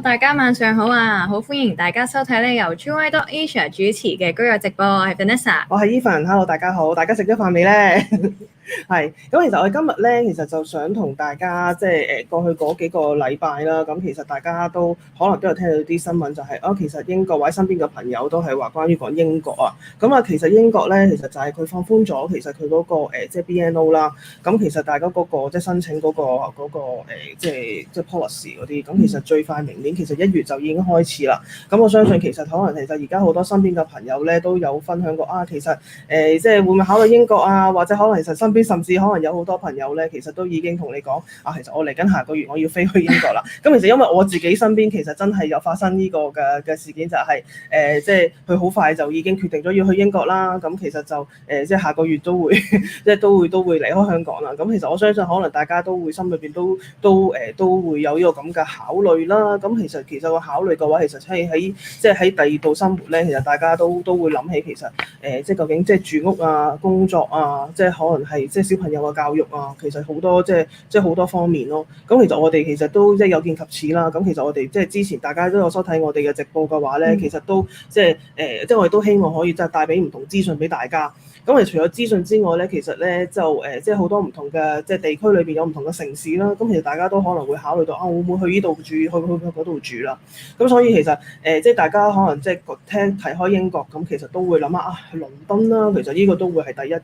大家晚上好啊！好歡迎大家收睇由 Juwai.com 主持嘅居外直播，我係 Vanessa， 我係 Evan。Hello， 大家好，大家食咗飯未咧？係咁，其實我哋今日咧，其實就想同大家即係過去嗰幾個禮拜啦。咁其實大家都可能都有聽到啲新聞，就係其實英國或者身邊嘅朋友都係話關於講英國啊。咁啊，其實英國咧，其實就係佢放寬咗，其實佢嗰個即係 BNO 啦。咁其實大家嗰個即係申請嗰個即係 policy 嗰啲，咁其實最快明年其實1月就已經開始啦。咁我相信其實可能其實而家好多身邊嘅朋友咧都有分享過其實即係會唔會考慮英國啊，或者可能其實身邊甚至可能有好多朋友咧，其實都已經同你講其實我嚟緊下個月我要飛去英國啦。咁其實因為我自己身邊其實真係有發生呢個嘅事件，就係即係佢好快就已經決定咗要去英國啦。咁其實就即係下個月都會即係都會離開香港啦。咁其實我相信可能大家都會心裏邊都會有呢個咁嘅考慮啦。咁其實個考慮嘅話，其實喺即係喺第二度生活咧，其實大家都會諗起其實即係究竟即係住屋啊、工作啊，即係可能係即係小朋友嘅教育啊，其實好多即係好多方面咯。咁其實我哋其實都即係有見及此啦。咁其實我哋即係之前大家都有收睇我哋嘅直播嘅話咧，其實都即係我哋都希望可以即係帶俾唔同資訊俾大家。咁除咗資訊之外咧，其實咧就即係好多唔同嘅即係地區裏邊有唔同嘅城市啦。咁其實大家都可能會考慮到會唔會去呢度住，去嗰度住啦。咁所以其實即係大家可能即係提開英國，咁其實都會諗下去倫敦啦。其實呢個都會係第一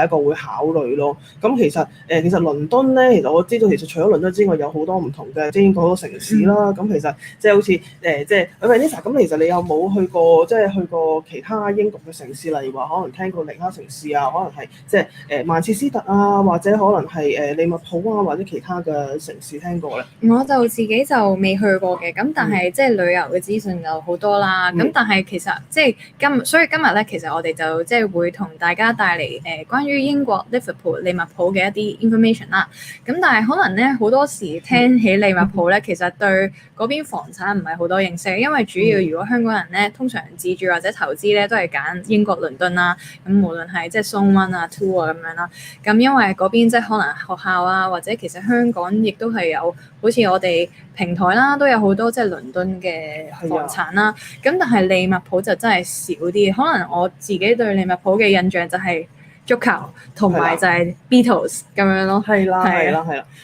個會考慮咯。咁其實倫敦咧，其實我知道其實除咗倫敦之外，有好多唔同嘅即係英國好多城市啦。咁其實即係好似即係Vanessa，咁其實你有冇去過去過其他英國嘅城市？例如話可能聽過其他城市啊，可能係即係曼徹斯特啊，或者可能係利物浦啊，或者其他嘅城市聽過咧？我就自己就未去過嘅，咁但係即係旅遊嘅資訊就好多啦。咁但係其實即係所以今日咧，其實我哋就即係會同大家帶嚟關於英國利物浦嘅一啲 information 啦。咁但係可能咧好多時聽起利物浦咧，其實對嗰邊房產唔係好多認識，因為主要如果香港人咧通常自住或者投資咧都係揀英國倫敦啦。咁無論係即係 Zone 1啊、2啊咁樣啦。咁因為嗰邊即係可能學校啊，或者其實香港亦都係有好似我哋平台啦，都有好多即係倫敦嘅房產啦。咁但係利物浦就真係少啲。可能我自己對利物浦嘅印象就係足球同埋就係 Beatles 咁樣咯。係啦。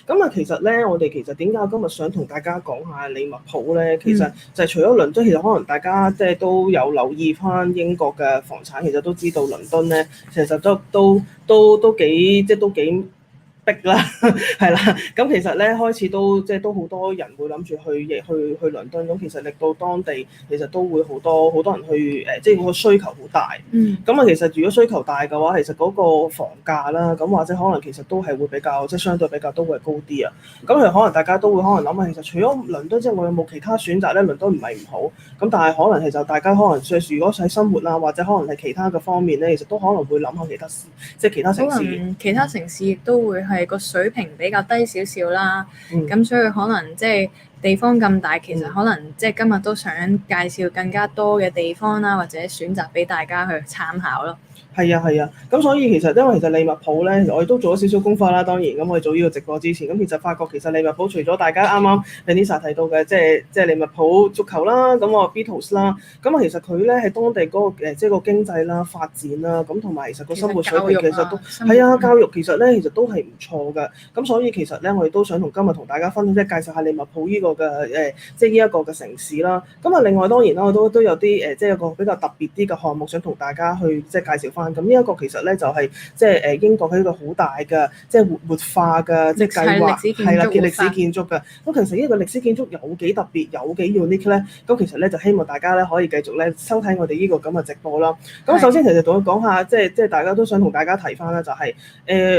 咁其實咧，我哋其實點解今日想同大家講下利物浦咧？其實就係除咗倫敦，其實可能大家即係都有留意翻英國嘅房產，其實都知道倫敦咧，其實都幾逼啦，係啦。咁其實咧開始都好多人會諗住去倫敦。咁其實令到當地其實都會好多人去即係個需求好大。咁其實如果需求大嘅話，其實嗰個房價啦，咁或者可能其實都係會比較即係相對比較都會高啲啊。咁其實可能大家都會可能諗下，其實除咗倫敦之外，我有冇其他選擇咧？倫敦唔係唔好，咁但係可能其實大家可能如果喺生活啊，或者可能係其他嘅方面咧，其實都可能會諗下其他城市。其他城市亦都會係係個水平比較低少少啦。咁、嗯、所以可能即係地方咁大，其實可能即係今日都想介紹更加多嘅地方啦，或者選擇俾大家去參考咯。係啊，咁所以其實因為其實利物浦咧，我哋都做咗少少功課啦。當然，咁我哋做呢個直播之前，咁其實發覺其實利物浦除咗大家啱啱 Vanessa 提到嘅，即係利物浦足球啦，咁我 Beatles 啦，咁啊其實佢咧喺當地嗰個即係個經濟啦、發展啦，咁同埋其實個生活水平其實都係啊，教育其實咧其實都係唔錯嘅。咁所以其實咧，我哋都想今日同大家分享，即係介紹下利物浦呢個嘅即係呢一個嘅城市啦。咁啊，另外當然啦，我都有啲即係一個比較特別啲嘅項目，想同大家去即係介紹翻。咁呢一個其實咧就係即係英國係一個好大嘅即係活化嘅即係計劃，係啦嘅歷史建築嘅。咁其實呢個歷史建築有幾特別，有幾 unique 咧？咁其實咧就希望大家咧可以繼續咧收睇我哋呢個咁嘅直播啦。咁首先其實同佢講下，即係大家都想同大家提翻啦，就係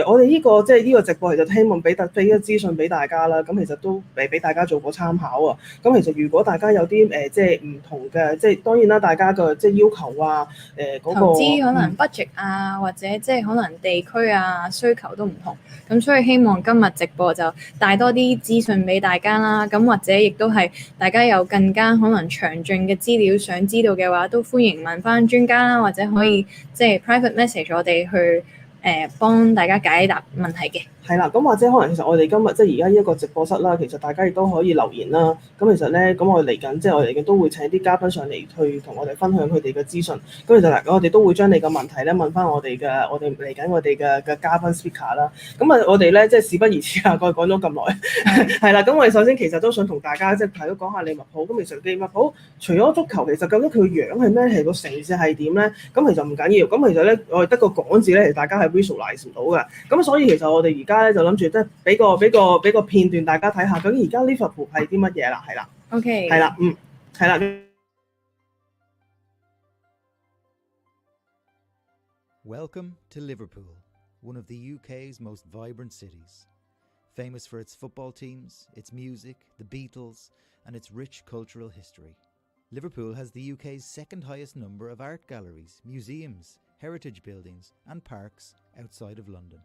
我哋呢個即係呢個直播其實希望俾啲資訊俾大家啦。咁其實都俾大家做個參考啊。咁其實如果大家有啲即係唔同嘅，即係當然啦，大家嘅即係要求啊，嗰個投資可能 budget 啊，或者即係可能地區啊需求都唔同，咁所以希望今日直播就帶多啲資訊俾大家啦。咁或者亦都係大家有更加可能詳盡嘅資料想知道嘅話，都歡迎問翻專家啦，或者可以即係 private message 我哋去幫大家解答問題嘅。係啦，咁或者可能其實我哋今日即係而家呢一個直播室啦，其實大家亦都可以留言啦。咁其實咧，咁我哋嚟緊即係我哋嚟緊都會請啲嘉賓上嚟去同我哋分享佢哋嘅資訊。咁其實嗱，我哋都會將你嘅問題咧問翻我哋嚟緊我哋嘅嘉賓 speaker 啦。咁啊，我哋咧即係事不宜遲啊，我哋講咗咁耐，係啦。咁我哋首先其實都想同大家即係提到講下利物浦。咁其實利物浦除咗足球，其實究竟佢樣係咩？係個城市係點咧？咁其實唔緊要。咁其實咧，我哋得個講字咧，其實大家係 visualize 唔到嘅。咁所以其實我哋而家咧就諗住即係俾個片段大家睇下，究竟而家利物浦係啲乜嘢啦？係啦 ，OK， 係啦，係啦。Welcome to Liverpool, one of the UK's most vibrant cities. Famous for its football teams, its music, the Beatles, and its rich cultural history. Liverpool has the UK's second highest number of art galleries, museums, heritage buildings, and parks outside of London.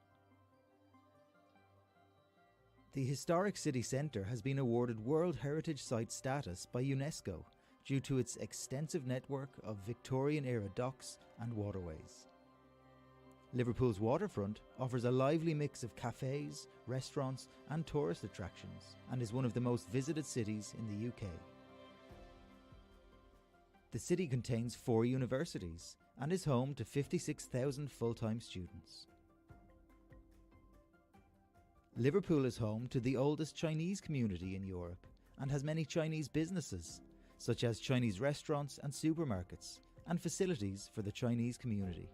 The historic city centre has been awarded World Heritage Site status by UNESCO due to its extensive network of Victorian-era docks and waterways. Liverpool's waterfront offers a lively mix of cafes, restaurants and tourist attractions and is one of the most visited cities in the UK. The city contains 4 universities and is home to 56,000 full-time students. Liverpool is home to the oldest Chinese community in Europe and has many Chinese businesses, such as Chinese restaurants and supermarkets, and facilities for the Chinese community.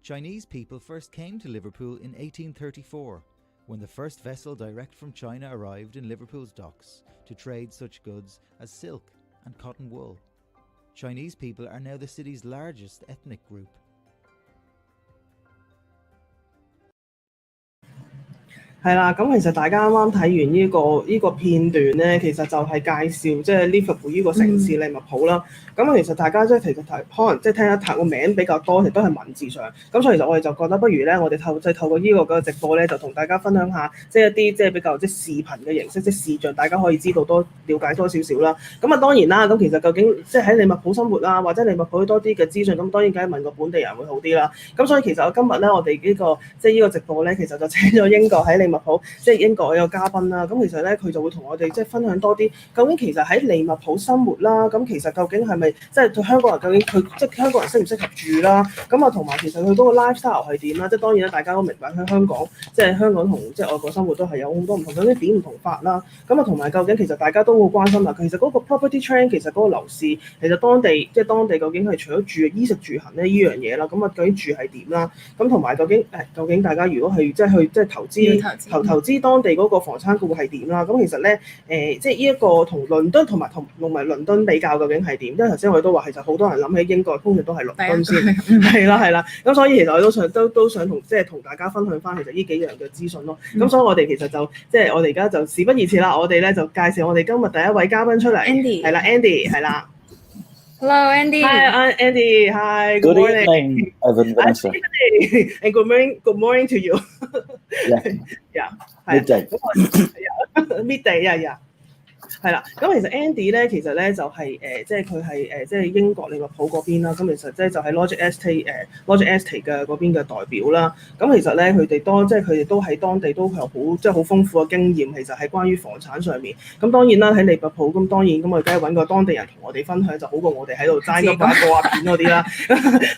Chinese people first came to Liverpool in 1834, when the first vessel direct from China arrived in Liverpool's docks to trade such goods as silk and cotton wool. Chinese people are now the city's largest ethnic group. 係啦，咁其實大家啱啱睇完呢個片段咧，其實就係介紹即係利物浦呢個城市利物浦啦。咁其實大家即係其實可能即係聽一睇個名比較多，其實都係文字上。咁所以其實我哋就覺得不如咧，我哋透過呢個嘅直播咧，就同大家分享下即係一啲即係比較即係視頻嘅形式，即係視像，大家可以知道多了解多少少啦。咁啊當然啦，咁其實究竟即係喺利物浦生活啊，或者利物浦多啲嘅資訊，咁當然梗係問個本地人會好啲啦。咁所以其實我今日咧，我哋呢個即係呢個直播咧，其實就請咗英國喺利物浦，即係英國有嘉賓啦。咁其實咧，佢就會同我哋即係分享多啲，究竟其實喺利物浦生活啦，咁其實究竟係咪即係對香港人究竟佢即係香港人適唔適合住啦？咁啊同埋其實佢嗰個 lifestyle 係點啦？即係當然啦，大家都明白喺香港，即係香港同即係外國生活都係有好多唔同，究竟點唔同法啦？咁啊同埋究竟其實大家都好關心啦。其實嗰個 property trend 其實嗰個樓市其實當地究竟係除咗住衣食住行咧呢樣嘢啦，咁啊究竟住係點啦？咁同埋究竟大家如果係即係去投資當地嗰個房產股係點啦？咁其實咧即係呢一個同倫敦同埋倫敦比較究竟係點？因為頭先我哋都話其實好多人諗起英國通常都係倫敦先，係啦。咁所以其實我都想同大家分享翻其實呢幾樣嘅資訊咯。咁所以我哋其實就即係我哋而家就事不宜遲啦，我哋咧就介紹我哋今日第一位嘉賓出嚟，係啦 Andy 係啦。Hello, Andy. Hi, Andy. Hi. Good morning. evening, Evan, Vanessa. Good evening. And good morning. Good morning to you. Yeah. Yeah. Midday. Midday. Yeah. 係啦，咁其實 Andy 咧，其實咧就係即係佢係即係英國利物浦嗰邊啦。咁其實即係就係 Logic Estate 嘅嗰邊嘅代表啦。咁其實咧，佢哋都喺當地都有好即係好豐富嘅經驗。其實係關於房產上面。咁當然啦，喺利物浦咁當然咁我哋梗係揾個當地人同我哋分享就好過我哋喺度齋噏下播下片嗰啲啦。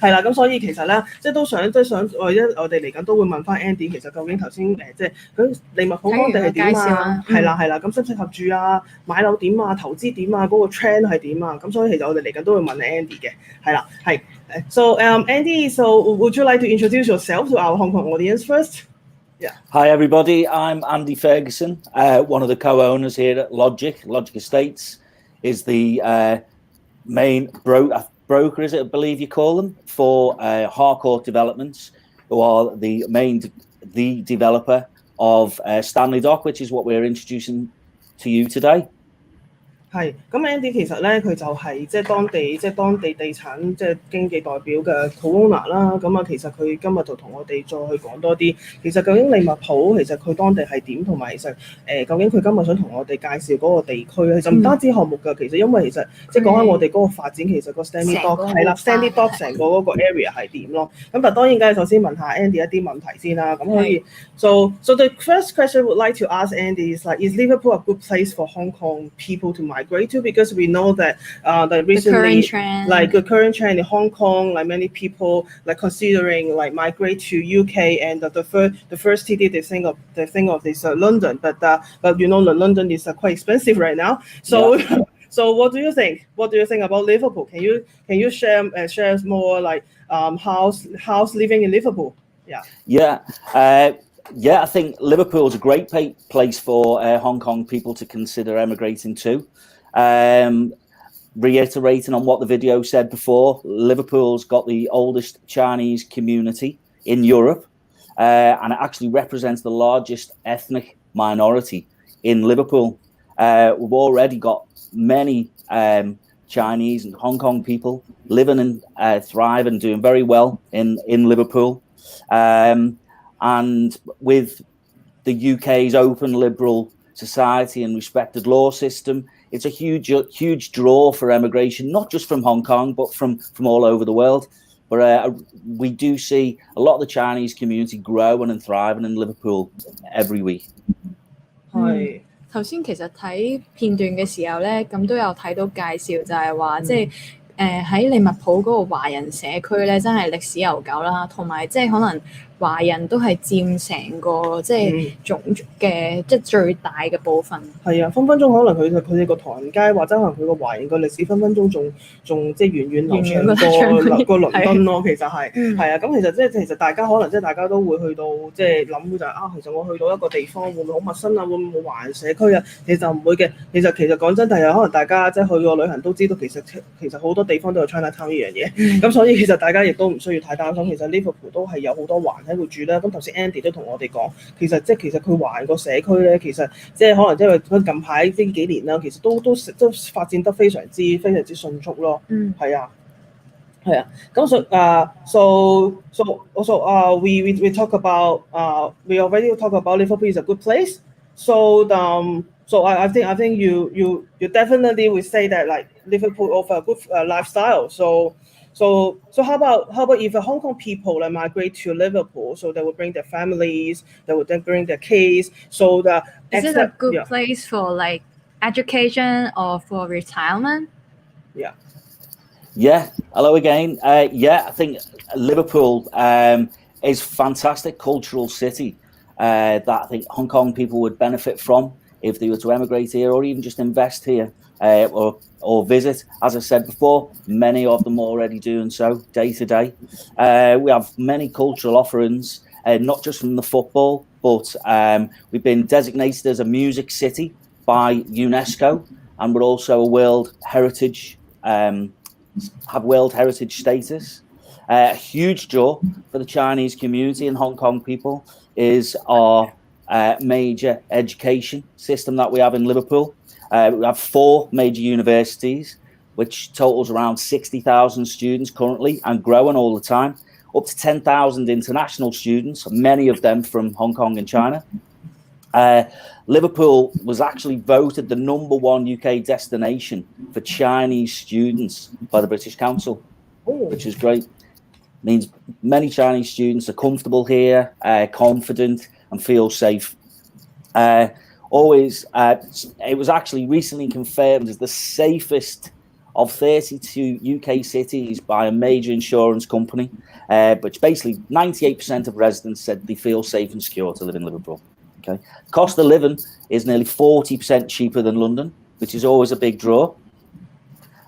係啦，咁所以其實咧，即係都想我哋嚟緊都會問翻 Andy， 其實究竟頭先即係咁利物浦當地係點啊？係啦，咁適唔適合住啊？買樓點啊？投資點啊？嗰個 trend 係點啊？咁所以其實我哋嚟緊都會問 Andy 嘅，係啦，係。So Andy, so would you like to introduce yourself to our Hong Kong audience first? Yeah. Hi, everybody. I'm Andy Ferguson, one of the co-owners here at Logic. Logic Estates is the main broker, is it? I believe you call them, for Harcourt Developments, who are the developer of Stanley Dock, which is what we're introducing to you today. 係，咁 Andy 其實咧佢就係即係當地地產即係經紀代表嘅 co-owner 啦。咁啊，其實佢今日就同我哋再去講多啲，其實究竟利物浦其實佢當地係點，同埋其實究竟佢今日想同我哋介紹嗰個地區，其實唔單止項目㗎，其實因為其實即係講緊我哋嗰個發展，其實個 Stanley Dock 係啦 ，Stanley Dock 成個嗰個 area 係點咯。咁但當然梗係首先問下 Andy 一啲問題先啦。咁可以 So the first question I would like to ask Andy is like, is Liverpool a good place for Hong Kong people to migrate to? Because we know that recently, the current trend in Hong Kong, like many people like considering like migrate to UK, and the first city they think of is London, but you know London is quite expensive right now. So yeah. So what do you think? What do you think about Liverpool? Can you share more like house living in Liverpool? Yeah. Yeah, I think Liverpool is a great place for Hong Kong people to consider emigrating to. Reiterating on what the video said before, Liverpool's got the oldest Chinese community in Europe, and it actually represents the largest ethnic minority in Liverpool. We've already got many Chinese and Hong Kong people living and thriving and doing very well in Liverpool. And with the UK's open liberal society and respected law system, it's a huge draw for emigration, not just from Hong Kong, but from all over the world. But we do see a lot of the Chinese community growing and thriving in Liverpool every week. 係頭先其實睇片段嘅時候咧，咁都有睇到介紹，就係話即係喺利物浦嗰個華人社區咧，真係歷史悠久啦，同埋即係可能華人都係佔成個即係種族嘅即係最大嘅部分。係啊，分分鐘可能佢哋個唐人街或者可能佢個華人個歷史分分鐘仲即係遠遠流長過倫敦咯。其實係啊，咁其實大家可能即係大家都會去到即係諗就係其實我去到一個地方會唔會好陌生啊？會唔會冇華人社區啊？其實唔會嘅。其實講真，但係可能大家即係去過旅行都知道，其實好多地方都有 Chinatown 呢樣嘢。咁所以其實大家亦都唔需要太擔心。其實 Liverpool 都係有好多華人喺度住啦。咁頭先 Andy 都同我哋講，其實佢華人個社區咧，其實即係可能因為近排呢幾年啦，其實都發展得非常之迅速咯。係啊。咁we talk about we already talk about Liverpool is a good place. So I think you definitely would say that like Liverpool offer a good lifestyle. So how about if Hong Kong people like migrate to Liverpool, so they will bring their families, they will then bring their kids. So is it a good place for like education or for retirement? Yeah. Hello again. I think Liverpool is a fantastic cultural city that I think Hong Kong people would benefit from if they were to emigrate here or even just invest here or visit. As I said before, many of them already doing so day to day. We have many cultural offerings, not just from the football, but we've been designated as a music city by UNESCO, and we're also a World Heritage have World Heritage status. A huge draw for the Chinese community and Hong Kong people is our major education system that we have in Liverpool. We have 4 major universities, which totals around 60,000 students currently and growing all the time, up to 10,000 international students, many of them from Hong Kong and China. Liverpool was actually voted the #1 UK destination for Chinese students by the British Council, which is great. Means many Chinese students are comfortable here, confident, and feel safe. It was actually recently confirmed as the safest of 32 UK cities by a major insurance company, which basically 98% of residents said they feel safe and secure to live in Liverpool. Okay, cost of living is nearly 40% cheaper than London, which is always a big draw.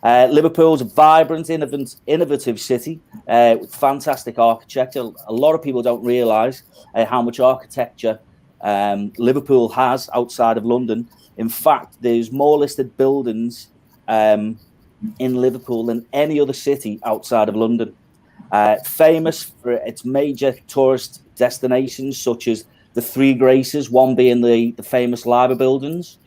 Liverpool's a vibrant, innovative city with fantastic architecture. A lot of people don't realise how much architecture Liverpool has outside of London. In fact, there's more listed buildings in Liverpool than any other city outside of London. Famous for its major tourist destinations such as the Three Graces, one being the famous Liber buildings,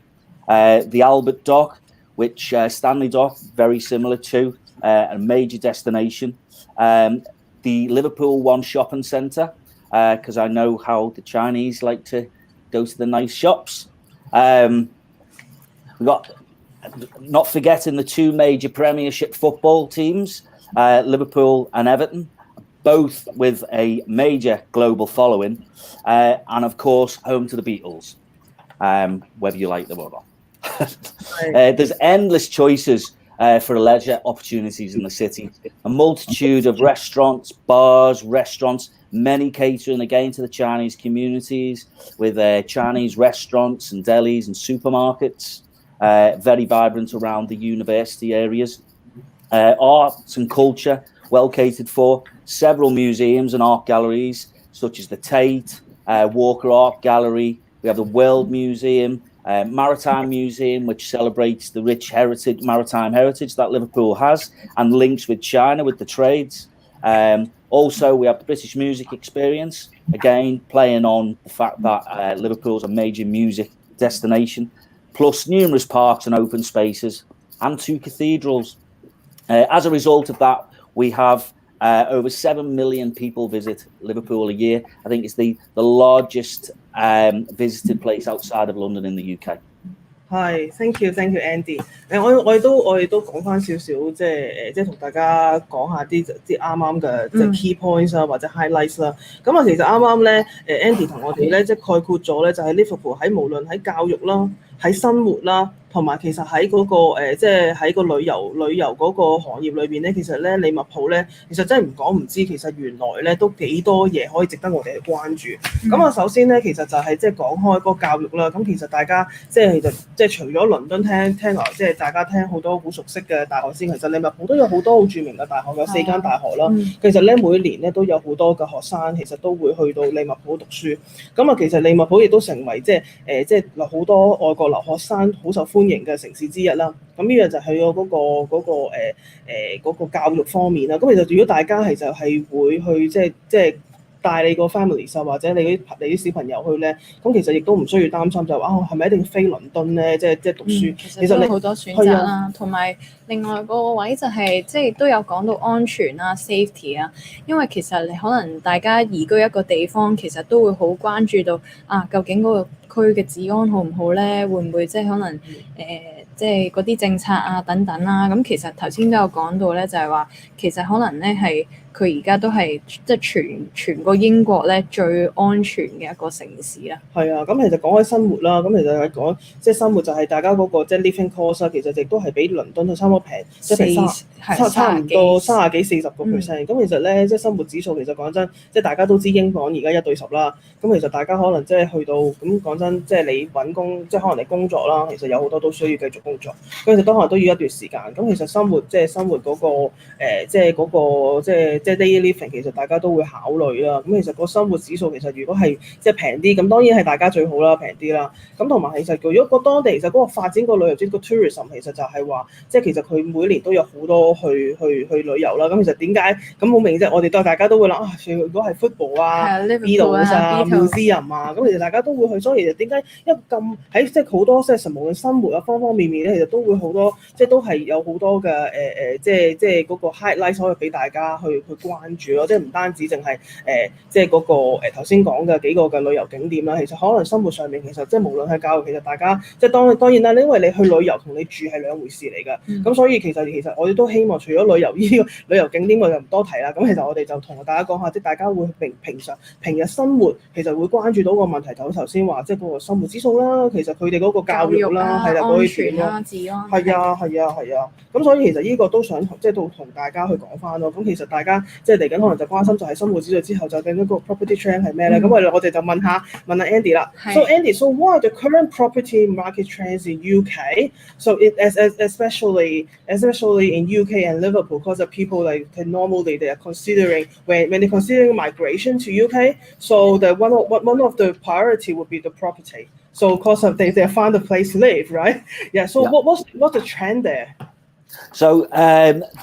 the Albert Dock, which Stanley Dock, very similar to, a major destination. The Liverpool One Shopping Centre, because I know how the Chinese like to go to the nice shops. We've got, not forgetting the two major Premiership football teams, Liverpool and Everton, both with a major global following, and of course, home to the Beatles, whether you like them or not. There's endless choices for leisure opportunities in the city. A multitude of restaurants, bars, many catering again to the Chinese communities with Chinese restaurants and delis and supermarkets, very vibrant around the university areas. Arts and culture, well catered for. Several museums and art galleries, such as the Tate, Walker Art Gallery. We have the World Museum, Maritime Museum, which celebrates the rich maritime heritage that Liverpool has and links with China with the trades. Also, we have the British Music Experience, again, playing on the fact that Liverpool's a major music destination, plus numerous parks and open spaces and 2 cathedrals. As a result of that, we have over 7 million people visit Liverpool a year. I think it's the largest visited place outside of London in the UK.係，thank you，Andy。我哋都講翻少少，即係同大家講下啲啱啱嘅即係 key points 啊，或者 highlights 啦。咁啊，其實啱啱咧，Andy 同我哋咧即係概括咗咧，就係 Liverpool 喺無論喺教育啦、喺生活啦，同埋其實喺嗰個即係喺個旅遊嗰個行業裏邊咧，其實咧利物浦咧，其實真係唔講唔知，其實原來咧都幾多嘢可以值得我哋去關注。咁啊，首先咧，其實就係即係講開嗰個教育啦。咁其實大家即係除咗倫敦聽落，即係大家聽好多好熟悉嘅大學先，其實利物浦都有好多好著名嘅大學，有4間大學啦。其實咧每年咧都有好多嘅學生其實都會去到利物浦讀書。咁啊，其實利物浦亦都成為即係好多外國留學生好受歡迎嘅城市之一啦。咁呢樣就係嗰個教育方面啦。咁其實如果大家其實係會去即係帶你個 family 啊，或者你啲小朋友去咧，咁其實亦都唔需要擔心就話係咪一定要飛倫敦咧？即係讀書，其實都好多選擇啦。同埋另外個位就係即係都有講到安全啦、safety 啊，因為其實你可能大家移居一個地方，其實都會好關注到究竟嗰個區嘅治安好唔好咧？會唔會即係可能即係嗰啲政策啊等等啦？咁其實頭先都有講到咧，就係話其實可能咧係佢而家都係即係全個英國咧最安全嘅一個城市啦。係啊，咁其實講開生活啦，咁其實係講即係生活就係大家嗰個即係 living cost 啦，其實亦都係比倫敦差唔多平，即係差唔多30幾40%。咁其實咧即係生活指數其實講真，即係大家都知英鎊而家1:10啦。咁其實大家可能即係去到咁講真，即係你揾工，即係可能你工作啦，其實有好多都需要繼續工作。咁其實都可能都要一段時間。咁其實生活嗰個即係嗰個即係 daily living 其實大家都會考慮啦。咁其實個生活指數其實如果係即係平啲，咁當然係大家最好啦，平啲啦。咁同埋其實如果個當地其實嗰個發展個旅遊個 tourism 其實就係話，即係其實佢每年都有好多去旅遊啦。咁其實點解咁好明啫？我哋大家都會諗如果係 football 啊、Beatles 啊、museum 啊，咁其實大家都會去。所以其實點解一個咁喺即係好多即係無論生活啊方方面面咧，其實都會好多，即係都係有好多嘅即係嗰個 highlight 可以俾大家去關注咯。即係唔單止淨係即係嗰個頭先講嘅幾個嘅旅遊景點啦，其實可能生活上面其實即係無論係教育，其實大家即係當然啦，因為你去旅遊同你住係兩回事嚟㗎。咁所以其實我哋都希望除咗旅遊呢個旅遊景點我就唔多提啦。咁其實我哋就同大家講下，即係大家會平日生活其實會關注到個問題，就頭先話即係嗰個生活指數啦，其實佢哋嗰個教育啦，係啦，嗰啲點咯，治安係啊。咁所以其實呢個都想即係同大家去講翻咯。咁其實大家即係嚟緊可能就關心就係生活指數之後就究竟嗰個 property trend 係咩咧？咁我哋就問下 Andy 啦。So Andy, so what are the current property market trends in UK? So especially in UK and Liverpool, because of people like normally they are considering when they're considering migration to UK, so the one of the priority would be the property. So because of they found a place to live, right? Yeah. So what's the trend there? So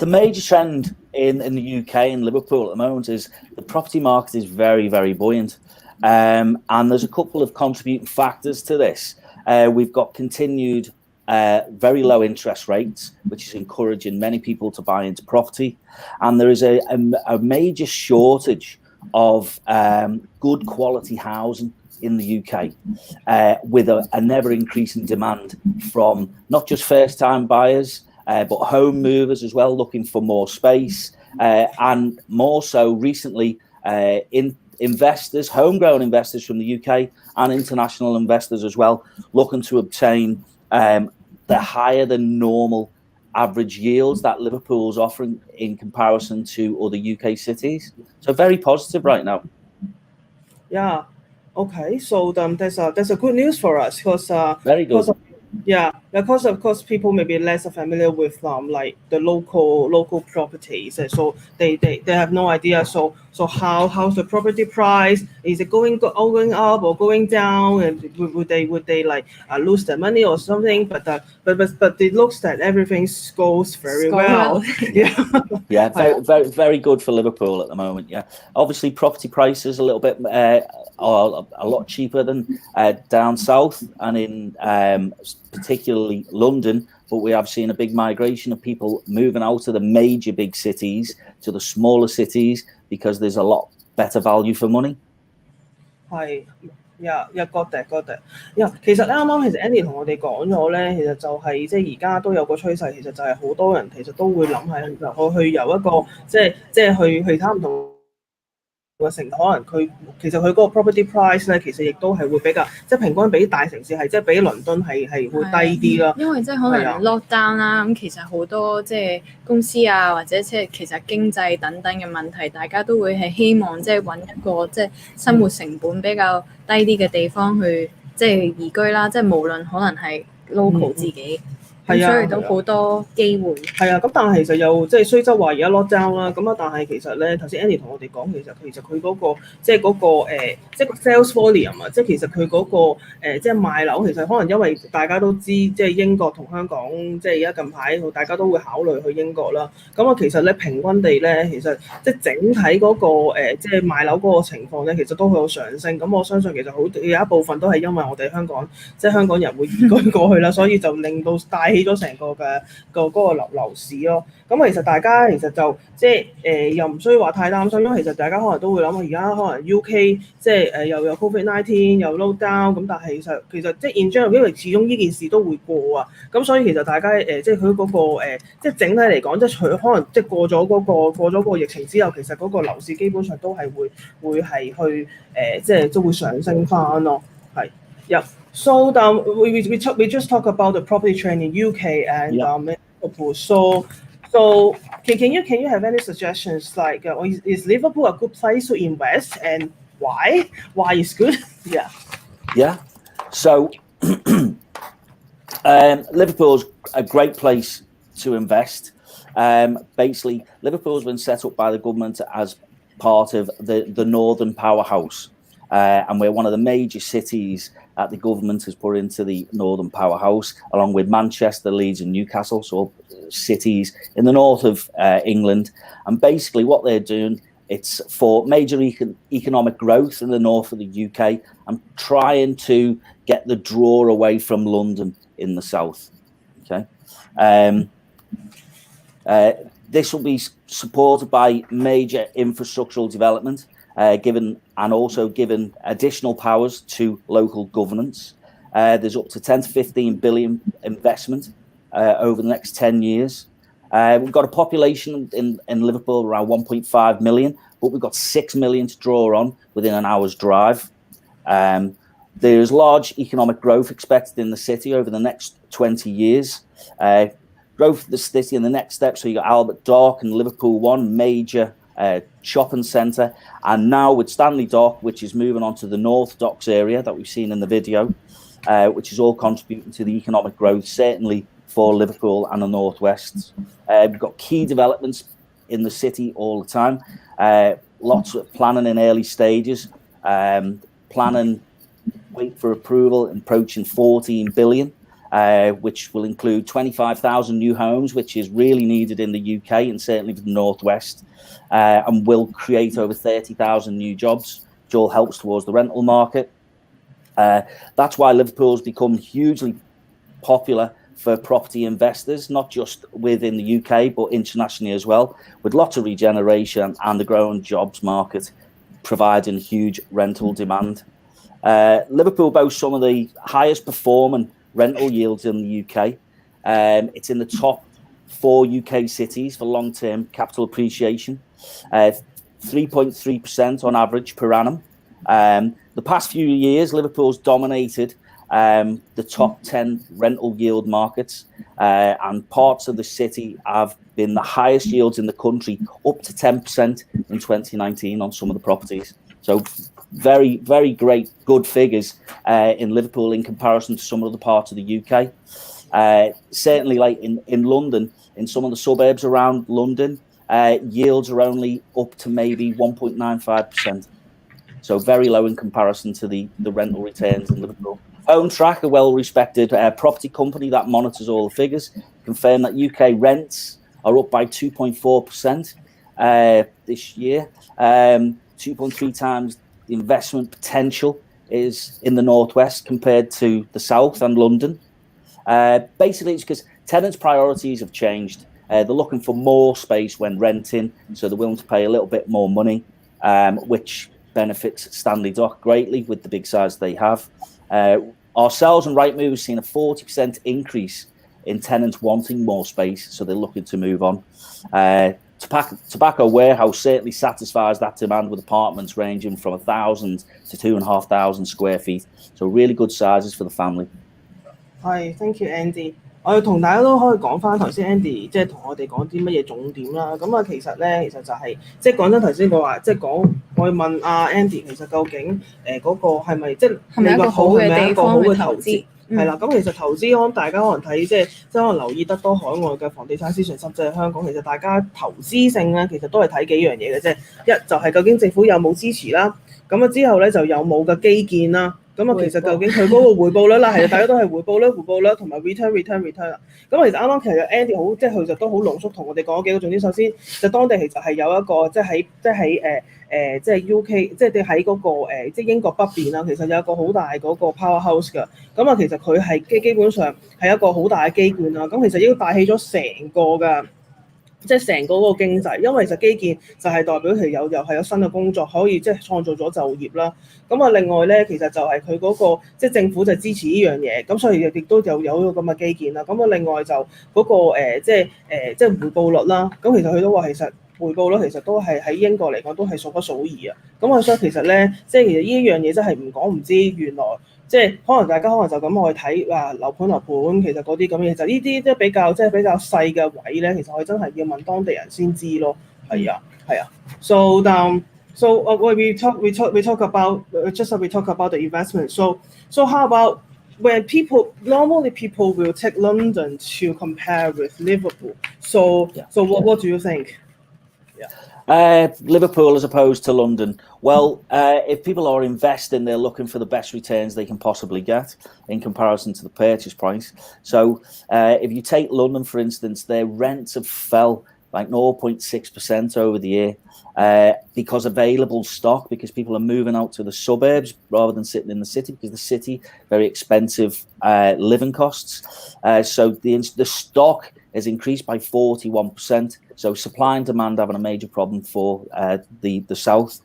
the major trend in the UK and Liverpool at the moment is the property market is very, very buoyant. And there's a couple of contributing factors to this. We've got continued very low interest rates, which is encouraging many people to buy into property. And there is a major shortage of good quality housing in the UK, with a never increasing demand from not just first time buyers, but home movers as well, looking for more space, and more so recently in investors, homegrown investors from the UK and international investors as well, looking to obtain the higher than normal average yields that Liverpool's offering in comparison to other UK cities. So very positive right now. Yeah. Okay. So there's a good news for us because very good. Because of course people may be less familiar with like the local properties, and so they have no idea. So how's the property price? Is it going up or going down? And would they like lose their money or something? But it looks that everything goes very well. Yeah, very good for Liverpool at the moment. Yeah, obviously property prices a little bit are a lot cheaper than down south and in particularly London, but we have seen a big migration of people moving out of the major big cities to the smaller cities because there's a lot better value for money. got that. 其實咧啱啱其實 Andy 同我哋講咗咧，其實就係即係而家都有個趨勢，其實就係好多人其實都會諗係我去由一個即係去其他唔同嘅城，可能佢其實佢嗰個 property price 咧，其實亦都係會比較即係平均比大城市係即係比倫敦係會低啲啦。因為即係可能 lockdown 啦，咁其實好多即係公司啊，或者即係其實經濟等等嘅問題，大家都會係希望即係揾一個即係生活成本比較低啲嘅地方去即係移居啦，即係無論可能係 local 自己。所以都好多機會。咁但係其實又即係雖則話而家 lockdown 啦，咁但係其實咧頭先 Andy 同我哋講，其實佢嗰個即係嗰個即係個 sales volume 啊，即係其實佢嗰個即係賣樓，其實可能因為大家都知，即係英國同香港即係而家近排大家都會考慮去英國啦。咁其實咧平均地咧，其實即係整體嗰個即係賣樓嗰個情況咧，其實都會有上升。咁我相信其實有一部分都係因為我哋香港即係香港人會移居過去啦，所以就令到帶起咗成個嘅嗰個樓市咯。咁其實大家其實就即係又唔需要話太擔心，因為其實大家可能都會諗，而家可能 UK 即係又有 COVID-19 又 lockdown，咁但係其實即係 in general，因為始終呢件事都會過啊。咁所以其實大家即係佢嗰個即係整體嚟講，即係除可能即係過咗個疫情之後，其實嗰個樓市基本上都係會係去即係都會上升翻咯。So we just talk about the property trend in UK and Liverpool. So can you have any suggestions like is Liverpool a good place to invest and why? Why is good? So Liverpool's a great place to invest. Basically, Liverpool's been set up by the government as part of the Northern Powerhouse, and we're one of the major cities that the government has put into the Northern Powerhouse, along with Manchester, Leeds and Newcastle, so cities in the north of England. And basically what they're doing, it's for major economic growth in the north of the UK and trying to get the draw away from London in the south. Okay. This will be supported by major infrastructural development, given additional powers to local governance. There's up to 10 to 15 billion investment over the next 10 years. We've got a population in Liverpool around 1.5 million, but we've got 6 million to draw on within an hour's drive. There's large economic growth expected in the city over the next 20 years. Growth of the city in the next step, so you got Albert Dock and Liverpool One, major shopping centre, and now with Stanley Dock, which is moving on to the North Docks area that we've seen in the video, which is all contributing to the economic growth, certainly for Liverpool and the Northwest. We've got key developments in the city all the time. Lots of planning in early stages. Planning, wait for approval, approaching 14 billion. Which will include 25,000 new homes, which is really needed in the UK and certainly for the Northwest, and will create over 30,000 new jobs, which all helps towards the rental market. That's why Liverpool's become hugely popular for property investors, not just within the UK, but internationally as well, with lots of regeneration and the growing jobs market providing huge rental demand. Liverpool boasts some of the highest performing rental yields in the UK. It's in the top 4 UK cities for long-term capital appreciation, 3.3% on average per annum. The past few years, Liverpool's dominated the top 10 rental yield markets, and parts of the city have been the highest yields in the country, up to 10% in 2019 on some of the properties. So very, very great, good figures in Liverpool in comparison to some other parts of the UK. Certainly, like in London, in some of the suburbs around London, yields are only up to maybe 1.95%. So very low in comparison to the rental returns in Liverpool. Home Track, a well-respected property company that monitors all the figures, confirmed that UK rents are up by 2.4% this year. 2.3 times the investment potential is in the Northwest compared to the South and London. Basically, it's because tenants' priorities have changed. They're looking for more space when renting, so they're willing to pay a little bit more money, which benefits Stanley Dock greatly with the big size they have. Ourselves and Rightmove have seen a 40% increase in tenants wanting more space, so they're looking to move on. Tobacco Warehouse certainly satisfies that demand with apartments ranging from 1,000 to 2,500 square feet. So really good sizes for the family. Hi, thank you, Andy. 我要同大家都可以講翻頭先 Andy 即係同我哋講啲乜嘢重點啦。咁啊，其實就係即係講真頭先我話即係講我問阿 Andy 其實究竟嗰個係咪即係係咪一個好嘅地方去投資？係啦，咁其實投資可能大家可能睇即係可能留意得多海外嘅房地產市場，甚至係香港，其實大家投資性咧，其實都係睇幾樣嘢嘅啫。一就係究竟政府有冇支持啦，咁啊之後咧就有冇嘅基建啦。咁啊，其實究竟佢嗰個回報率啦，係大家都係回報率同埋 return 啦。咁其實啱啱其實 Andy 好即係佢就都好濃縮同我哋講幾個重點。首先就當地其實係有一個即係即係 UK 即係喺嗰個即係英國北邊啦，其實有一個好大嗰個 powerhouse 㗎。咁啊，其實佢係基本上係一個好大嘅基建啦。咁其實已經帶起咗成個㗎。即係成個嗰個經濟，因為其實基建就係代表佢又係有新嘅工作，可以即係創造咗就業啦。咁啊，另外咧，其實就係佢嗰個即係政府就支持呢樣嘢，咁所以亦都有咗咁嘅基建啦。咁啊，另外就嗰個即係回報率啦。咁其實佢都話其實回報率其實都係喺英國嚟講都係數不數二啊。咁啊，所以其實咧，即係其實呢一樣嘢真係唔講唔知，原來。即係可能大家可能就咁去睇樓盤，其實嗰啲咁嘅嘢，就呢啲即係比較細嘅位咧，其實我哋真係要問當地人先知咯。係啊。So we talk about the investment. So how about when normally people will take London to compare with Liverpool. So what do you think? Liverpool as opposed to London. Well, if people are investing, they're looking for the best returns they can possibly get in comparison to the purchase price. So if you take London, for instance, their rents have fell like 0.6% over the year, because available stock, because people are moving out to the suburbs rather than sitting in the city, because the city, very expensive living costs. So the stock has increased by 41%. So supply and demand having a major problem for the south.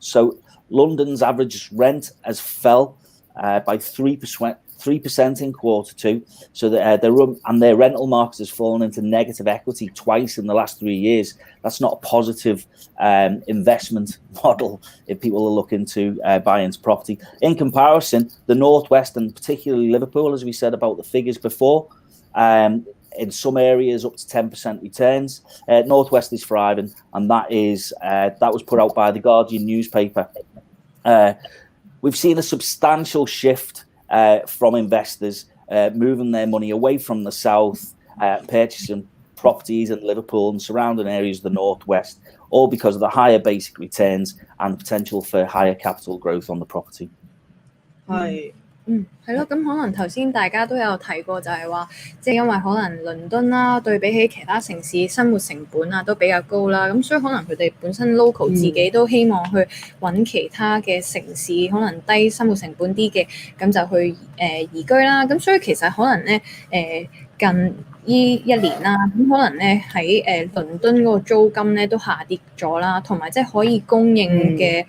So London's average rent has fell by 3% in Q2. So their rental market has fallen into negative equity twice in the last 3 years. That's not a positive investment model if people are looking to buy into property. In comparison, the Northwest, and particularly Liverpool, as we said about the figures before, in some areas up to 10% returns. Northwest is thriving, and that was put out by the Guardian newspaper. We've seen a substantial shift from investors moving their money away from the south, purchasing properties in Liverpool and surrounding areas of the Northwest, all because of the higher basic returns and the potential for higher capital growth on the property. 係咯，咁可能頭先大家都有提過，就係話，即係因為可能倫敦啦，對比起其他城市生活成本啊都比較高啦，咁所以可能佢哋本身 local 自己都希望去揾其他嘅城市，可能低生活成本啲嘅，咁就去移居啦。咁所以其實可能咧近呢一年啦，咁可能咧喺倫敦嗰個租金咧都下跌咗啦，同埋即係可以供應嘅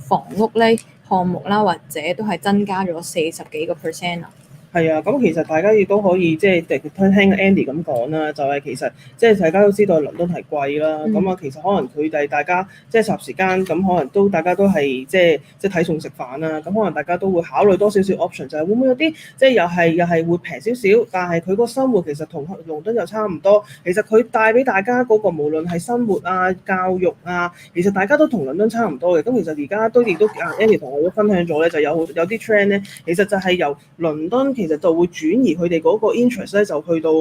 房屋咧。項目啦，或者都係增加咗40幾個%啊。係啊，咁其實大家亦都可以即係聽 Andy 咁講啦，就係其實即係大家都知道倫敦係貴啦，咁啊其實可能佢哋大家即係霎時間咁可能都大家都係即係睇餸食飯啦，咁可能大家都會考慮多少少 option， 就係會唔會有啲即係又係會平少少，但係佢個生活其實同倫敦又差唔多，其實佢帶俾大家嗰個無論係生活啊、教育啊，其實大家都同倫敦差唔多嘅。咁其實而家亦都Andy 同我都分享咗咧，就有啲 trend 咧，其實就係由倫敦其實就會轉移佢哋嗰個 interest 咧，就去到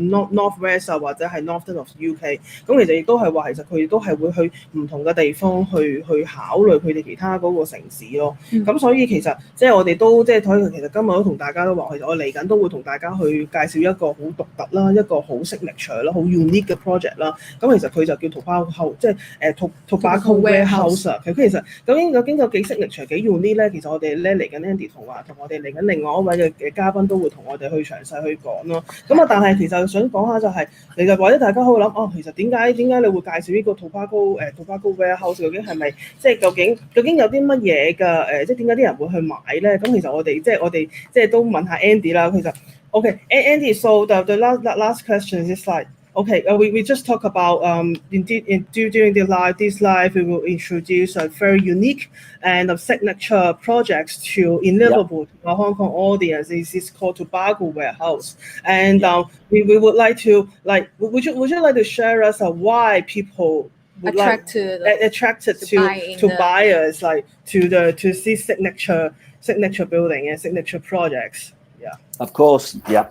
North West 啊，或者係 Northern of UK。咁其實亦都係話，其實佢哋都係會去唔同嘅地方去考慮佢哋其他嗰個城市咯。咁所以其實即係我哋都即係睇，其實今日都同大家都話，其實我嚟緊都會同大家去介紹一個好獨特啦，一個好 signature 啦，好 unique 嘅 project 啦。咁其實佢就叫 Tobacco 即係Tobacco Warehouse 啊。佢其實究竟有幾 signature 幾 unique 咧？其實我哋咧嚟緊 Andy 同我哋嚟緊另外一位嘅嘉賓都會同我哋去詳細去講咯。咁啊，但係其實想講下就係，其實或者大家可以諗，其實點解你會介紹呢個 Tobacco Warehouse？ 究竟係咪即係究竟有啲乜嘢㗎？即係點解啲人會去買咧？咁其實我哋即係都問下 Andy 啦。其實 Andy，so the last question is like。Okay, we just talk about during this live we will introduce a very unique and a signature projects in Liverpool to our Hong Kong audience. This is called Tobacco Warehouse, and we would like to would you like to share us why people attracted to buyers to see signature building and signature projects. Yeah. Of course, yeah.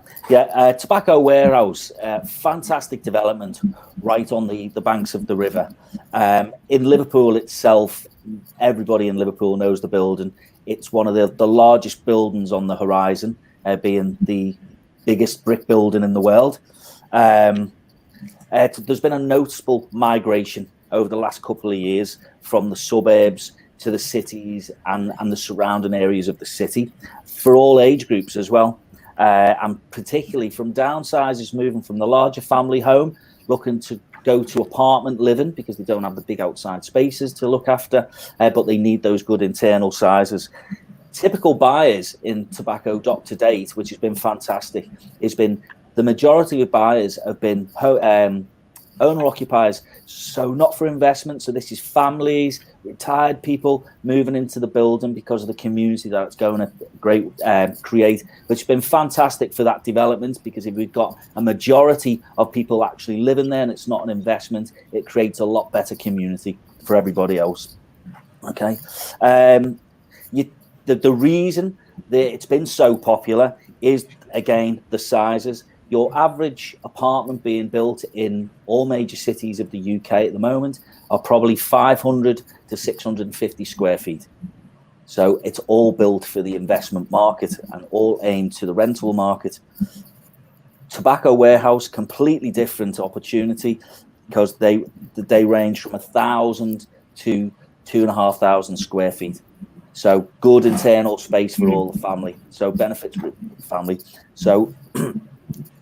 Tobacco Warehouse, fantastic development right on the banks of the river. In Liverpool itself, everybody in Liverpool knows the building. It's one of the largest buildings on the horizon, being the biggest brick building in the world. There's been a noticeable migration over the last couple of years from the suburbs to the cities and the surrounding areas of the city, for all age groups as well, and particularly from downsizers moving from the larger family home, looking to go to apartment living because they don't have the big outside spaces to look after, but they need those good internal sizes. Typical buyers in Tobacco Dock to date, which has been fantastic, has been the majority of buyers have been owner-occupiers, so not for investment. So this is families, retired people moving into the building because of the community that it's going to create, which has been fantastic for that development, because if we've got a majority of people actually living there and it's not an investment, it creates a lot better community for everybody else. Okay. The reason that it's been so popular is, again, the sizes. Your average apartment being built in all major cities of the UK at the moment are probably 500 to 650 square feet. So it's all built for the investment market and all aimed to the rental market. Tobacco warehouse, completely different opportunity because they range from 1,000 to 2,500 square feet. So good internal space for all the family. So benefits for the family. So,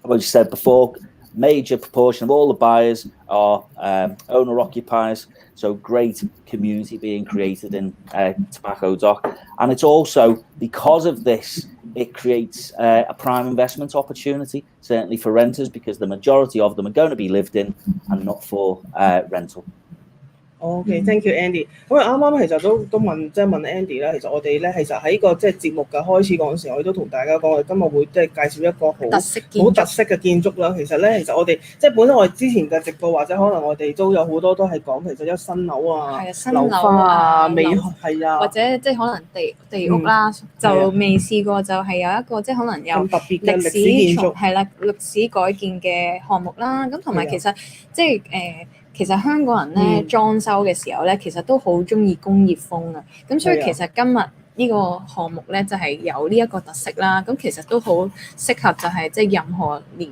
like you said before, major proportion of all the buyers are owner occupiers. So great community being created in Tobacco Dock. And it's also, because of this, it creates a prime investment opportunity, certainly for renters, because the majority of them are going to be lived in and not for rental. OK，thank you Andy。咁啊，啱啱其實都問Andy 啦。其實我哋咧，其實喺個即係節目嘅開始嗰陣時，我哋都同大家講，我哋今日會即係介紹一個好特色嘅建築啦。其實我哋即係本身我哋之前嘅直播或者可能我哋都有好多都係講其實一新樓啊、樓花啊、美係啊，或者即係可能地屋啦，就未試過就係有一個即係可能有特別嘅歷史建築係啦，歷史改建嘅項目啦。咁同埋其實即係其實香港人咧裝修嘅時候咧，其實都好中意工業風啊。咁所以其實今日呢個項目咧就係有呢一個特色啦。咁其實都好適合就係即係任何年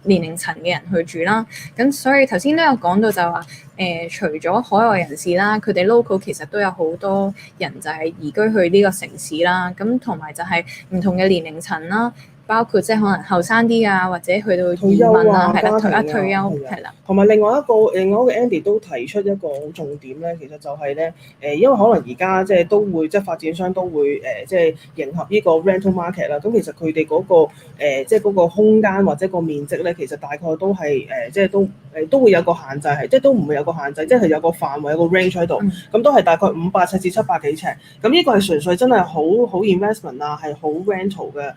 齡層嘅人去住啦。咁所以頭先都有講到就話除咗海外人士啦，佢哋 local 其實都有好多人就係移居去呢個城市啦。咁同埋就係唔同嘅年齡層啦。包括即係可能後生啲啊，或者去到移民啊，係啦，退休係啦。同埋另外一個 Andy 都提出一個好重點咧，其實就係咧因為可能而家即係都會即係發展商都會即係迎合呢個 rental market 啦。咁其實佢哋嗰個即係嗰個空間或者個面積咧，其實大概都係即係都會有個限制，係即係都唔會有個限制，即係有個範圍有個 range 喺度。咁都係大概500尺至700幾尺。咁呢個係純粹真係好 investment 啊，係好 rental 嘅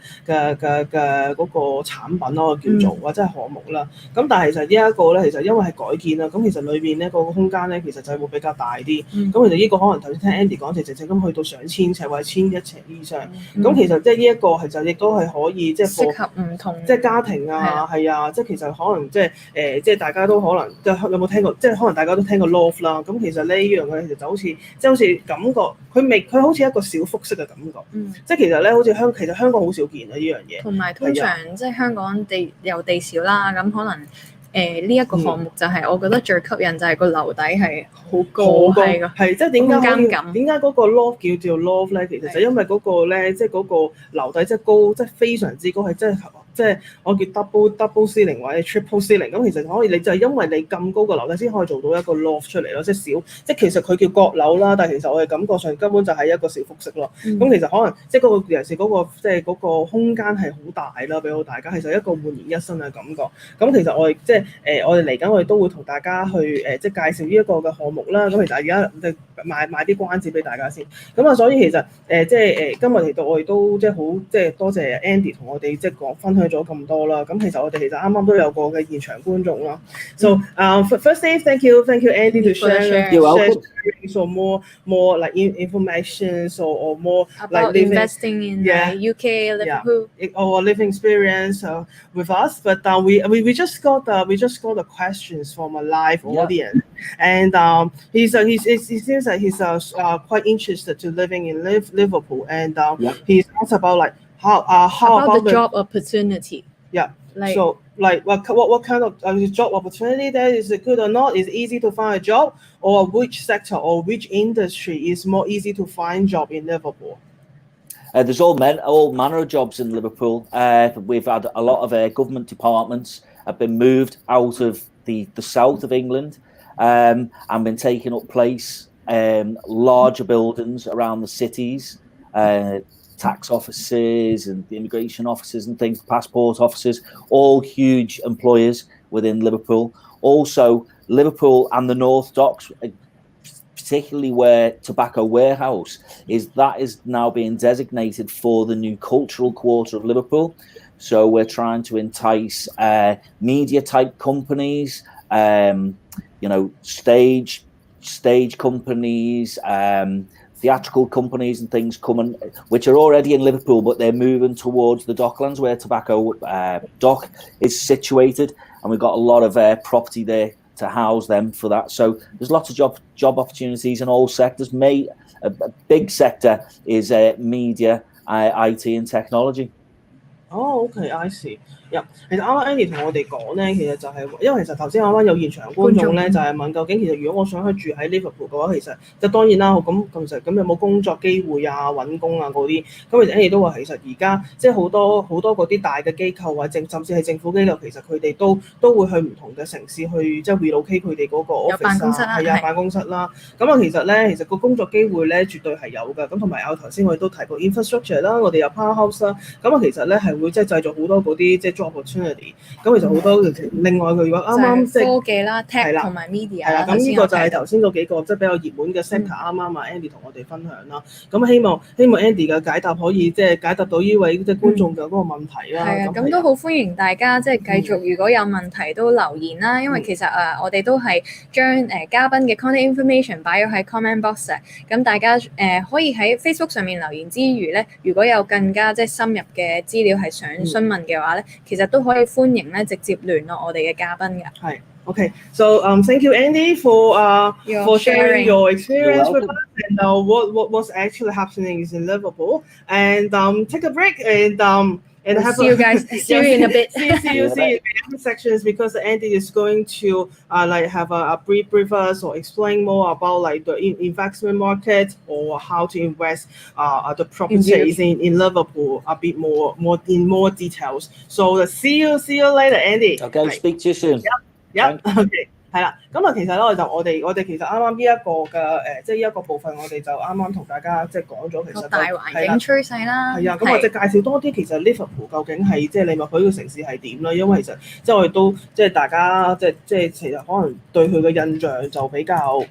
嗰個產品咯，叫做或者係項目啦。咁但係其實呢一個咧，其實因為係改建啦，咁其實裏邊咧個空間咧，其實就會比較大啲。咁其實呢個可能頭先聽 Andy 講，直咁去到上千尺或者1,100尺以上。咁其實即係呢一個其實亦都係可以即係適合唔同即係家庭啊，係啊，即係其實可能即係即係大家都可能即係有冇聽過？即係可能大家都聽過 loft 啦。咁其實呢樣嘢其實就好似即係好似感覺佢好似一個小複式嘅感覺。即係其實咧，好似其實香港好少見啊呢樣嘢。同埋通常即係香港地少啦，咁可能呢一個項目就係我覺得最吸引就係個樓底係好高，係即係點解嗰個 loft 叫做 loft 咧？其實就因為嗰個咧，即係嗰個樓底即係高，即係非常之高，係即係我叫 double ceiling 或者 triple ceiling。咁其實可以你就係因為你咁高個樓底先可以做到一個 loft 出嚟咯，即係小，即係其實佢叫閣樓啦，但係其實我哋感覺上根本就係一個小複式咯。咁其實可能即係嗰個尤其是嗰個即係嗰個空間係好大啦，俾到大家其實一個煥然一新嘅感覺。咁其實我哋即係我哋嚟緊我哋都會同大家去即係介紹呢一個嘅項目啦。咁其實而家即係賣啲關子俾大家先。咁啊，所以其實即係今日嚟到我哋都即係好即係多謝 Andy 同我哋即係講分享咗咁多啦。咁其實我哋其實啱啱都有個嘅現場觀眾啦。So firstly, thank you Andy to share so more like information or more about like investing in UK Liverpool or living experience with us. But we just got the questions from a live audience, and he seems like he's quite interested to living in Liverpool, and he's asked about like how about the job opportunity. Yeah. So like what kind of job opportunity there is it good or not? Is it easy to find a job, or which sector or which industry is more easy to find job in Liverpool? There's all manner of jobs in Liverpool. We've had a lot of government departments have been moved out of the south of England and been taking up place larger buildings around the cities, tax offices and the immigration offices and things, passport offices, all huge employers within Liverpool. Also, Liverpool and the North Docks, particularly where Tobacco Warehouse is now being designated for the new cultural quarter of Liverpool. So we're trying to entice media type companies, stage companies, theatrical companies and things coming, which are already in Liverpool, but they're moving towards the Docklands where Tobacco Dock is situated, and we've got a lot of property there to house them for that. So there's lots of job opportunities in all sectors. A big sector is media, IT and technology. OK，I see。其實啱啱 Andy 同我哋講咧，其實就係因為其實頭先啱啱有現場觀眾咧，就係問究竟其實如果我想去住喺 Liverpool 嘅話，其實即係當然啦，咁有冇工作機會啊、揾工啊嗰啲？咁其實 Andy 都話其實而家即係好多嗰啲大嘅機構或者甚至係政府機構，其實佢哋都會去唔同嘅城市去即係 relocate 佢哋嗰個 office 啊，係啊辦公室啦。咁啊其實個工作機會咧絕對係有㗎。咁同埋頭先我哋都提過 infrastructure 啦，我哋有 powerhouse 啦。咁啊其實咧係會即係製造好多嗰啲即係 job opportunity。咁其實好多另外佢如果啱啱即係科技啦、tech 同埋 media 係啦，咁呢個就係頭先嗰幾個即係比較熱門嘅 sector 啱啱啊 Andy 同我哋分享啦。咁希望 Andy 嘅解答可以即係解答到呢位即係觀眾嘅嗰個問題啦。係啊，咁都好歡迎大家即係繼續，如果有問題都留言啦。因為其實我哋都係將嘉賓嘅 contact information 擺咗喺 comment box 嘅。咁大家可以喺 Facebook 上面留言之餘咧，如果有更加即係深入嘅資料係想詢問嘅話咧，其實都可以歡迎咧直接聯絡我哋嘅嘉賓㗎。係。Okay, so thank you, Andy, for sharing your experience with us and what's actually happening in Liverpool. And take a break and have see you guys. See you in a bit. See you in the other sections because Andy is going to have a brief us or explain more about like the investment market or how to invest the properties in Liverpool a bit more in more details. So see you later, Andy. Okay, speak to you soon. OK， 係啦，咁啊，其實咧我哋其實啱啱呢一個嘅即係呢一個部分，我哋就啱啱同大家即係講咗，其實大環境趨勢啦。係啊，咁我哋介紹多啲，其實 Liverpool 究竟係即係利物浦呢個城市係點啦？因為其實即係我哋都即係大家即係其實可能對佢嘅印象就比較。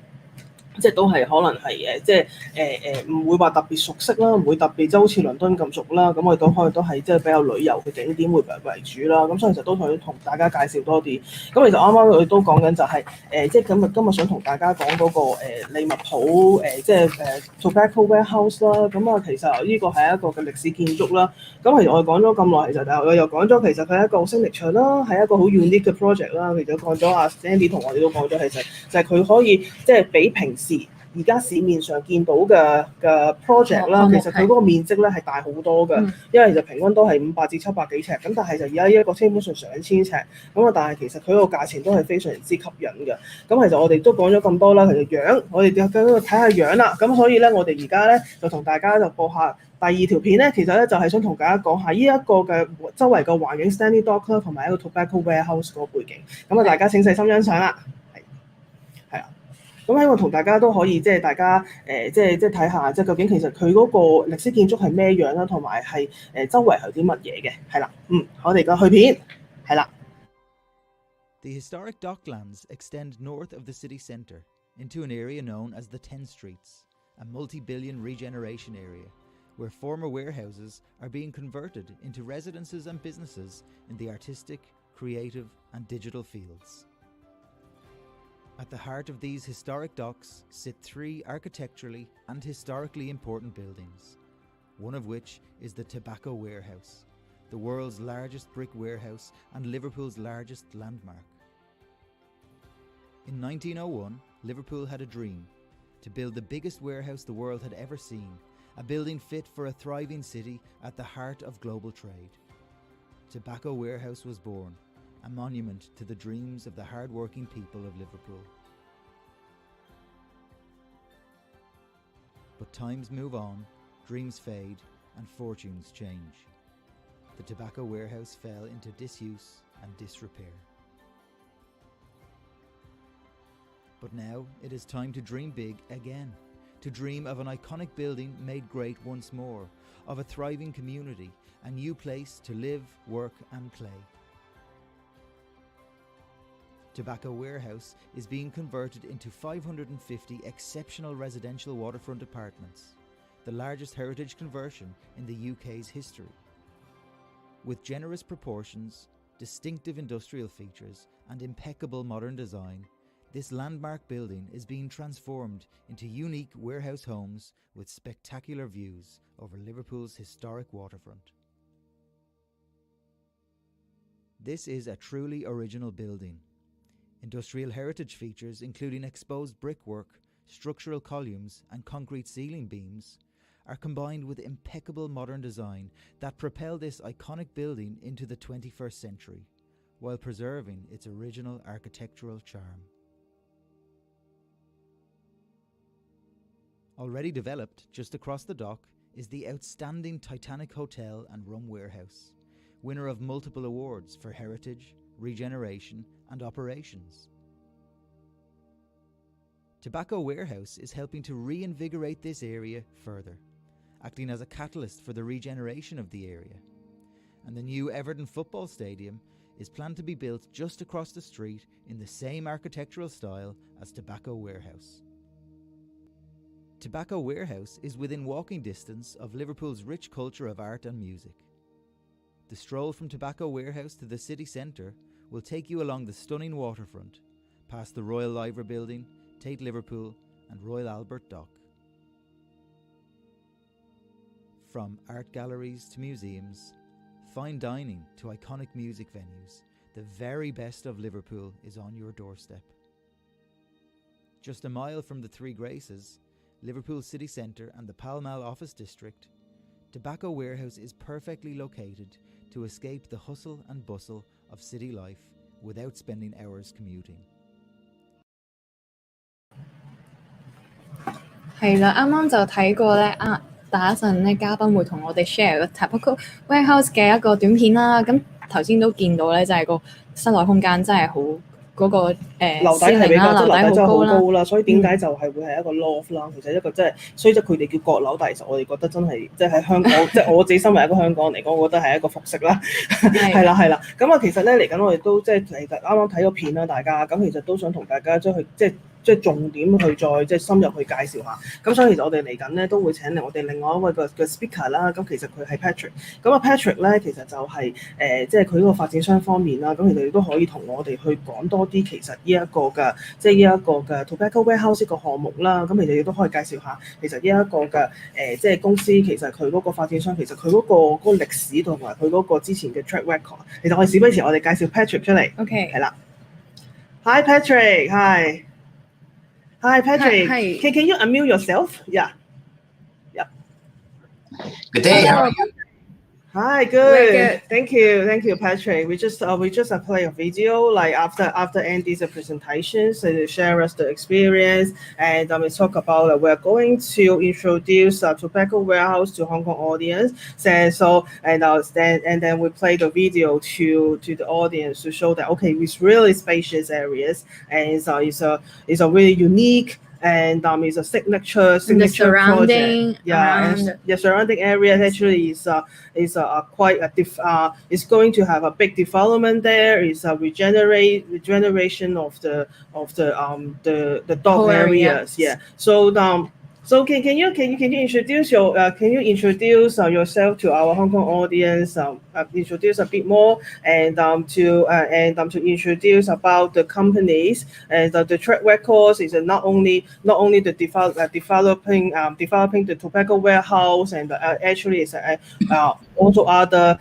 即係都係可能係即係唔會話特別熟悉啦，唔會特別即係好似倫敦咁熟啦。咁我哋都可能都係即係比較旅遊嘅景點會為主啦。咁所以其實都想同大家介紹多啲。咁其實啱啱我哋都講緊就係即係今日想同大家講嗰個利物浦即係Tobacco Warehouse 啦。咁啊其實呢個係一個嘅歷史建築啦。咁其實我哋講咗咁耐，其實我又講咗其實佢係一個signature啦，係一個好 unique 嘅 project 啦。其實講咗阿 Andy 同我哋都講咗，其實就係佢可以即係比平時而家市面上見到嘅 project 啦，其實佢嗰個面積咧係大好多嘅，因為其實平均都係500至700幾尺，咁但係就而家呢一個基本上上千尺，咁啊但係其實佢個價錢都係非常之吸引嘅。咁其實我哋都講咗咁多啦，其實樣我哋就睇下樣啦。咁所以咧，我哋而家咧就同大家就播下第二條片咧，其實咧就係想同大家講下呢一個嘅周圍嘅環境 standing dock 啦，同埋一個 Tobacco Warehouse 嗰個背景。咁啊，大家請細心欣賞啦。係啊。咁希望同大家都可以即係大家即係睇下即係究竟其實佢嗰個歷史建築係咩樣啦，同埋係周圍係啲乜嘢嘅，係啦，我哋嘅去片係啦。The historic docklands extend north of the city centre into an area known as the 10 Streets, a multi-billion regeneration area where former warehouses are being converted into residences and businesses in the artistic, creative and digital fields. At the heart of these historic docks sit 3 architecturally and historically important buildings, one of which is the Tobacco Warehouse, the world's largest brick warehouse and Liverpool's largest landmark. In 1901, Liverpool had a dream to build the biggest warehouse the world had ever seen, a building fit for a thriving city at the heart of global trade. Tobacco Warehouse was born, a monument to the dreams of the hard-working people of Liverpool. But times move on, dreams fade, and fortunes change. The Tobacco Warehouse fell into disuse and disrepair. But now it is time to dream big again, to dream of an iconic building made great once more, of a thriving community, a new place to live, work and play. Tobacco Warehouse is being converted into 550 exceptional residential waterfront apartments, the largest heritage conversion in the UK's history. With generous proportions, distinctive industrial features and impeccable modern design, this landmark building is being transformed into unique warehouse homes with spectacular views over Liverpool's historic waterfront. This is a truly original building. Industrial heritage features including exposed brickwork, structural columns and concrete ceiling beams are combined with impeccable modern design that propel this iconic building into the 21st century, while preserving its original architectural charm. Already developed just across the dock is the outstanding Titanic Hotel and Rum Warehouse, winner of multiple awards for heritage, regeneration and operations. Tobacco Warehouse is helping to reinvigorate this area further, acting as a catalyst for the regeneration of the area. And the new Everton Football Stadium is planned to be built just across the street in the same architectural style as Tobacco Warehouse. Tobacco Warehouse is within walking distance of Liverpool's rich culture of art and music. The stroll from Tobacco Warehouse to the city centre will take you along the stunning waterfront, past the Royal Liver Building, Tate Liverpool and Royal Albert Dock. From art galleries to museums, fine dining to iconic music venues, the very best of Liverpool is on your doorstep. Just a mile from the Three Graces, Liverpool city centre and the Pall Mall office district, Tobacco Warehouse is perfectly located to escape the hustle and bustle of city life without spending hours commuting. 係啦，啱啱就睇過咧打一陣咧，嘉賓會同我哋 share 個 Tobacco Warehouse 嘅一個短片啦。咁頭先都見到咧，就係個室內空間真係好嗰個樓底係比較即係樓底真係好高啦，所以點解就係會係一個 loft 啦。其實一個即係雖則佢哋叫閣樓，但係其實我哋覺得真係即係喺香港，即係我自己身為一個香港人嚟講，我覺得係一個服飾啦。係啦係啦，咁啊其實咧嚟緊我哋都即係其實啱啱睇咗片啦，大家咁其實都想同大家將佢即係重點去再即係深入去介紹下，咁所以其實我哋嚟緊咧都會請嚟我哋另外一位嘅 speaker 啦，咁其實佢係 Patrick， 咁啊 Patrick 咧其實就係即係佢嗰個發展商方面啦，咁其實亦都可以同我哋去講多啲其實呢一個嘅即係呢一個嘅 Tobacco Warehouse 個項目啦，咁其實亦都可以介紹下其實呢一個嘅即係公司其實佢嗰個發展商其實佢嗰個歷史同埋佢嗰個之前嘅 track record， 其實我哋事不宜遲，我哋介紹 Patrick 出嚟。OK， 係啦。Hi Patrick， Hi Patrick. Hi. Can you unmute yourself? Yeah. Good day. How are you? Hi, good. Thank you, Patrick. We just play a video like after Andy's presentation, so to share us the experience, and we talk about we're going to introduce Tobacco Warehouse to Hong Kong audience. And then we play the video to the audience to show that okay, it's really spacious areas, and it's a really unique. And it's a signature surrounding project. The surrounding area actually is quite it's going to have a big development there. It's a regeneration of the dock areas. Yeah. So can you introduce yourself to our Hong Kong audience? Introduce a bit more and to introduce about the companies and the track records is not only the developing the Tobacco Warehouse and actually it's also other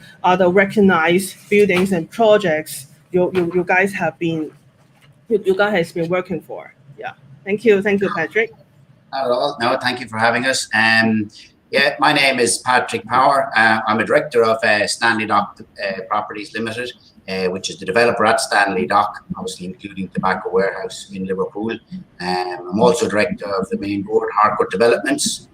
recognized buildings and projects you guys have been working for. Yeah. Thank you, Patrick. Not at all. No, thank you for having us. My name is Patrick Power. I'm a director of Stanley Dock Properties Limited, which is the developer at Stanley Dock, obviously including Tobacco Warehouse in Liverpool. I'm also director of the main board, Harcourt Developments.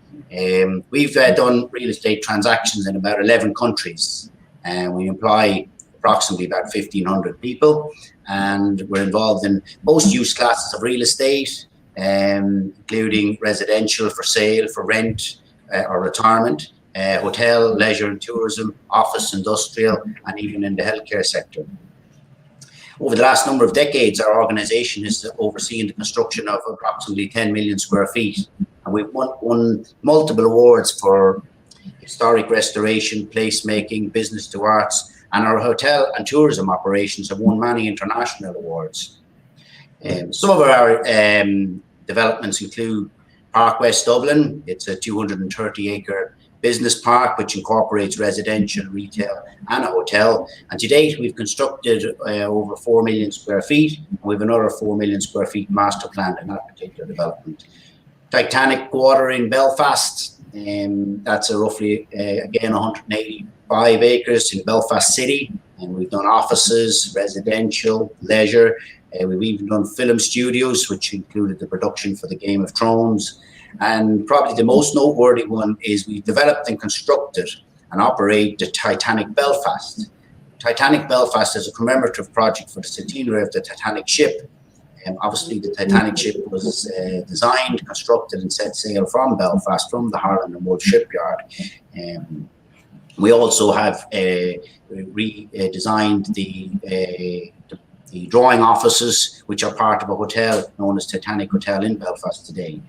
We've done real estate transactions in about 11 countries. We employ approximately about 1,500 people, and we're involved in most use classes of real estate, including residential for sale, for rent or retirement, hotel, leisure and tourism, office, industrial, and even in the healthcare sector. Over the last number of decades, our organisation has overseen the construction of approximately 10 million square feet, and we've won multiple awards for historic restoration, placemaking, business to arts, and our hotel and tourism operations have won many international awards. Some of our developments include Park West Dublin. It's a 230-acre business park which incorporates residential, retail and a hotel. And to date, we've constructed over 4 million square feet. And we have another 4 million square feet master planned in that particular development. Titanic Quarter in Belfast, That's roughly, again, 185 acres in Belfast City. And we've done offices, residential, leisure. We've even done film studios, which included the production for the Game of Thrones. And probably the most noteworthy one is we've developed and constructed and operate the Titanic Belfast. Titanic Belfast is a commemorative project for the centenary of the Titanic ship. Obviously, the Titanic ship was designed, constructed, and set sail from Belfast, from the Harland and Wood shipyard. We also have redesigned the drawing offices, which are part of a hotel known as Titanic Hotel in Belfast today.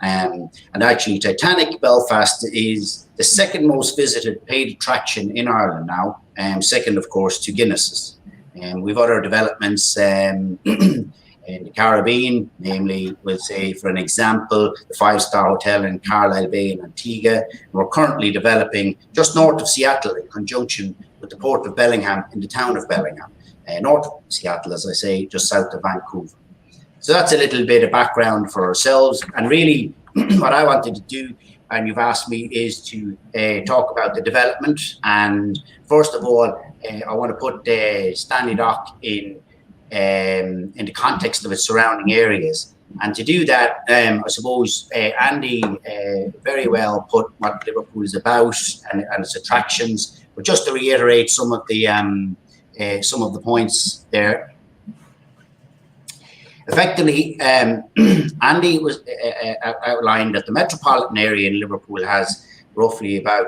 And actually, Titanic Belfast is the second most visited paid attraction in Ireland now, second, of course, to Guinness's. We've other developments in the Caribbean, namely, we'll say, for an example, the five-star hotel in Carlisle Bay in Antigua. We're currently developing just north of Seattle in conjunction with the Port of Bellingham in the town of Bellingham, north of Seattle, as I say, just south of Vancouver. So that's a little bit of background for ourselves. And really, what I wanted to do, and you've asked me, is to talk about the development. And first of all, I want to put Stanley Dock in the context of its surrounding areas. And to do that, I suppose Andy very well put what Liverpool is about and its attractions. But just to reiterate some of the points there. Effectively, Andy was outlined that the metropolitan area in Liverpool has roughly about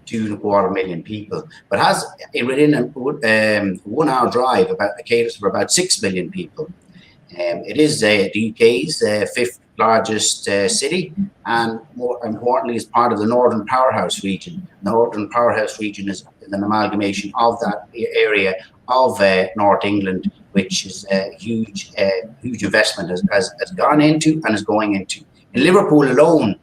2.25 million people, but has within a 1 hour drive caters for about 6 million people. It is the UK's fifth largest city, and more importantly, is part of the Northern Powerhouse region. The Northern Powerhouse region is an amalgamation of that area of North England, which is a huge investment has gone into and is going into. In Liverpool alone,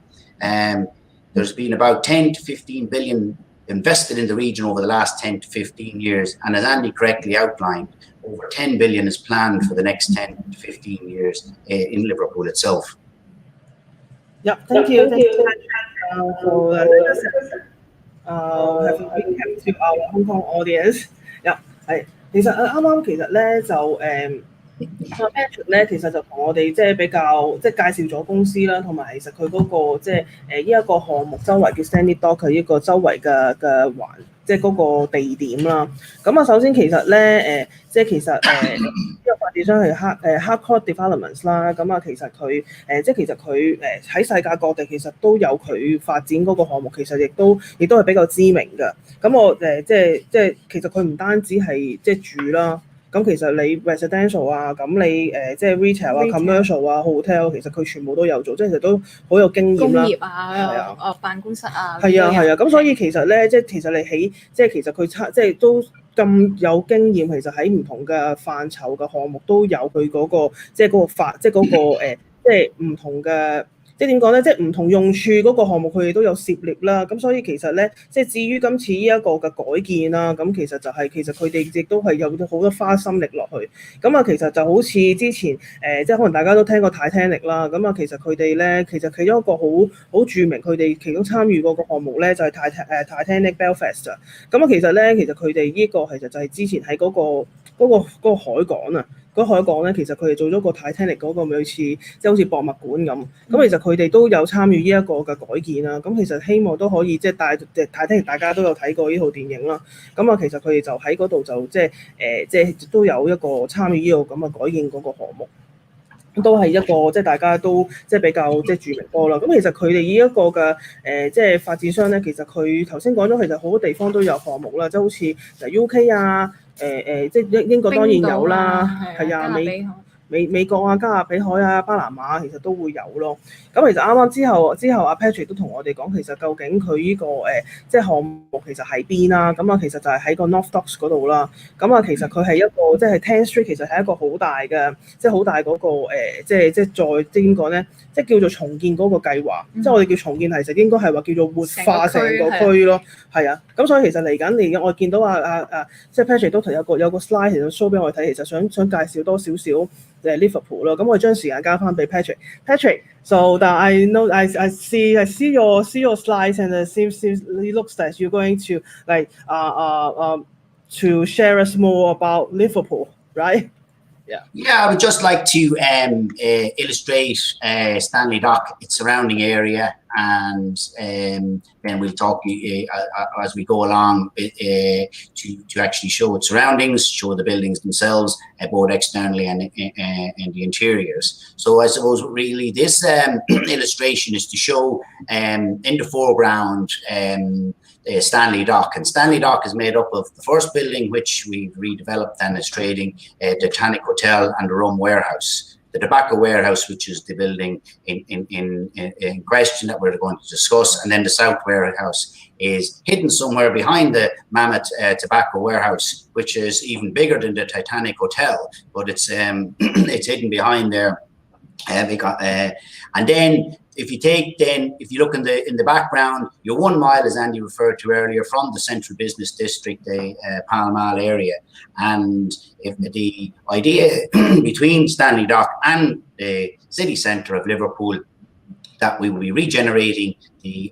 there's been about 10 to 15 billion invested in the region over the last 10 to 15 years. And as Andy correctly outlined, over 10 billion is planned for the next 10 to 15 years in Liverpool itself. Yeah, thank you. Thank you for having been kept to our Hong Kong audience. Yeah, 係。其實啱啱其實咧就Patrick 咧其實就同我哋即係比較即係介紹咗公司啦，同埋其實佢嗰個即係呢一個項目周圍叫 Stanley Dock 佢呢個周圍嘅環即係嗰個地點啦。咁啊，首先其實咧即係其實呢個發展商係Hardcore Developments 啦。咁啊，其實佢即係其實佢喺世界各地其實都有佢發展嗰個項目，其實亦都係比較知名嘅。咁我即係其實佢唔單止係即係住啦。咁其實你 residential 啊，咁你即係 retail 啊、commercial 啊、hotel， 其實佢全部都有做，即係其實都好有經驗啦。工業啊，辦公室啊。係啊，咁所以其實咧，即係其實你喺即係其實佢即係都咁有經驗，其實喺唔同嘅範疇嘅項目都有佢嗰個即係嗰個即係嗰個即係唔同嘅。即係點講咧？即係唔同用處嗰個項目，佢哋都有涉獵啦。咁所以其實咧，即係至於今次呢一個嘅改建啦，咁其實就係其實佢哋亦都係有好多花心力落去。咁啊，其實就好似之前即係可能大家都聽過 Titanic 啦。咁啊，其實佢哋咧，其實其中一個好著名，佢哋其中參與過個項目咧，就係Titanic Belfast 啊。咁啊，其實咧，其實佢哋呢個其實就係之前喺嗰個海港啊。嗰海港咧，其實佢哋做咗個 Titanic 嗰個類似即係好似博物館咁。咁其實佢哋都有參與呢一個嘅改建啦。咁其實希望都可以即係帶 Titanic， 大家都有睇過呢套電影啦。咁啊，其實佢哋就喺嗰度就即係都有一個參與呢個咁嘅改建嗰個項目。都係一個即係大家都即係比較即係著名多啦。咁其實佢哋呢一個嘅即係發展商咧，其實佢頭先講咗，其實好多地方都有項目啦，即係好似UK 啊。即係英國當然有啦，係啊，美國啊、加勒比海啊、巴拿馬其實都會有咯。咁其實啱啱之後阿 Patrick 都同我哋講，其實究竟佢呢個即係項目其實喺邊啦？咁啊，其實就係喺個 North Docks 嗰度啦。咁啊，其實佢係一個即係 10 Street， 其實係一個好大嘅，即係好大嗰個即係點講咧？即係叫做重建嗰個計劃。即係我哋叫重建，其實應該係話叫做活化成個區咯。係啊。咁所以其實嚟緊我見到即係 Patrick 都有個 slide 其實 show 俾我哋睇，其實想介紹多少少。Liverpool 咯。咁我將時間交翻俾 Patrick。So that I know I see your slides and it looks that you're going to like to share us more about Liverpool, right? Yeah, I would just like to illustrate Stanley Dock, its surrounding area, and then we'll talk as we go along to actually show its surroundings, show the buildings themselves, both externally and the interiors. So I suppose really this illustration is to show in the foreground Stanley Dock, and Stanley Dock is made up of the first building, which we've redeveloped and is trading, the Titanic Hotel and the Rum Warehouse. The Tobacco Warehouse, which is the building in question that we're going to discuss, and then the South Warehouse is hidden somewhere behind the Mammoth Tobacco Warehouse, which is even bigger than the Titanic Hotel, but it's it's hidden behind there. And then if you look in the background, you're 1 mile, as Andy referred to earlier, from the central business district, the Pall Mall area. And if the idea between Stanley Dock and the city centre of Liverpool, that we will be regenerating the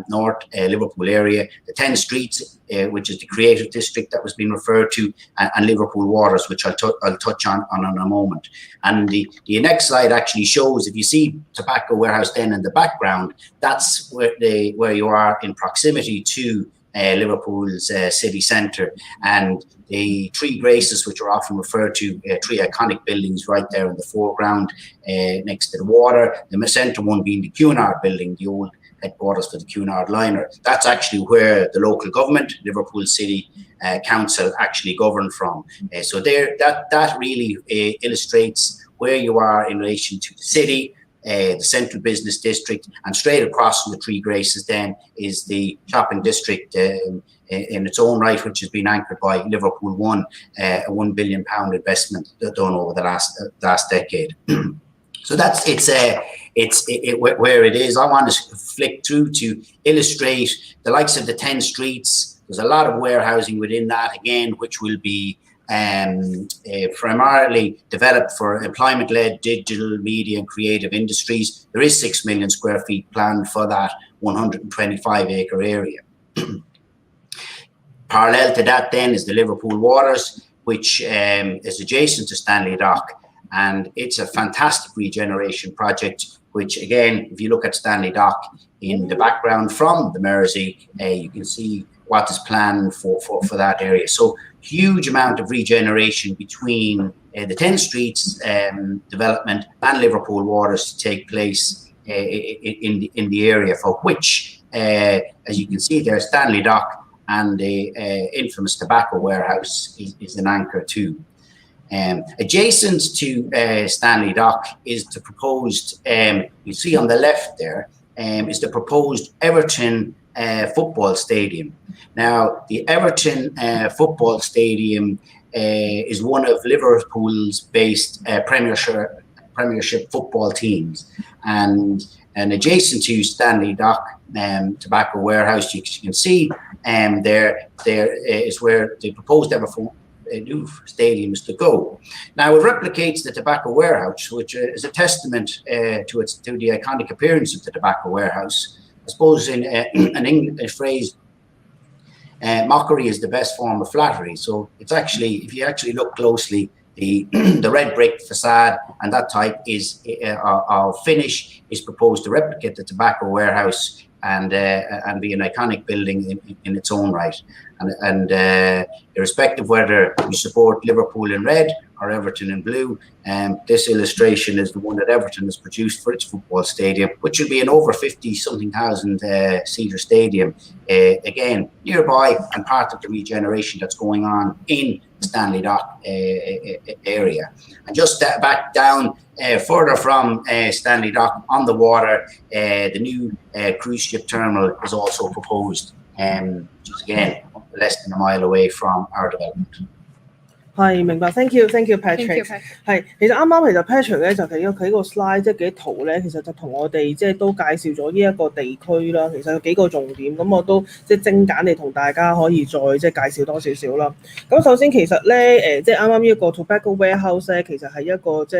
North Liverpool area, the 10 streets, which is the creative district that was being referred to, and Liverpool Waters, which I'll touch on in a moment. And the next slide actually shows, if you see Tobacco Warehouse then in the background, that's where you are in proximity to Liverpool's city centre, and the Three Graces, which are often referred to, three iconic buildings right there in the foreground next to the water, the centre one being the Cunard building, the old headquarters for the Cunard liner. That's actually where the local government, Liverpool City Council, actually govern from. So there, that really illustrates where you are in relation to the city, the central business district, and straight across from the Three Graces then is the shopping district in its own right, which has been anchored by Liverpool One, a £1 billion investment done over the last decade. So that's where it is. I want to flick through to illustrate the likes of the 10 streets. There's a lot of warehousing within that, again, which will be primarily developed for employment-led digital media and creative industries. There is 6 million square feet planned for that 125-acre area. Parallel to that then is the Liverpool Waters, which is adjacent to Stanley Dock, and it's a fantastic regeneration project, which again, if you look at Stanley Dock in the background from the Mersey, you can see what is planned for that area. So huge amount of regeneration between the 10 streets development and Liverpool Waters to take place in the area, for which, as you can see there, Stanley Dock and the infamous Tobacco Warehouse is an anchor too. Adjacent to Stanley Dock is the proposed, you see on the left there, is the proposed Everton football stadium. Now, the Everton football stadium is one of Liverpool's based Premiership football teams, and adjacent to Stanley Dock, Tobacco Warehouse, you can see there is where the proposed Everton new stadium is to go. Now, it replicates the Tobacco Warehouse, which is a testament to the iconic appearance of the Tobacco Warehouse. I suppose in an English phrase, mockery is the best form of flattery. So it's actually, if you actually look closely, the red brick facade and that type of finish is proposed to replicate the Tobacco Warehouse and be an iconic building in its own right. And irrespective whether you support Liverpool in red or Everton in blue, this illustration is the one that Everton has produced for its football stadium, which will be an over 50-something thousand seater stadium, again, nearby and part of the regeneration that's going on in the Stanley Dock area. And just back down further from Stanley Dock on the water, the new cruise ship terminal is also proposed, just again, less than a mile away from our development. 係明白 ，thank you，Patrick。係，其實啱啱其實 Patrick 咧就佢個 slide 即係幾圖咧，其實就同我哋即係都介紹咗呢一個地區啦。其實有幾個重點，咁我都即係精簡地同大家可以再即係介紹多少少啦。咁首先其實咧即係啱啱呢一個 Tobacco Warehouse 咧，其實係一個即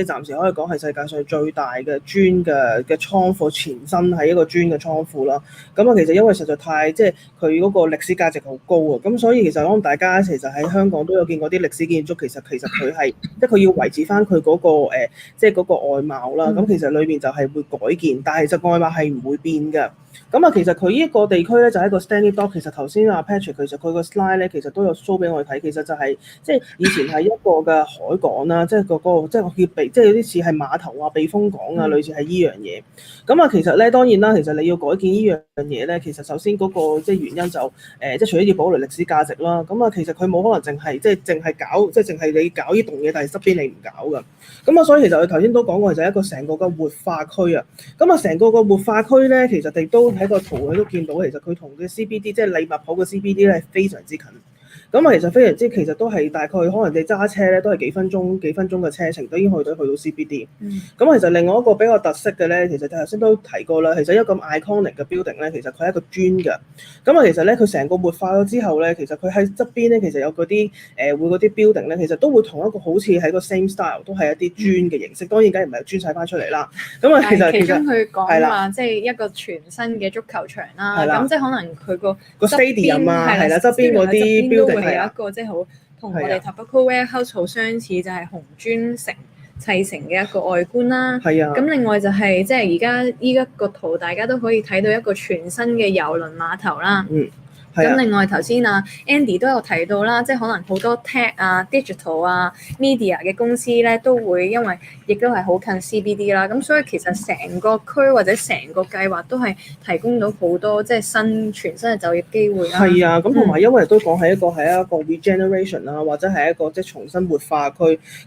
係暫時可以講係世界上最大嘅磚嘅倉庫，前身係一個磚嘅倉庫啦。咁啊，其實因為實在太即係佢嗰個歷史價值好高啊，咁所以其實可能大家其實喺香港都有見過啲歷史建築，其實佢係即係佢要維持翻佢嗰個即係嗰個外貌啦。咁其實裏邊就係會改建，但係其實外貌係唔會變㗎。咁啊，其實佢呢一個地區咧就係一個 Stanley Dock。其實頭先阿 Patrick 其實佢個 slide 咧其實都有 show 俾我哋睇，其實就係即係以前係一個嘅海港啦，即係嗰個即係叫避，即係有啲似係碼頭啊、避風港啊，類似係依樣嘢。咁啊，其實咧當然啦，其實你要改建呢樣嘢咧，其實首先嗰個即係原因就即係除咗要保留歷史價值啦，咁啊其實佢冇可能淨係搞，即係淨係你搞呢棟嘢，但係側邊你唔搞㗎。咁啊，所以其實佢頭先都講過，就係一個成個嘅活化區啊。咁啊，成個嘅活化區咧，其實亦都喺個圖佢都見到，其實佢同嘅 CBD 即係利物浦嘅 CBD 咧係非常之近。咁啊，其實非常之，其實都係大概可能你揸車咧都係幾分鐘嘅車程都已經去到 CBD。咁其實另外一個比較特色嘅咧，其實頭先都提過啦，其實一個咁 iconic 嘅 building 咧，其實佢係一個磚嘅。咁啊，其實咧佢成個活化咗之後咧，其實佢喺側邊咧，其實有嗰啲會嗰啲 building 咧，其實都會同一個好似喺個 same style，都係一啲磚嘅形式。當然梗係唔係磚砌翻出嚟啦。咁啊，其中佢講話即係一個全新嘅足球場啦。咁即係可能佢個 stadium 啊，係啦，側邊嗰啲 building。係有一個即係好同我哋 Tobacco Warehouse 好相似，就係紅磚城砌成嘅一個外觀啦。係啊。咁另外就係即係而家依一個圖，大家都可以睇到一個全新嘅郵輪碼頭啦。咁另外頭先Andy 都有提到啦，即係可能好多 tech 啊、digital 啊、media 嘅公司咧都會因為亦都係好近 CBD 啦，咁所以其實成個區或者成個計劃都係提供到好多即係全新嘅就業機會啦。係啊，咁同埋因為都講係一個 regeneration 啦，或者係一個即係重新活化區。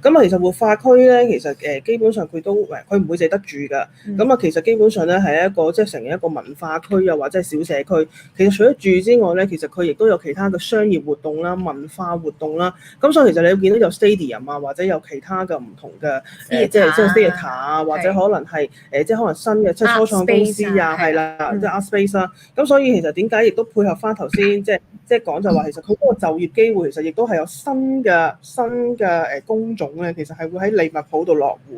咁啊，其實活化區咧，其實基本上佢都佢唔會淨得住㗎。咁啊，其實基本上咧係一個即係成一個文化區又或者係小社區。其實除咗住之外咧，其實佢亦都有其他嘅商業活動啦、文化活動啦。咁所以其實你會見到有 stadium 啊，或者有其他嘅唔同嘅即係 theatre 啊，或者可能係即係可能新嘅即係初創公司啊，係啦，即係 art space 啦。咁所以其實點解亦都配合翻頭先即係講就話，其實佢嗰個就業機會其實亦都係有新嘅工種咧，其實係會喺利物浦度落戶。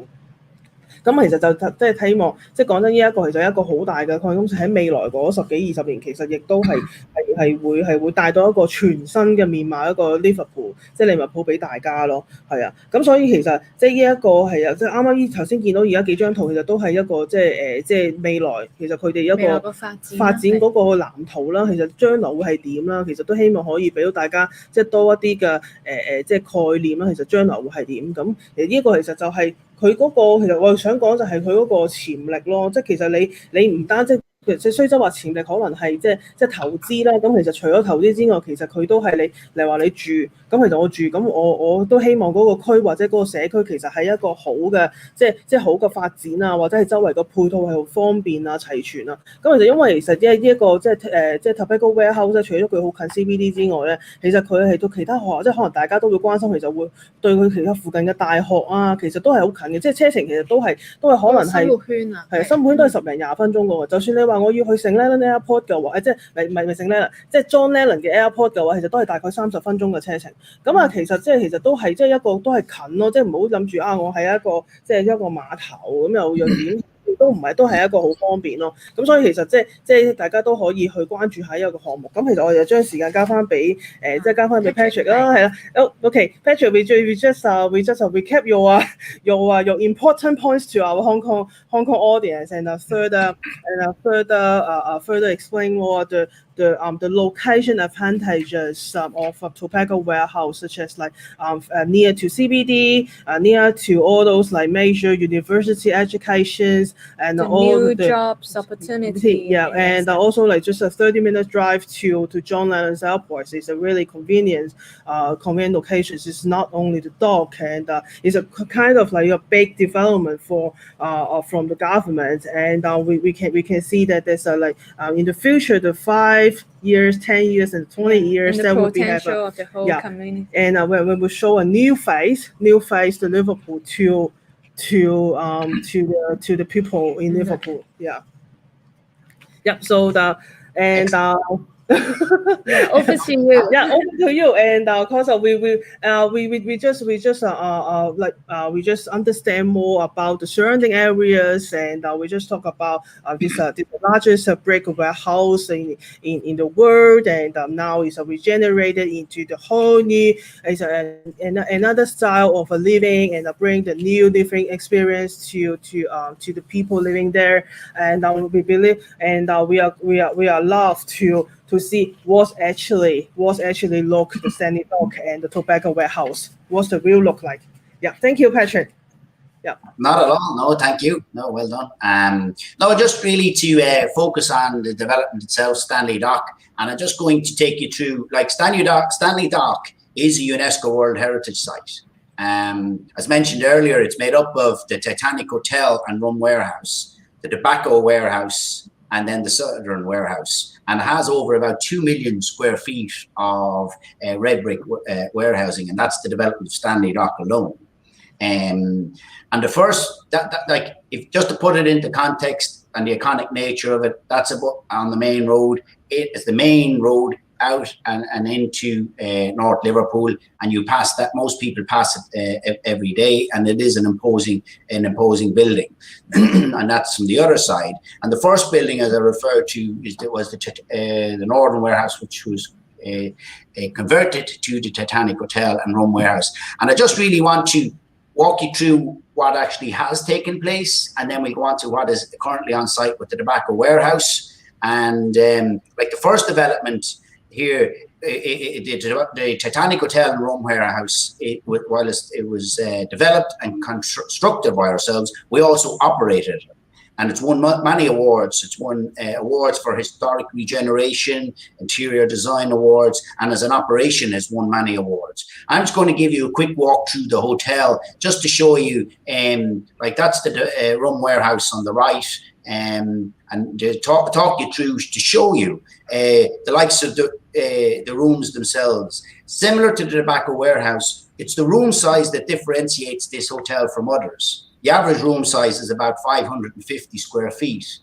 咁其實就即係希望，即係講真，呢一個其實係一個好大嘅概念，喺未來嗰10幾20年，其實亦都係會帶到一個全新嘅面貌，一個 Liverpool， 即係利物浦俾大家咯，係啊。咁所以其實即係呢一個係啊，即係啱啱頭先見到而家幾張圖，其實都係一個即係未來其實佢哋一個發展嗰個藍圖啦。其實將來會係點啦？其實都希望可以俾到大家即係多一啲嘅即係概念啦。其實將來會係點？咁呢個其實就係佢嗰個，其實我想講就係佢嗰個潛力咯。即係其實你唔單即係雖則話潛力可能係即係投資啦。咁其實除咗投資之外，其實佢都係你例如話你住，咁其實我住，咁我都希望嗰個區或者嗰個社區其實係一個好嘅即係好嘅發展啊，或者係周圍個配套係好方便啊、齊全啊。咁其實因為其實呢一個即係 Tobacco Warehouse 除咗佢好近 CBD 之外咧，其實佢係到其他學校，即係可能大家都會關心，其實會對佢其他附近嘅大學啊，其實都係好近嘅，即係車程其實都係可能係生活圈啊，係生活圈都係10零20分鐘嘅喎。就算你話我要去聖 Leonard Airport 嘅話，即係唔係聖 Leonard，即係 John Lennon 嘅 Airport 嘅話，其實都係大概30分鐘嘅車程。咁啊，其實都係即係一個都係近咯，即係唔好諗住啊，我係一個即係一個碼頭咁又點？都唔係，都係一個好方便咯。咁所以其實即係大家都可以去關注下一個項目。咁其實我哋就將時間交翻俾即係交翻俾 Patrick 啦，係啦。OK，Patrick，we just recap your important points to our Hong Kong audience and further explain more the location advantages of Tobacco Warehouse, such as like near to CBD, near to all those like major university educations, and all new the jobs opportunity. Yeah, and also like just a 30-minute drive to John Lennon's Airport. It's a really convenient location. It's not only the dock, and it's a kind of like a big development from the government. And we can see that there's in the future the 5 5 years, 10 years, and 20 years, and that the would be potential of the whole community. And when we show a new face to Liverpool to the people in Liverpool. So over to you. Over to you. And because we just understand more about the surrounding areas, and we just talk about this the largest brick warehouse in the world, and now it's regenerated into the whole new another style of living, and bring the new different experience to the people living there. And we believe, and we are loved to see what's actually look the Stanley Dock and the tobacco warehouse. What's the real look like? Thank you, Patrick. Not at all. No, thank you. No, well done. No, just really to focus on the development itself, Stanley Dock, and I'm just going to take you through, like, Stanley Dock is a UNESCO World Heritage Site. As mentioned earlier, it's made up of the Titanic Hotel and Rum Warehouse, the Tobacco Warehouse, and then the Southern Warehouse, and it has over about 2 million square feet of red brick warehousing, and that's the development of Stanley Dock alone. And the first, like, if just to put it into context and the iconic nature of it, that's about on the main road. It is the main road out and into North Liverpool, and you pass that. Most people pass it every day, and it is an imposing building. And that's from the other side. And the first building, as I referred to, was the Northern Warehouse, which was converted to the Titanic Hotel and Rum Warehouse. And I just really want to walk you through what actually has taken place, and then we go on to what is currently on site with the Tobacco Warehouse. And like the first development here, the Titanic Hotel and Rum Warehouse, while it was developed and constructed by ourselves, we also operated it. And it's won many awards. It's won awards for historic regeneration, interior design awards, and as an operation has won many awards. I'm just going to give you a quick walk through the hotel just to show you, like, that's the Rum Warehouse on the right, and to talk you through, to show you the likes of the rooms themselves. Similar to the Tobacco Warehouse, it's the room size that differentiates this hotel from others. The average room size is about 550 square feet.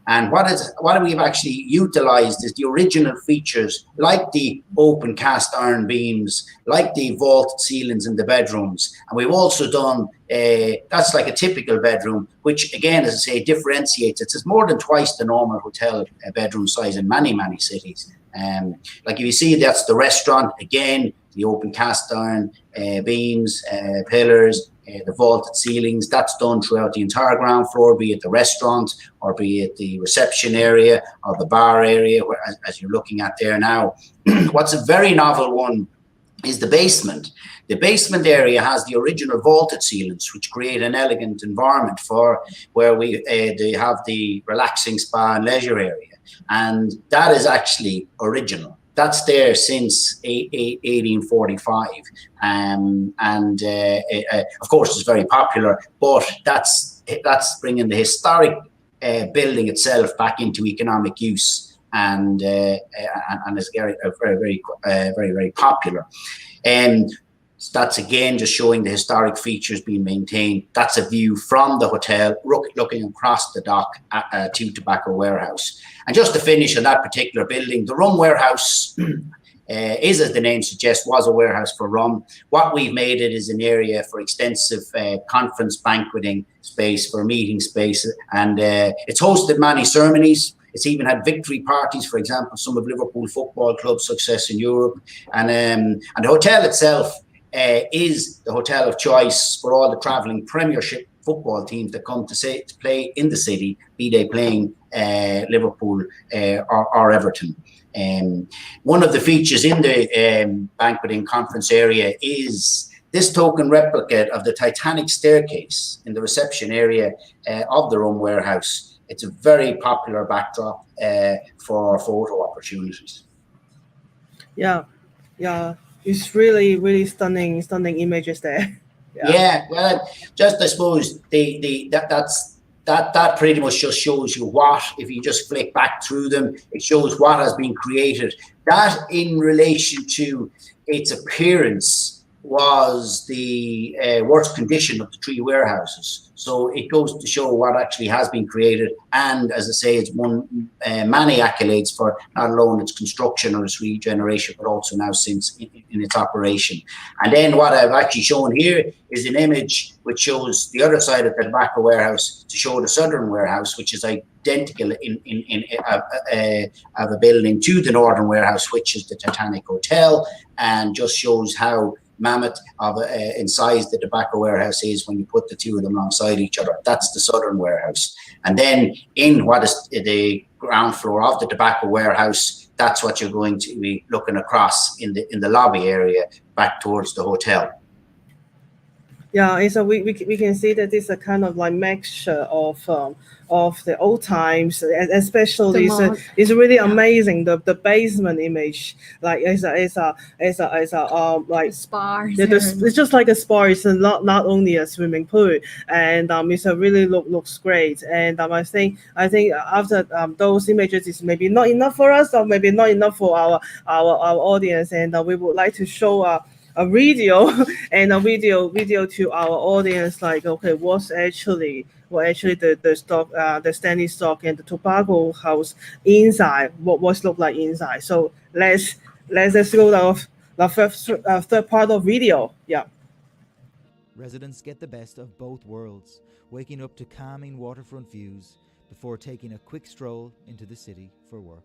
And what we've actually utilized is the original features, like the open cast iron beams, like the vaulted ceilings in the bedrooms. And we've also done, that's like a typical bedroom, which again, as I say, differentiates. It's more than twice the normal hotel bedroom size in many, many cities. Like if you see, that's the restaurant, again, the open cast iron beams, pillars, the vaulted ceilings. That's done throughout the entire ground floor, be it the restaurant or be it the reception area or the bar area, as you're looking at there now. What's a very novel one is the basement. The basement area has the original vaulted ceilings, which create an elegant environment for where they have the relaxing spa and leisure area. And that is actually original. That's there since 1845, and of course it's very popular. But that's bringing the historic building itself back into economic use, and is very popular. And that's again just showing the historic features being maintained. That's a view from the hotel, looking across the dock to Tobacco Warehouse. And just to finish on that particular building, the Rum Warehouse is, as the name suggests, was a warehouse for rum. What we've made it is an area for extensive conference banqueting space, for meeting space, and it's hosted many ceremonies. It's even had victory parties, for example, some of Liverpool Football Club's success in Europe. And the hotel itself is the hotel of choice for all the travelling Premiership football teams that come to play in the city, be they playing Liverpool or Everton. One of the features in the banqueting conference area is this token replica of the Titanic staircase in the reception area of the Rum Warehouse. It's a very popular backdrop for photo opportunities. Yeah. It's really stunning images there. Yeah, well, just I suppose that's that pretty much just shows you what, if you just flick back through them, it shows what has been created. That in relation to its appearance was the worst condition of the 3 warehouses. So it goes to show what actually has been created, and as I say, it's won many accolades for not alone its construction or its regeneration, but also now since in its operation. And then what I've actually shown here is an image which shows the other side of the tobacco warehouse to show the southern warehouse, which is identical of a building to the northern warehouse, which is the Titanic Hotel, and just shows how mammoth in size the tobacco warehouse is when you put the 2 of them alongside each other. That's the southern warehouse. And then in what is the ground floor of the tobacco warehouse, that's what you're going to be looking across in the lobby area back towards the hotel. Yeah, so we can see that it's a kind of like mixture of the old times, especially it's really amazing. The basement image, like it's a like spa. It's just like a spa. It's not only a swimming pool, and it's a really looks great. And I think after those images is maybe not enough for us, or maybe not enough for our audience, and we would like to show a video and a video to our audience, like, okay, what's actually the stock, the standing stock and the tobacco house inside, what's look like inside. So let's go to the third part of video. Yeah. Residents get the best of both worlds, waking up to calming waterfront views before taking a quick stroll into the city for work.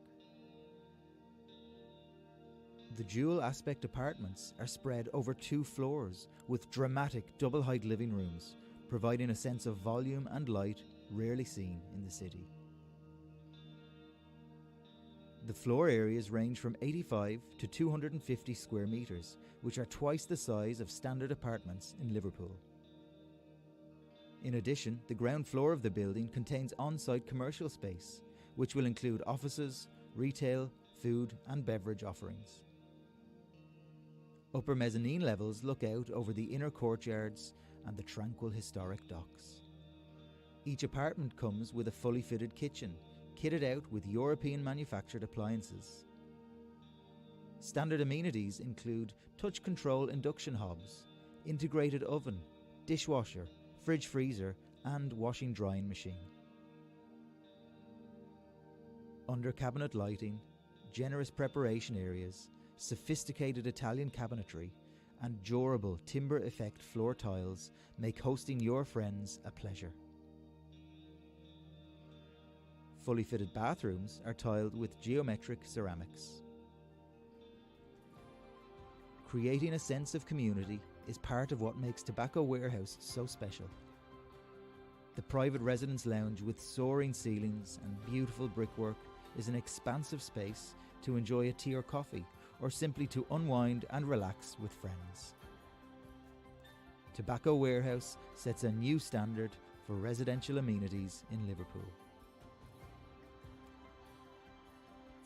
The dual aspect apartments are spread over 2 floors with dramatic double-height living rooms, providing a sense of volume and light rarely seen in the city. The floor areas range from 85 to 250 square metres, which are twice the size of standard apartments in Liverpool. In addition, the ground floor of the building contains on-site commercial space, which will include offices, retail, food and beverage offerings. Upper mezzanine levels look out over the inner courtyards and the tranquil historic docks. Each apartment comes with a fully fitted kitchen, kitted out with European manufactured appliances. Standard amenities include touch control induction hobs, integrated oven, dishwasher, fridge freezer and washing drying machine. Under cabinet lighting, generous preparation areas, sophisticated Italian cabinetry and durable timber effect floor tiles make hosting your friends a pleasure. Fully fitted bathrooms are tiled with geometric ceramics. Creating a sense of community is part of what makes Tobacco Warehouse so special. The private residence lounge with soaring ceilings and beautiful brickwork is an expansive space to enjoy a tea or coffee, or simply to unwind and relax with friends. Tobacco Warehouse sets a new standard for residential amenities in Liverpool.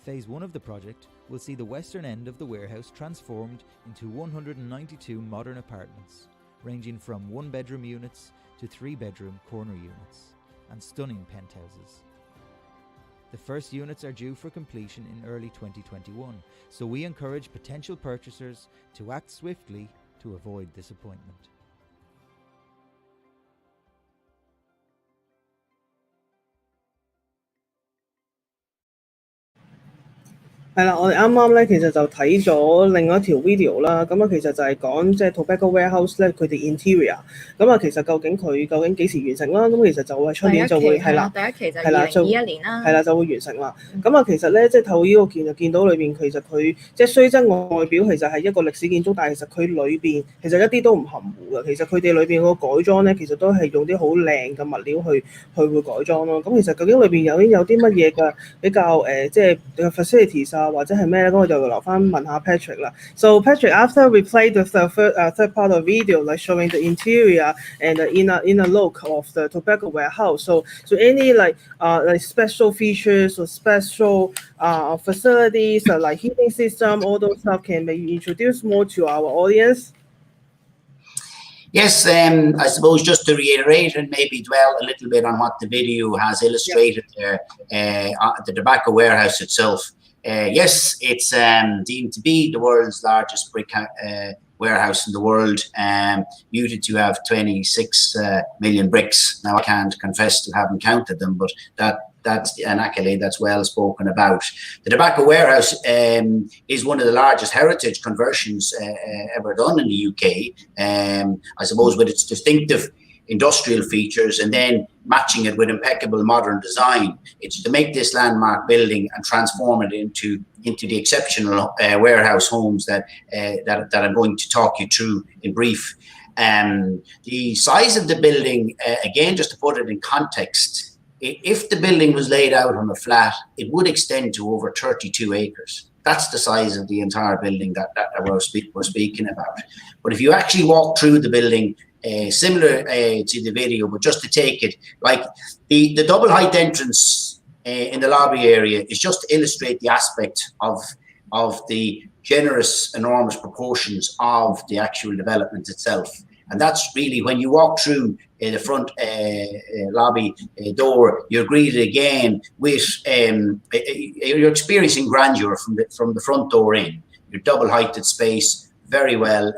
Phase 1 of the project will see the western end of the warehouse transformed into 192 modern apartments, ranging from 1-bedroom units to 3-bedroom corner units, and stunning penthouses. The first units are due for completion in early 2021, so we encourage potential purchasers to act swiftly to avoid disappointment. 係啦，我哋啱啱咧其實就睇咗另外一條 video 啦，咁啊其實就係講即係 Tobacco Warehouse 咧佢哋 interior，咁啊其實究竟幾時完成啦？咁其實就係出年就會係啦，第一期就2021年啦，係啦就會完成啦。咁啊其實咧即係透過呢個就見到裏邊其實佢即係雖則外表其實係一個歷史建築，但係其實佢裏邊其實一啲都唔含糊嘅。其實佢哋裏邊個改裝咧其實都係用啲好靚嘅物料去會改裝咯。咁其實究竟裏邊有啲乜嘢嘅比較即係 facilities 啊？或者係咩咧？咁我就留翻問下 Patrick 啦。So Patrick, after we played the third part of video, like showing the interior and the inner look of the tobacco warehouse. So any like special features or special facilities like heating system, all those stuff, can maybe introduce more to our audience? Yes, I suppose just to reiterate and maybe dwell a little bit on what the video has illustrated there, the tobacco warehouse itself. Yes, it's deemed to be the world's largest brick warehouse in the world, muted to have 26 million bricks. Now, I can't confess to having counted them, but that's an accolade that's well spoken about. The tobacco warehouse is one of the largest heritage conversions ever done in the UK. I suppose with its distinctive industrial features and then matching it with impeccable modern design. It's to make this landmark building and transform it into the exceptional warehouse homes that I'm going to talk you through in brief. The size of the building, again, just to put it in context, if the building was laid out on a flat, it would extend to over 32 acres. That's the size of the entire building that we're speaking about. But if you actually walk through the building, similar to the video, but just to take it, like the double height entrance in the lobby area is just to illustrate the aspect of the generous, enormous proportions of the actual development itself. And that's really when you walk through the front lobby door, you're greeted again with you're experiencing grandeur from the front door in. Your double-heighted space, very well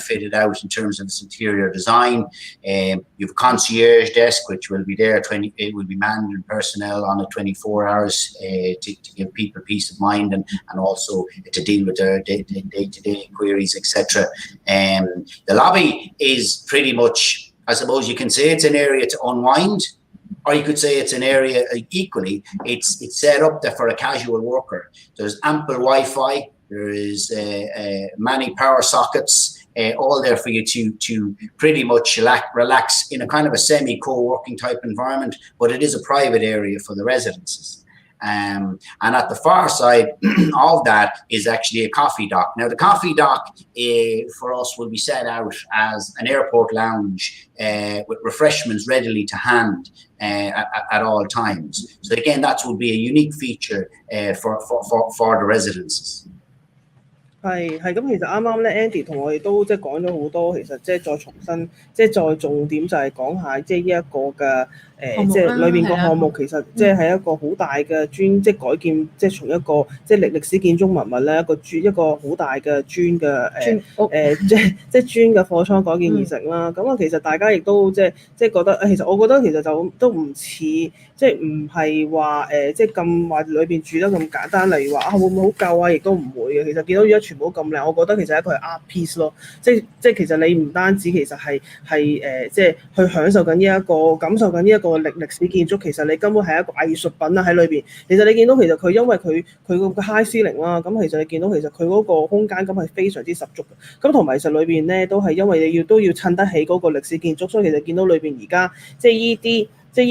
fitted out in terms of its interior design. You've a concierge desk which will be there. It will be manned and personnel on it 24 hours to give people peace of mind and also to deal with their day-to-day queries, etc. The lobby is pretty much, I suppose you can say it's an area to unwind, or you could say it's an area equally. It's set up there for a casual worker. There's ample Wi-Fi. There is many power sockets, all there for you to pretty much relax in a kind of a semi-co-working type environment, but it is a private area for the residences. And at the far side of that is actually a coffee dock. Now, the coffee dock for us will be set out as an airport lounge with refreshments readily to hand at all times. So again, that would be a unique feature for the residences. 係咁，其實啱啱咧 Andy 同我哋都即係講咗好多，其實即係再重新，即係再重點就係講下即係呢一個嘅即係裏邊個項目其實即係一個好大嘅磚，即係改建，即係從一個即係歷史建築文物咧一個好大嘅磚嘅即係磚嘅貨倉改建而成啦。咁啊，其實大家亦都即係覺得，其實我覺得其實就都唔似，即係唔係話即係咁話裏邊住得咁簡單，例如話會唔會好舊啊？亦都唔會嘅。其實見到而家全部都咁靚，我覺得其實一個係 art piece 咯。即係其實你唔單止其實係即係去享受緊呢一個感受緊呢一個歷史建築，其實你根本係一個藝術品啦喺裏邊。其實你見到其實佢因為佢個 high ceiling 啦，咁其實你見到其實佢嗰個空間感係非常之十足嘅。咁同埋其實裏邊咧都係因為你都要襯得起嗰個歷史建築，所以其實見到裏邊而家即係依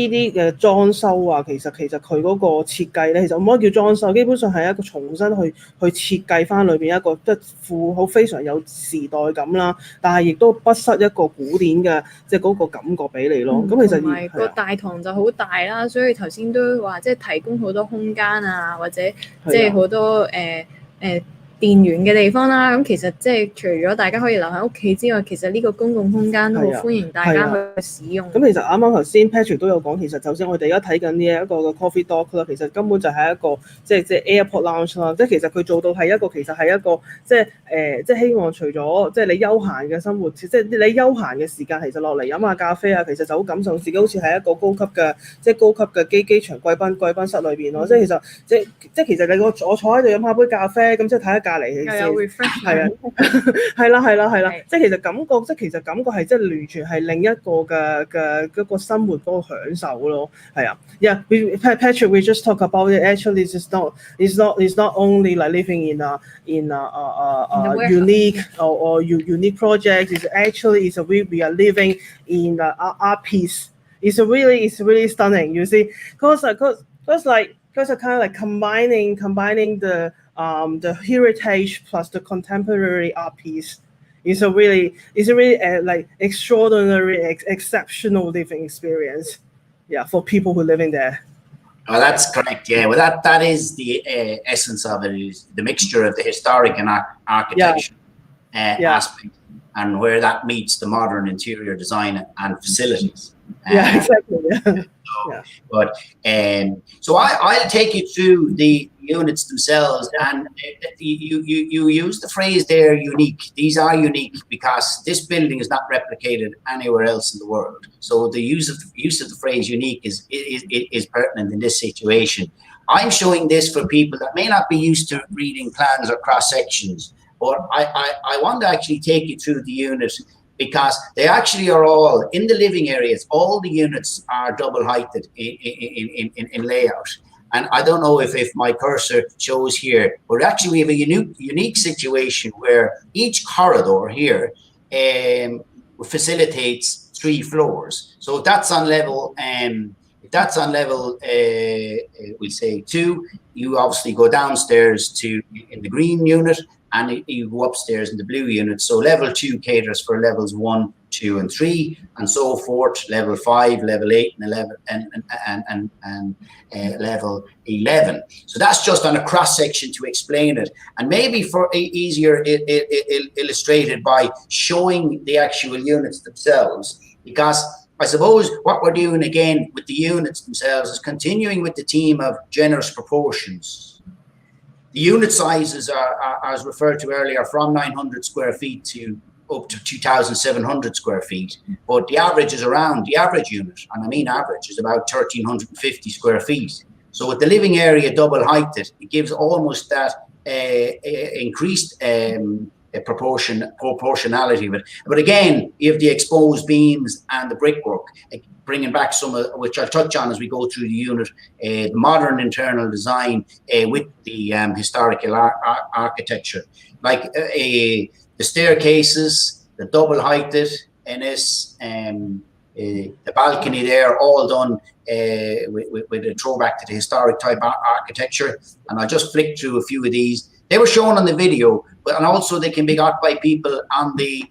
啲嘅裝修啊，其實佢嗰個設計咧，其實唔可以叫裝修，基本上係一個重新去設計翻裏邊一個即係富好非常有時代感啦，但係亦都不失一個古典嘅即係嗰個感覺俾你咯。咁其實同埋個大堂就好大啦，所以頭先都話即係提供好多空間啊，或者即係好多電源嘅地方啦，咁其實即係除咗大家可以留喺屋企之外，其實呢個公共空間都好歡迎大家去使用。咁其實啱啱頭先 Patrick 都有講，其實首先我哋而家睇緊呢一個嘅 coffee dock 啦，其實根本就係一個即係 airport lounge 啦，即係其實佢做到係一個其實係一個即係希望除咗即係你休閒嘅生活，即係你休閒嘅時間，其實落嚟飲下咖啡啊，其實就好感受自己好似係一個高級嘅機場貴賓室裏邊咯，即係其實即係其實你我坐喺度飲下杯咖啡，咁即係睇下隔離又有 refresh 係啦，即係其實感覺係即係完全係另一個嘅嗰個生活嗰個享受咯，係啊 ，Yeah, Patrick, we just talk about it. Actually, it's not only like living in a unique or unique project. We are living in an art piece. It's really stunning. You see, because kind of like combining the heritage plus the contemporary art piece is a really like extraordinary, exceptional living experience. Yeah, for people who live in there. Well, that's correct. Yeah, well, that is the essence of it. Is the mixture of the historic and architecture aspect. and where that meets the modern interior design and facilities. Yeah, exactly. Yeah. But so I'll take you through the units themselves, and you use the phrase there, unique. These are unique because this building is not replicated anywhere else in the world. So the use of the phrase unique is pertinent in this situation. I'm showing this for people that may not be used to reading plans or cross sections, but I want to actually take you through the unit, because they actually are all in the living areas. All the units are double heighted in layout. And I don't know if my cursor shows here, but actually we have a unique situation where each corridor here facilitates 3 floors. So if that's on level, we'll say 2, you obviously go downstairs in the green unit, and you go upstairs in the blue unit. So level 2 caters for levels 1, 2, and 3, and so forth. Level 5, level 8, and 11, and level 11. So that's just on a cross section to explain it, and maybe for easier illustrated by showing the actual units themselves. Because I suppose what we're doing again with the units themselves is continuing with the theme of generous proportions. The unit sizes are, as referred to earlier, from 900 square feet to up to 2,700 square feet. But the average is around, the average unit, and I mean average, is about 1,350 square feet. So with the living area double heighted, it gives almost that increased proportionality of it. But again, you have the exposed beams and the brickwork, bringing back some of which I'll touch on as we go through the unit, the modern internal design with the historical architecture, like the staircases, the double heighted NS, the balcony there, all done with a throwback to the historic type architecture. And I'll just flick through a few of these. They were shown on the video, and also they can be got by people on the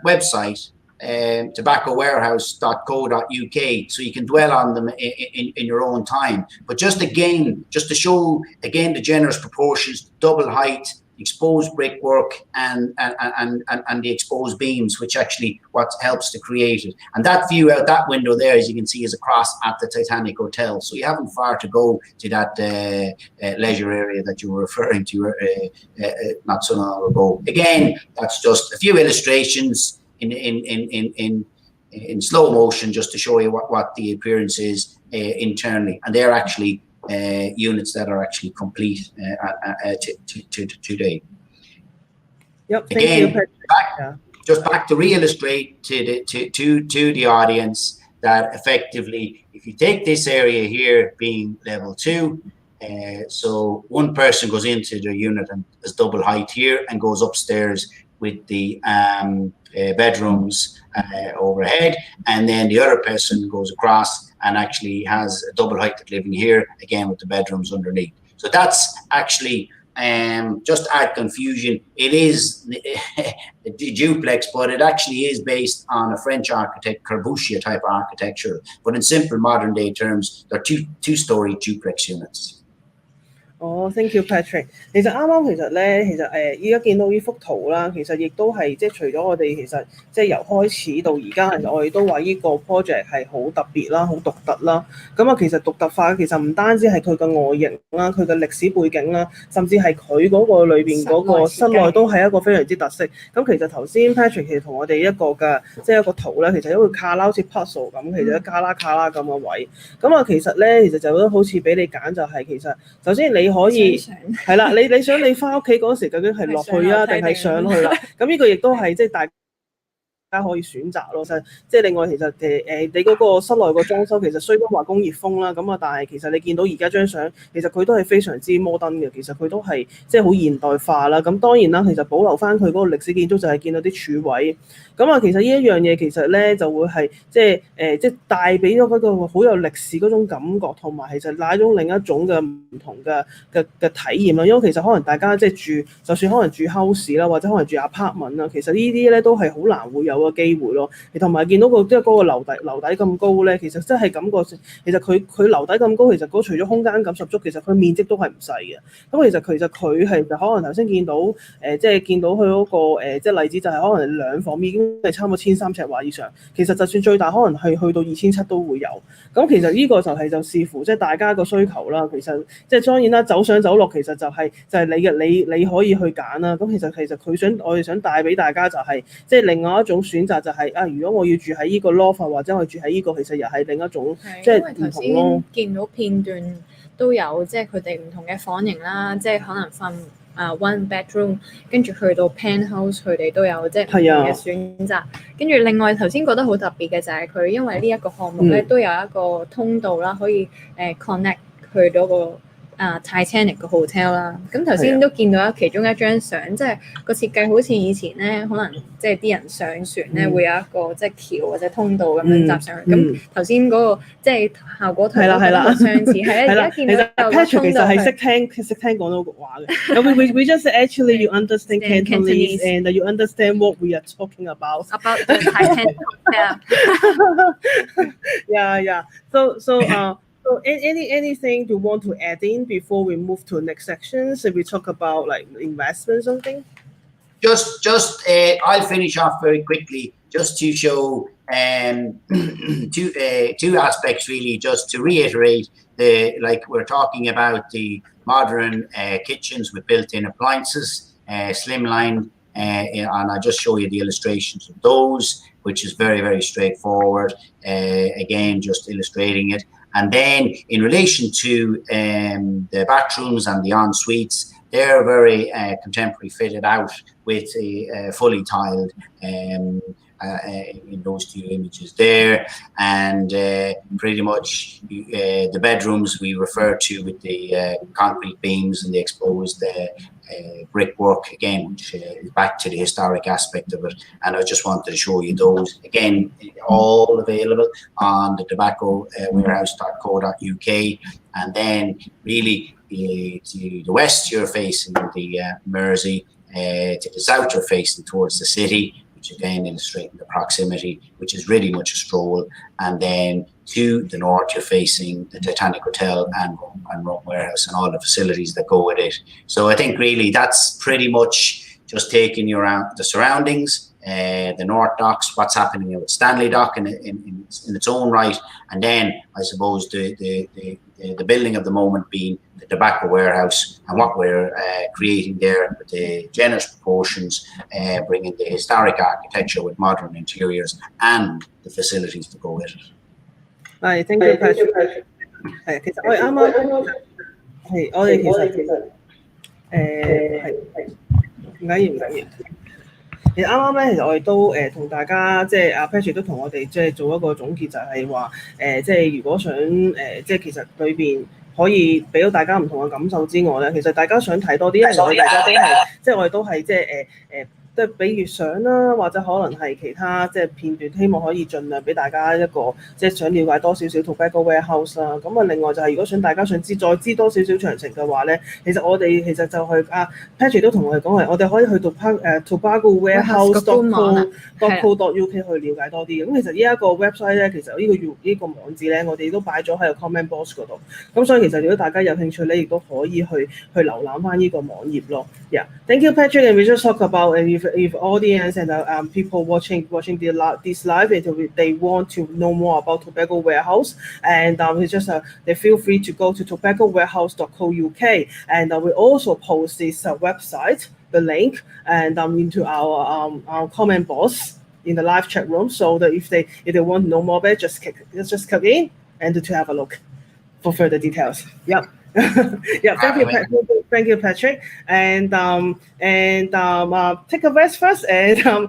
website, tobaccowarehouse.co.uk, so you can dwell on them in your own time. But just to show again the generous proportions, double height, exposed brickwork, and the exposed beams, which actually what helps to create it. And that view out that window there, as you can see, is across at the Titanic Hotel. So you haven't far to go to that leisure area that you were referring to not so long ago. Again, that's just a few illustrations in slow motion, just to show you what the appearance is internally, and they're actually units that are actually complete today. Yep. Thank Again, you. back to re-illustrate to the audience that effectively, if you take this area here being level 2, so one person goes into the unit and is double height here and goes upstairs with the bedrooms overhead, and then the other person goes across and actually has a double heighted living here again with the bedrooms underneath. So that's actually just to add confusion, it is a duplex, but it actually is based on a French architect, Corbusier type architecture. But in simple modern day terms, they're two-story duplex units. Thank you Patrick。其實其實咧，其實依家見到呢幅圖啦，其實亦都係即係除咗我哋其實即係由開始到而家，其實我哋都話呢個 project 係好特別啦，好獨特啦。咁啊，其實獨特化其實唔單止係佢嘅外形啦，佢嘅歷史背景啦，甚至係佢嗰個裏邊嗰個室內都係一個非常之特色。咁其實頭先 Patrick 其實同我哋一個嘅即係一個圖咧，其實一個卡拉好似 puzzle 咁，其實卡拉咁嘅位。咁啊，其實咧，其實就都好似俾你揀，就係其實首先你可以係啦，你想你翻屋企嗰時究竟係落去啊，定係上去啦？咁呢個亦都係即係大家可以選擇咯。即係另外其實你嗰個室內個裝修其實雖都話工業風啦，咁啊，但係其實你見到而家張相，其實佢都係非常之摩登嘅，其實佢都係即係好現代化啦。咁當然啦，其實保留翻佢嗰個歷史建築就係見到啲柱位。咁啊，其實呢一樣嘢其實咧就會係即係帶俾咗嗰個好有歷史嗰種感覺，同埋其實帶咗另一種嘅唔同嘅體驗啦。因為其實可能大家即係住，就算可能住 house 啦，或者可能住 apartment 啦，其實呢啲咧都係好難會有有個機會咯。同埋見到即係嗰個樓底咁高咧，其實真係感覺其實佢樓底咁高，其實除咗空間感十足，其實佢面積都係唔細嘅。咁其實佢係可能頭先見到即係見到佢嗰個即係例子就係可能兩房已經係差唔多1300尺話以上。其實就算最大可能係去到2700都會有。咁其實呢個就視乎即係大家個需求啦。其實即係當然啦，走上走落其實就係你可以去揀啦。咁其實我哋想帶俾大家就係即係另外一種選擇就係如果我要住喺呢個 loft 或者我住喺呢個，其實又係另一種即係唔同咯。見到片段都有即係佢哋唔同嘅房型啦，即係可能分one bedroom， 跟住去到 penthouse， 佢哋都有即係唔同嘅選擇。跟住另外頭先覺得好特別嘅就係佢，因為呢一個項目咧都有一個通道啦，可以connect 去到個Titanic 個 hotel 啦。咁頭先都見到其中一張相，即係個設計好似以前咧，可能即係啲人上船咧會有一個即係橋或者通道咁樣搭上去。咁頭先嗰個即係效果圖都相似，係啦。而家見到 Patrick 其實係識聽廣東話嘅。We just actually you understand Cantonese and you understand what we are talking about. About the Titanic hotel. Yeah. So anything you want to add in before we move to the next section? So we talk about like investment something. Just I'll finish off very quickly just to show two aspects really, just to reiterate like we're talking about the modern kitchens with built-in appliances, slimline, and I'll just show you the illustrations of those, which is very, very straightforward. Again, just illustrating it. And then in relation to the bathrooms and the en-suites, they're very contemporary fitted out with a fully tiled in those two images there. And pretty much the bedrooms we refer to with the concrete beams and the exposed brickwork, again, which is back to the historic aspect of it. And I just wanted to show you those. Again, all available on the tobaccowarehouse.co.uk. And then really to the west, you're facing the Mersey. To the south, you're facing towards the city, which again illustrating the proximity, which is really much a stroll. And then to the north, you're facing the Titanic Hotel and Rome Warehouse and all the facilities that go with it. So I think really that's pretty much just taking you around the surroundings, the North Docks, what's happening with Stanley Dock in its own right, and then I suppose the building of the moment being the tobacco warehouse and what we're creating there with the generous proportions, bringing the historic architecture with modern interiors and the facilities to go with it. 係，thank you Patrick。係，其實我哋啱啱係我哋其實唔緊要。其實啱啱咧，其實我哋都同大家即係阿 Patrick 都同我哋即係做一個總結，就係話即係如果想即係其實裏邊可以俾到大家唔同嘅感受之外咧，其實大家想睇多啲，因為我哋大家都係即係我哋都係即係即係比如相啦，或者可能係其他即係片段，希望可以盡量俾大家一個即係想了解多少少 Tobacco Warehouse 啦。咁啊，另外就係如果大家想再知多少少詳情嘅話咧，其實我哋其實就係Patrick 都同我哋講係，我哋可以去到Tobacco Warehouse.co.uk 去了解多啲。咁其實呢一個 website 咧，其實呢個網址咧，我哋都擺咗喺個 comment box 嗰度。咁所以其實如果大家有興趣咧，亦都可以去瀏覽翻呢個網頁咯。Yeah, thank you Patrick, and we just talk about if audience and people watching this live, they want to know more about Tobacco Warehouse, and it's just they feel free to go to tobaccowarehouse.co.uk, and we also post this website, the link, and into our comment box in the live chat room, so that if they want to know more about it, just click in and to have a look for further details. Yep. Yeah, thank you, Patrick. And take a rest first. And when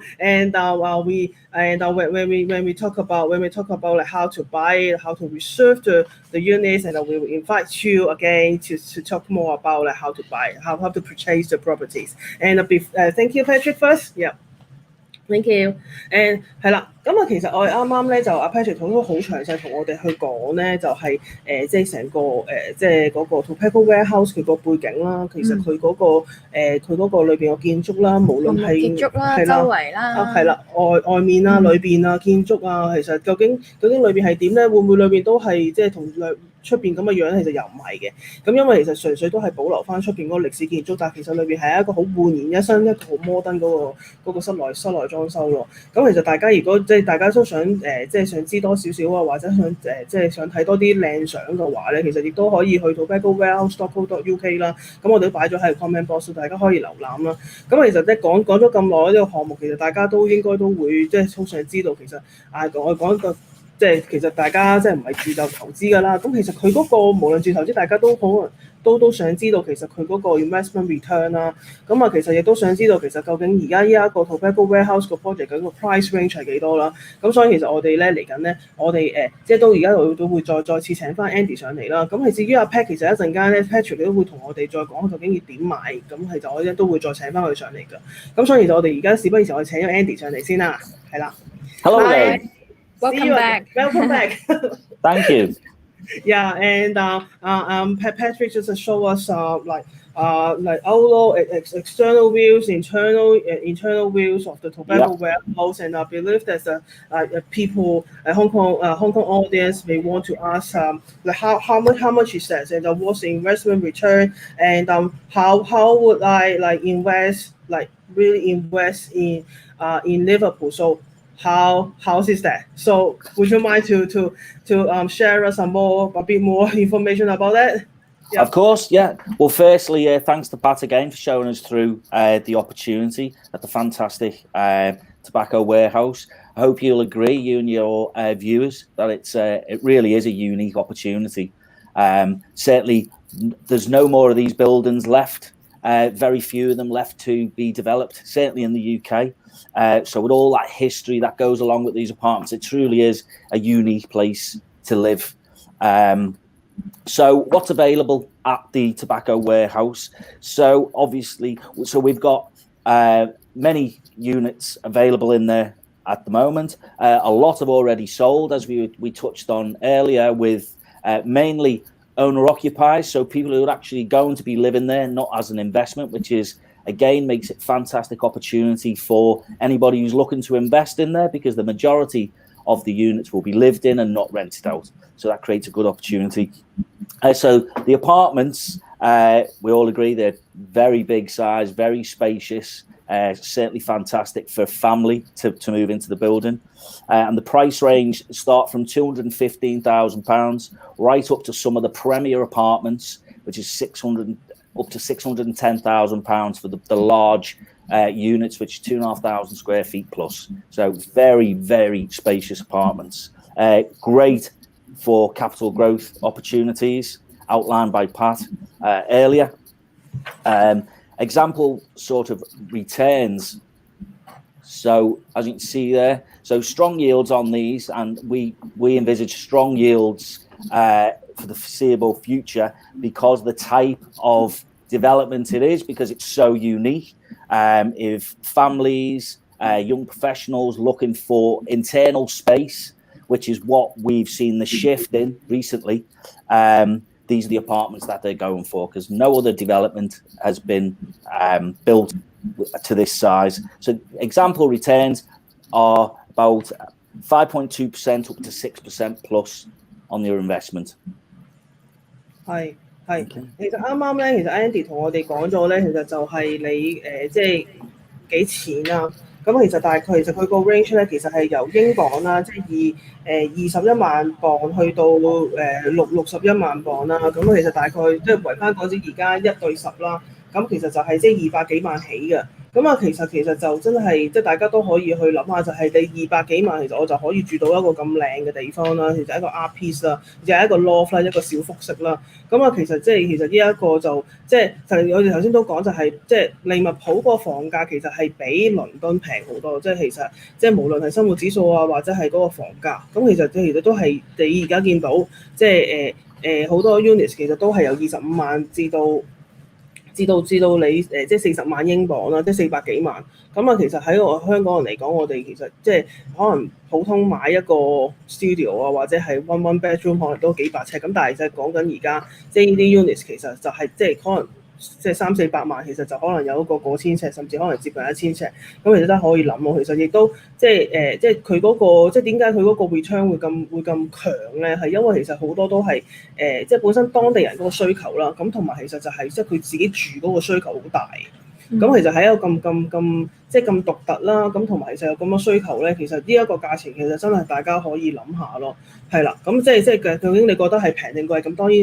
we talk about like how to buy it, how to reserve the units, and we will invite you again to talk more about like how to buy, how to purchase the properties. And thank you, Patrick. First, yeah. Thank you。係啦，咁啊，其實我哋啱啱咧就阿 Patrick 都好詳細同我哋去講咧，就係即係成個即係嗰個 Tobacco Warehouse 佢個背景啦。其實佢嗰個裏邊嘅建築啦，無論係建築啦、周圍啦，係啦，外面啊、裏邊啊、建築啊，其實究竟裏邊係點咧？會唔會裏邊都係即係同出邊咁嘅樣？其實又唔係嘅。咁因為其實純粹都係保留翻出邊嗰個歷史建築，但係其實裏邊係一個好煥然一新、一個好摩登嗰個室內裝修咯。咁其實大家如果即係大家都想即係想知多少少啊，或者想即係想睇多啲靚相嘅話咧，其實亦都可以去到 tobaccowarehouse.co.uk 啦。咁我哋都擺咗喺 comment box， 大家可以瀏覽啦。咁其實咧講咗咁耐呢個項目，其實大家都應該都會即係好想知道，其實我講一個。即係其實大家即係唔係住就投資㗎啦，咁其實佢嗰個無論住投資，大家都可能都想知道其實佢嗰個 investment return 啦，咁啊其實亦都想知道其實究竟而家呢一個 Tobacco Warehouse 個 project 嗰個 price range 係幾多啦，咁所以其實我哋咧嚟緊咧，我哋即係都而家都會再次請翻 Andy 上嚟啦，咁係至於阿 Pat 其實一陣間咧 Patrick 都會同我哋再講究竟要點買，咁其實我咧都會再請翻佢上嚟㗎，咁所以其實我哋而家事不宜遲，我哋請咗 Andy 上嚟先啦，係啦 Hello Welcome back. Welcome back. Thank you. Yeah, and Patrick just show us like outdoor external views, internal views of the Tobacco Warehouse, and I believe there's people Hong Kong audience may want to ask like how much is that, and what's the investment return, and how would I like really invest in Liverpool? So how is that? So would you mind to share us a bit more information about that? Yeah. Of course, yeah. Well, firstly, thanks to Pat again for showing us through the opportunity at the fantastic Tobacco Warehouse. I hope you'll agree, you and your viewers, that it really is a unique opportunity. Certainly, there's no more of these buildings left. Very few of them left to be developed, certainly in the UK. So with all that history that goes along with these apartments, it truly is a unique place to live. So what's available at the Tobacco Warehouse? So obviously, we've got many units available in there at the moment. A lot have already sold, as we touched on earlier, with mainly owner-occupiers, so people who are actually going to be living there, not as an investment, which is, again, makes it a fantastic opportunity for anybody who's looking to invest in there, because the majority of the units will be lived in and not rented out. So that creates a good opportunity. So the apartments, we all agree they're very big size, very spacious, certainly fantastic for a family to move into the building. And the price range start from £215,000 right up to some of the premier apartments, which is up to £610,000 for the large units, which is 2,500 square feet plus. So very, very spacious apartments. Great for capital growth opportunities outlined by Pat earlier. Example sort of returns. So as you can see there, so strong yields on these, and we envisage strong yields for the foreseeable future because the type of development it is, because it's so unique. If families, young professionals looking for internal space, which is what we've seen the shift in recently, these are the apartments that they're going for, because no other development has been built to this size. So example returns are about 5.2% up to 6% plus on your investment. 係，其實啱咧，其實 Andy 同我哋講咗咧，其實就係你即係幾錢啊？咁其實大概其實佢個 range 咧，其實係由英鎊啦，即係21萬磅去到61萬磅啦。咁其實大概即係維翻嗰陣而家1對10啦。咁其實就係即係200幾萬起嘅。咁啊，其實就真係即係大家都可以去諗下，就係你200幾萬，其實我就可以住到一個咁靚嘅地方啦。其實一個 art piece 啦，又係一個 loft 啦，一個小複式啦。咁啊，其實呢一個就我哋頭先都講就係即係利物浦個房價其實係比倫敦平好多，即係其實即係無論係生活指數啊，或者係嗰個房價，咁其實都係你而家見到即係好多 units 其實都係由25萬至到至到你即係40萬英鎊啦，即係400幾萬。咁啊，其實喺我香港人嚟講，我哋其實即係可能普通買一個 studio 啊，或者係 one bedroom 可能都幾百尺。咁但係就係講緊而家即係呢啲 units 其實就係即係可能即係300-400萬，其實就可能有一個過千尺，甚至可能接近1000尺。咁其實都可以諗喎。其實亦都即係即係佢嗰個即係點解佢嗰個 return 會咁強咧？係因為其實好多都係即係本身當地人嗰個需求啦。咁同埋其實就係即係佢自己住嗰個需求好大。咁其實喺一個咁即係咁獨特啦，咁同埋其實有咁多需求咧，其實呢一個價錢其實真係大家可以諗下咯，係啦，咁即係究竟你覺得係平定貴？咁當然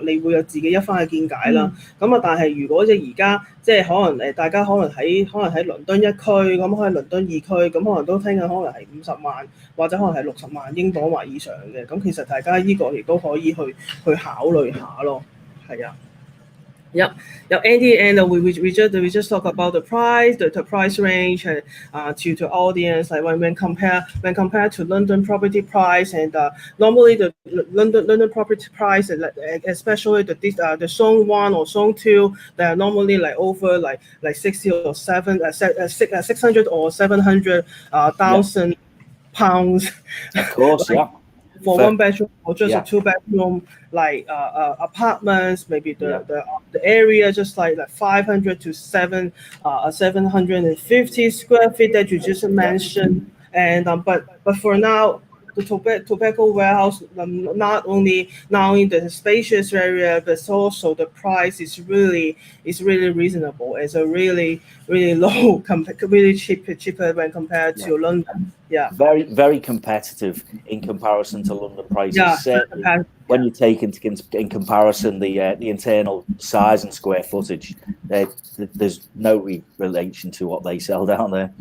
你會有自己一番嘅見解啦。咁啊，但係如果即係而家即係可能大家可能喺倫敦一區，咁可能倫敦2區，咁可能都聽緊可能係50萬或者可能係60萬英鎊或以上嘅，咁其實大家呢個亦都可以去考慮下咯，係啊。Yep, Andy, and we just talk about the price, the price range, to audience like when compared to London property price, and normally the London property price, especially the zone 1 or zone 2, they are normally like over like 60 or 600 or 700 thousand pounds. Of course, yeah. For one bedroom or just a 2-bedroom, like apartments, maybe the area just like 500 to 750 square feet that you just mentioned, and but for now, the tobacco warehouse not only in the spacious area, but also the price is really reasonable. It's a really low, really cheaper when compared to London. Yeah. Very, very competitive in comparison to London prices. Yeah, Certainly, when you take in comparison the internal size and square footage, there's no relation to what they sell down there.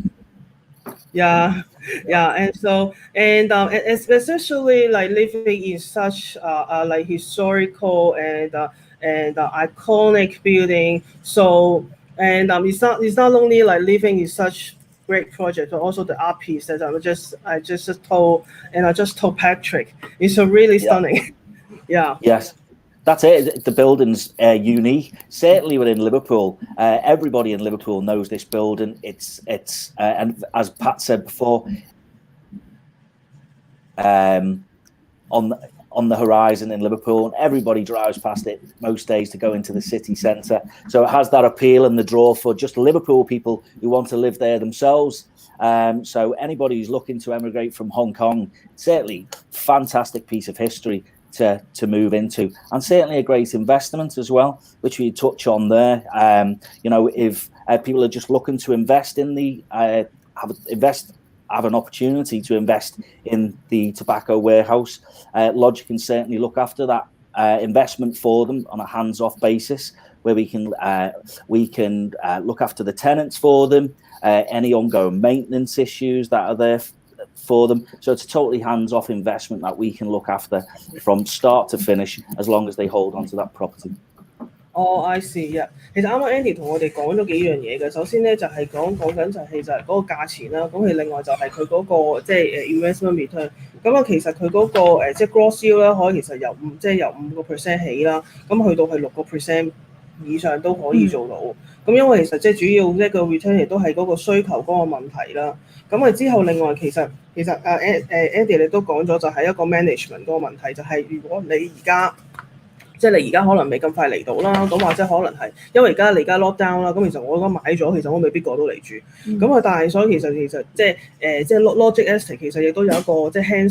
Yeah, and so and especially like living in such like historical and iconic building. So and it's not only like living in such great project, but also the art piece that I just told Patrick. It's a really stunning. Yeah. Yes. That's it. The building's unique. Certainly within Liverpool, everybody in Liverpool knows this building. It's and as Pat said before, on the horizon in Liverpool, and everybody drives past it most days to go into the city centre. So it has that appeal and the draw for just Liverpool people who want to live there themselves. So anybody who's looking to emigrate from Hong Kong, certainly fantastic piece of history to move into, and certainly a great investment as well, which we touch on there. If people are just looking to invest in have an opportunity to invest in the tobacco warehouse, Lodge can certainly look after that investment for them on a hands-off basis, where we can look after the tenants for them, any ongoing maintenance issues that are there for them. So it's a totally hands-off investment that we can look after from start to finish, as long as they hold on to that property. Oh, I see. Yeah. 其實啱啱 Andy 同我哋講咗幾樣嘢嘅。首先咧就係講緊就係嗰個價錢啦。咁佢另外就係佢嗰個即係investment return。咁啊，其實佢嗰個即係 gross yield 咧，可以其實由5% 起啦，咁去到係6% 以上都可以做到。咁因為其實即係主要一個 return 亦都係嗰個需求嗰個問題啦。咁啊之後另外其實Andy 你都講咗就係一個 management 嗰個問題，就係如果你而家即係你而家可能未咁快嚟到啦，咁或者可能係因為而家 lock down 啦，咁其實我而家買咗，其實我未必過到嚟住。咁啊，但係所以其實即係Logic Estate 其實亦都有一個即係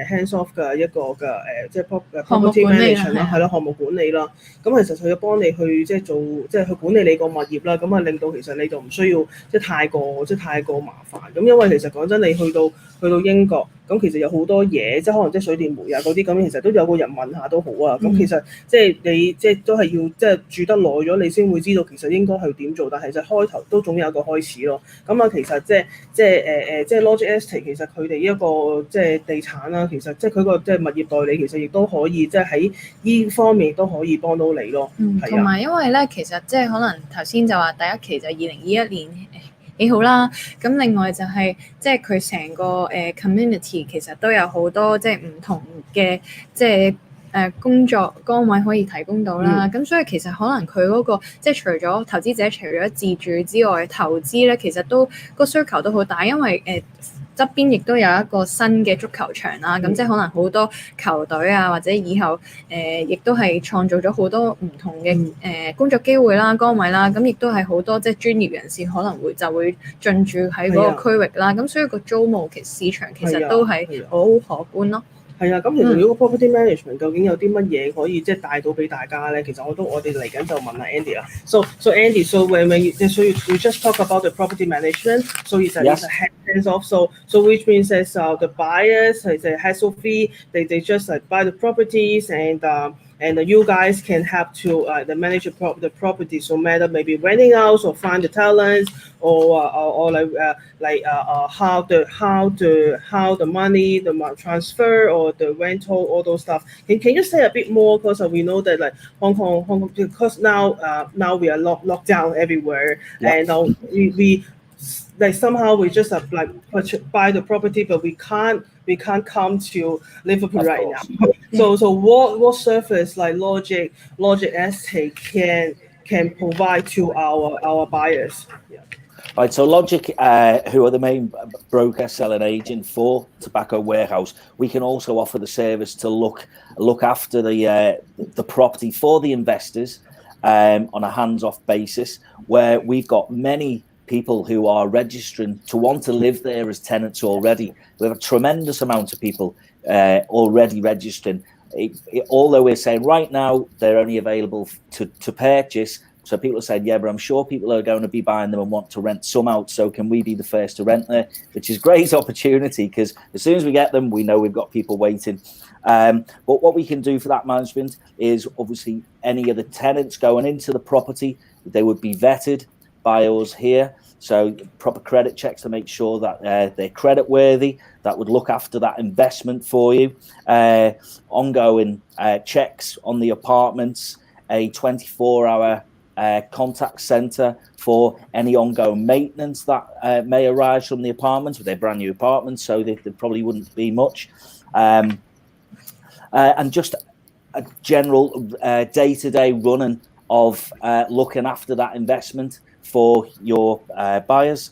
hands off 嘅一個嘅即係 property management 啦，係咯，項目管理啦。咁其實佢要幫你去即係做即係去管理你個物業啦，咁啊令到其實你就唔需要即係太過麻煩。咁因為其實講真，你去到英國，咁其實有好多嘢，即係可能即係水電煤啊嗰啲咁，其實都有個人問下都好啊。咁其實即係你即係都係要即係住得耐咗，你先會知道其實應該係點做。但係就開頭都總有一個開始咯。咁啊，其實即係 Logic Estate 其實佢哋一個即係地產啦，其實即係佢個即係物業代理，其實亦都可以即係喺呢方面都可以幫到你咯。同埋因為咧，其實即係可能頭先就話第一期就2021年。幾好啦，咁另外就係即係佢成個community 其實都有好多即係唔同嘅即係工作崗位可以提供到啦。咁所以其實可能佢嗰個即係除咗投資者除咗自住之外，投資咧其實都個需求都好大，因為側邊亦都有一個新嘅足球場啦，咁即係可能好多球隊啊，或者以後亦都係創造咗好多唔同嘅工作機會啦、崗位啦，咁亦都係好多即係專業人士可能會進駐喺嗰個區域啦，咁所以個租務市場其實都係好可觀咯。係啊，咁其實如果 property management 究竟有啲乜嘢可以即係帶到俾大家咧？其實我哋嚟緊就問下 Andy 啦。So Andy, so you just talk about the property management. So it's a hands off. So which means that the buyers is a hassle free. They just buy the properties and you guys can have to manage the property. So matter maybe renting out or find the talents or how the money, the transfer or the rental, all those stuff. Can you say a bit more? Because we know that like Hong Kong, because now we are locked down everywhere, and we like somehow we just have like buy the property, but we can't come to Liverpool right now. So what service like Logic Estate can provide to our buyers? Right, so Logic, who are the main broker, selling agent for Tobacco Warehouse, we can also offer the service to look after the property for the investors on a hands-off basis, where we've got many people who are registering to want to live there as tenants already. We have a tremendous amount of people already registering. Although we're saying right now they're only available to purchase, so people are saying, yeah, but I'm sure people are going to be buying them and want to rent some out. So can we be the first to rent there? Which is great opportunity, because as soon as we get them, we know we've got people waiting. But what we can do for that management is obviously any of the tenants going into the property, they would be vetted by us here. So proper credit checks to make sure that they're credit worthy, that would look after that investment for you. Ongoing checks on the apartments, a 24-hour contact centre for any ongoing maintenance that may arise from the apartments. They're brand new apartments, so there probably wouldn't be much. And just a general day-to-day running of looking after that investment for your buyers.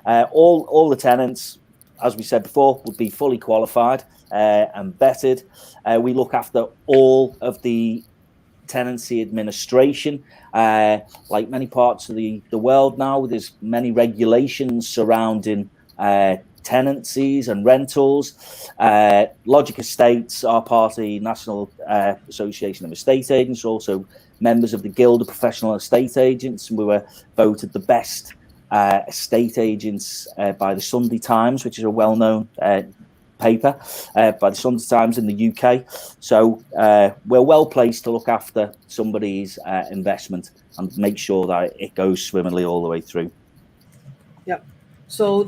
All the tenants, as we said before, would be fully qualified and vetted. We look after all of the tenancy administration. Like many parts of the world now, there's many regulations surrounding tenancies and rentals. Logic Estates are part of the National Association of Estate Agents, also members of the Guild of Professional Estate Agents, and we were voted the best estate agents by the Sunday Times, which is a well-known paper by the Sunday Times in the UK. So we're well placed to look after somebody's investment and make sure that it goes swimmingly all the way through. Yeah. So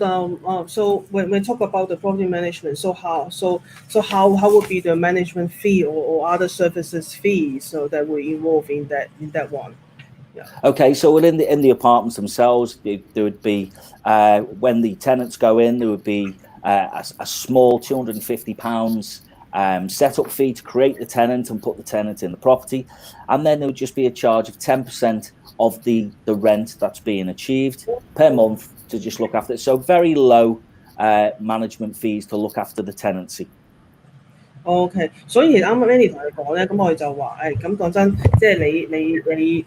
so when we talk about the property management, so how would be the management fee or other services fees so that we involve in that one? Yeah. Okay, so within the apartments themselves, there would be when the tenants go in, there would be a small £250 setup fee to create the tenant and put the tenant in the property, and then there would just be a charge of 10% of the rent that's being achieved per month to just look after it. So very low management fees to look after the tenancy. OK， 所以啱啱 Andy 同你講咧，咁我哋就話咁講真，即係你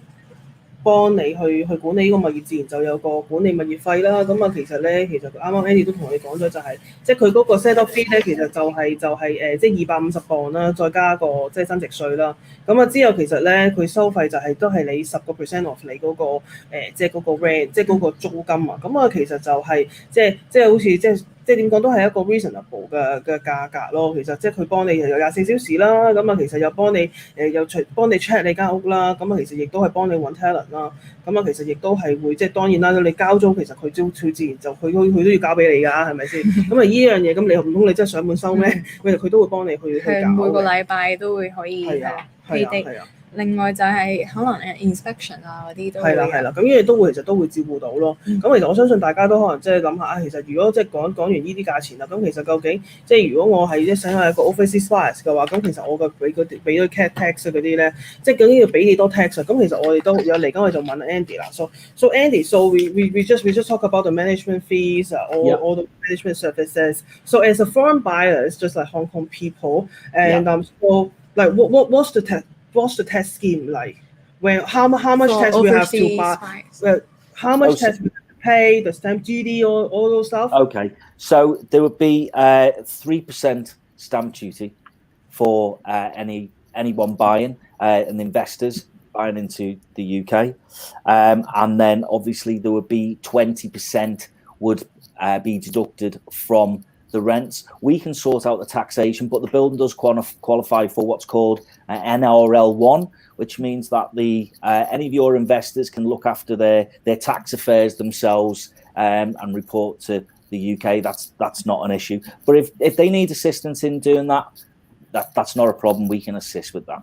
幫你去管理呢個物業，自然就有個管理物業費啦。咁啊，其實啱啱 Andy 都同我哋講咗，就係即係佢嗰個 set up fee 咧，其實就係即係250磅啦，再加個即係增值稅啦。咁啊之後其實咧佢收費就係都係你10% off 你嗰個即係嗰個 rent， 即係嗰個租金啊。咁啊其實就係即係好似即係點講都係一個 reasonable 嘅價格咯。其實即係佢幫你又24小時啦，咁啊其實又幫你幫你 check 你間屋啦，咁啊其實亦都係幫你揾 talent 啦，咁啊其實亦都係會即係當然啦，你交租其實佢自然就佢都要交俾你㗎，係咪先？咁啊依樣嘢咁你唔通你真係上門收咩？佢都會幫你去搞。每個禮拜都會可以係啊。另外就係可能inspection 啊嗰啲都係啦，咁呢啲都會其實都會照顧到咯。咁其實我相信大家都可能即係諗下啊，其實如果即係講完呢啲價錢啦，咁其實究竟即係如果我係想係一個 overseas buyers 嘅話，咁其實我嘅俾咗 cat tax 嗰啲咧，即係究竟要俾幾多 tax 啊？咁其實我哋都有嚟緊，我就問 Andy 啦。So Andy, we just talk about the management fees, all the management services. So as a foreign buyers, just like Hong Kong people, and so like what's the tax scheme like? When how much tax we have to buy? How much tax we have to pay? The stamp duty, all those stuff. Okay, so there would be 3% stamp duty for anyone buying and investors buying into the UK, and then obviously there would be 20% would be deducted from the rents. We can sort out the taxation, but the building does qualify for what's called NRL1, which means that any of your investors can look after their tax affairs themselves and report to the UK. That's not an issue. But if they need assistance in doing that's not a problem. We can assist with that.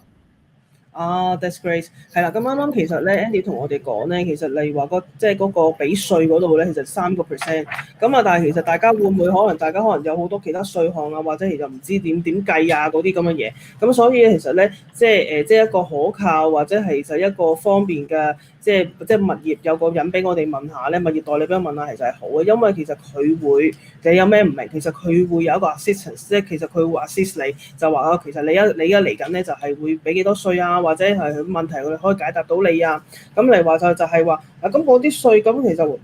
That's great。係啦，咁啱其實咧 ，Andy 同我哋講咧，其實例如話即係嗰個俾稅嗰度咧，其實3%。咁啊，但係其實大家會唔會大家可能有好多其他稅項啊，或者其實唔知點計啊嗰啲咁嘅嘢。咁所以其實咧，即係一個可靠或者係就一個方便嘅，即係物業有個人俾我哋問下咧，物業代理俾我問下，其實係好嘅，因為其實佢會你有咩唔明，其實佢會有一個 assistance， 即係其實佢會 assist 你，就話啊，其實你而家嚟緊咧就係會俾幾多稅啊？或者係問題，我哋可以解答到你啊。咁嚟話就係話啊，咁嗰啲稅咁其實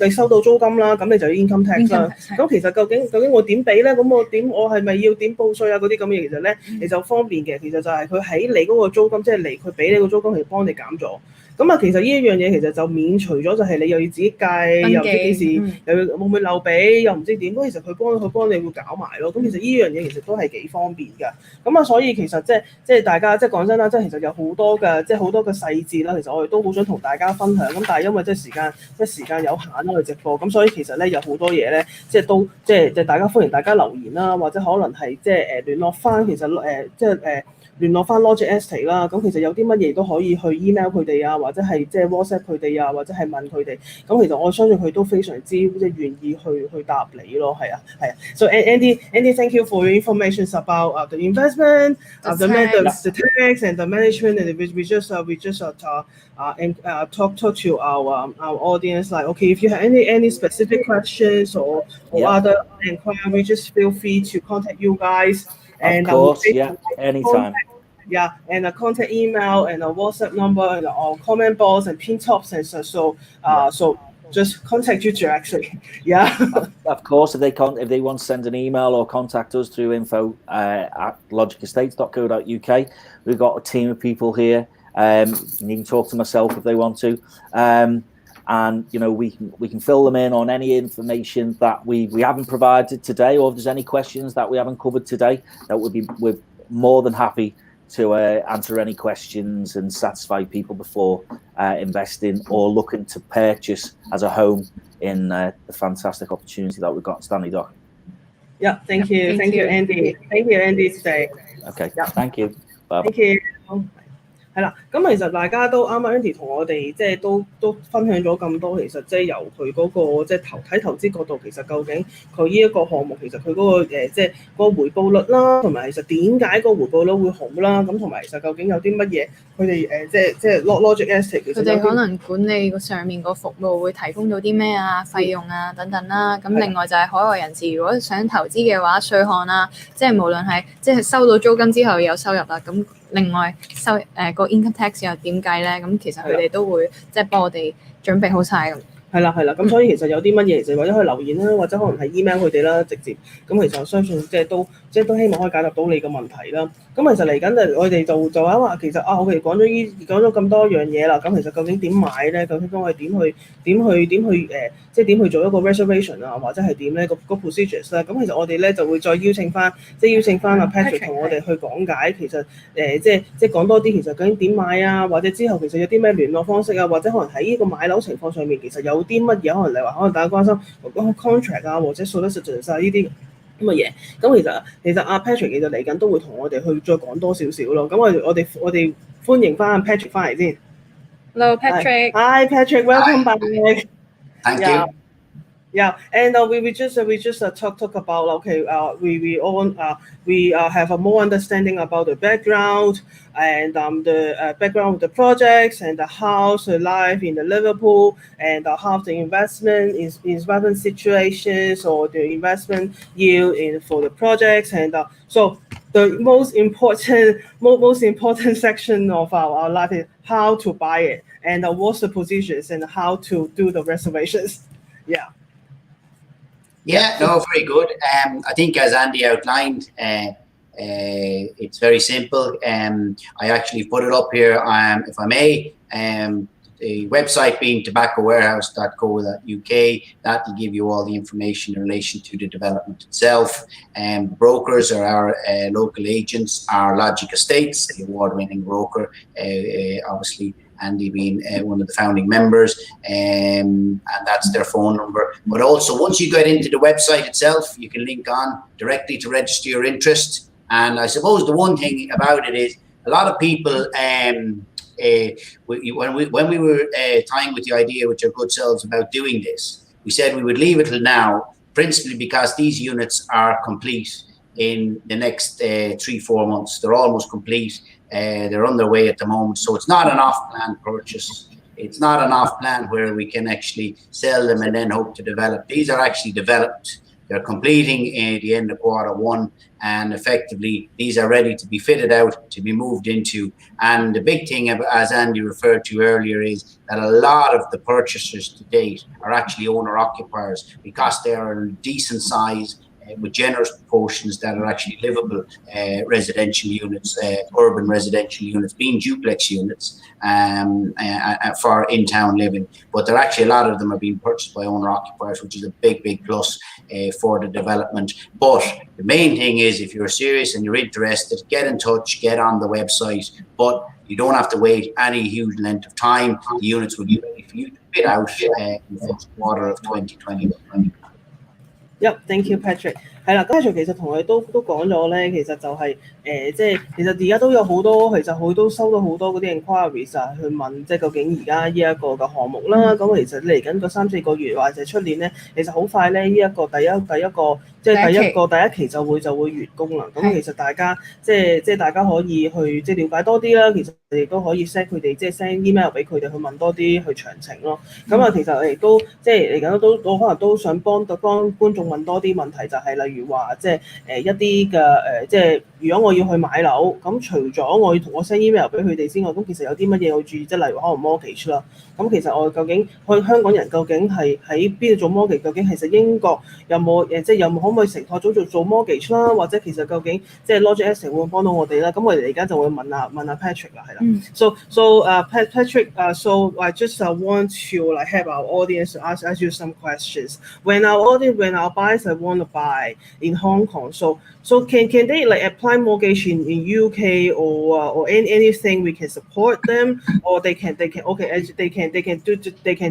你收到租金啦，咁你就要 income tax 啦。咁其實究竟我點俾咧？咁我係咪要點報稅啊？嗰啲咁嘅其實咧，你就方便嘅。其實就係佢喺你嗰個租金，即係佢俾你個租金，係幫你減咗。咁啊，其實呢一樣嘢其實就免除咗，就係你又要自己計，又唔知幾時，又會唔會漏俾，又唔知點。咁其實佢幫你會搞埋咯。咁其實呢樣嘢其實都係幾方便㗎。咁啊，所以其實即係大家即係講真啦，即係其實有好多嘅細節啦。其實我哋都好想同大家分享。咁但係因為即係時間有限啦，我哋直播。咁所以其實咧有好多嘢咧，即係都即係大家歡迎大家留言啦，或者可能係即係聯絡翻其實聯絡翻 Logic Estate 啦，咁其實有啲乜嘢都可以去 email 佢哋啊，或者係即係 WhatsApp 佢哋啊，或者係問佢哋。咁其實我相信佢都非常之即係願意去答你咯，係啊。So Andy, thank you for your information about the investment, the tax and the management, and we just talk to our audience like, okay, if you have any specific questions or other inquiry, just feel free to contact you guys. And of course, anytime. And a contact email and a WhatsApp number and our comment box and pin tops and so just contact you directly. Of course, if they want to send an email or contact us through info@logicestates.co.uk, we've got a team of people here. You can talk to myself if they want to. And we can fill them in on any information that we haven't provided today, or if there's any questions that we haven't covered today, we're more than happy to answer any questions and satisfy people before investing or looking to purchase as a home in the fantastic opportunity that we've got at Stanley Dock. Yeah, thank you, Andy. Thank you, Andy, today. Okay, thank you. Bye. Thank you. 係啦，咁其實大家都啱啱 Andy 同我哋即係都分享咗咁多，其實即係由佢嗰個即係投資角度，其實究竟佢呢一個項目其實佢嗰個即係個回報率啦，同埋其實點解個回報率會好啦，咁同埋其實究竟有啲乜嘢佢哋即係 Logic Estate 其實佢哋可能管理上面個服務會提供到啲咩啊費用啊等等啦。咁另外就係海外人士如果想投資嘅話，稅項啊，即係無論係即係收到租金之後有收入啦，咁另外個 income tax 又點計咧？咁其實佢哋都會即係幫我哋準備好晒咁。係啦，咁所以其實有啲乜嘢，其實或者可以留言啦，或者可能係 email 佢哋啦，直接。咁其實我相信即係都希望可以解答到你嘅問題啦。咁其實嚟緊我哋就話其實我哋講咗咁多樣嘢啦。咁其實究竟點買咧？究竟我哋點去做一個 reservation 啊，或者係點咧個 procedures 咧？咁其實我哋咧就會再邀請翻阿 Patrick 同我哋去講解，其實即係講多啲，其實究竟點買啊，或者之後其實有啲咩聯絡方式啊，或者可能喺呢個買樓情況上面，其實有啲乜嘢可能大家關心contract 啊，或者 solicitors 啊呢啲。咁嘅嘢。咁其實阿 Patrick 其實嚟緊都會同我哋去再講多少少咯。咁我哋歡迎翻 Patrick 翻嚟先。Hello Patrick. Hi Patrick, welcome back. Thank you. Yeah, and we just talk about we have a more understanding about the background and the background of the projects and the house, the life in the Liverpool, and how the investment situations or the investment yield for the projects, and so the most important section of our life is how to buy it and what's the positions and how to do the reservations. Yeah, no, very good. I think as Andy outlined, it's very simple. I actually put it up here, if I may. The website being tobaccowarehouse.co.uk. That will give you all the information in relation to the development itself. Brokers are our local agents, our Logic Estates, the award-winning broker, obviously Andy being one of the founding members, and that's their phone number. But also, once you get into the website itself, you can link on directly to register your interest. And I suppose the one thing about it is a lot of people, when we were tying with the idea with your good selves about doing this, we said we would leave it till now, principally because these units are complete in the next 3-4 months. They're almost complete. They're on their way at the moment. So it's not an off-plan purchase. It's not an off-plan where we can actually sell them and then hope to develop. These are actually developed. They're completing at the end of Q1, and effectively these are ready to be fitted out, to be moved into. And the big thing, as Andy referred to earlier, is that a lot of the purchasers to date are actually owner-occupiers because they are a decent size, with generous proportions that are actually livable residential units, urban residential units, being duplex units for in-town living. But there are actually a lot of them are being purchased by owner-occupiers, which is a big plus for the development. But the main thing is, if you're serious and you're interested, get in touch, get on the website. But you don't have to wait any huge length of time. The units will be ready for you to bid out in the first quarter of 2020. Thank you, Patrick. 係啦，Patrick其實同我哋都講咗咧，其實就係即係其實而家都有好多，其實佢都收到好多嗰啲 inquiries 啊，去問即係究竟而家呢一個嘅項目啦，咁其實嚟緊個3-4個月或者出年咧，其實好快咧，呢一個第一期就會完工啦。咁其實大家即係大家可以去即係了解多啲啦。其實亦都可以 send 佢哋即係 send email 俾佢哋去問多啲去詳情咯。咁啊，其實我亦都即係嚟緊都可能都想幫觀眾問多啲問題，就係例如話即係一啲嘅即係如果我要去買樓，咁除咗我要同我 send email 俾佢哋之外，咁其實有啲乜嘢要注意？即係例如可能 mortgage 啦。咁其實我究竟香港人究竟係喺邊度做 mortgage？ 究竟其實英國有冇即係有冇可唔可以承托做 mortgage 啦？或者其實究竟即係 Logic Asset 會唔會幫到我哋啦？咁我哋而家就會問下 Patrick 啦，係啦。So Patrick, so I just want to have our audience ask you some questions. When our buyers want to buy in Hong Kong, so can they apply mortgage in UK or anything we can support them, or they can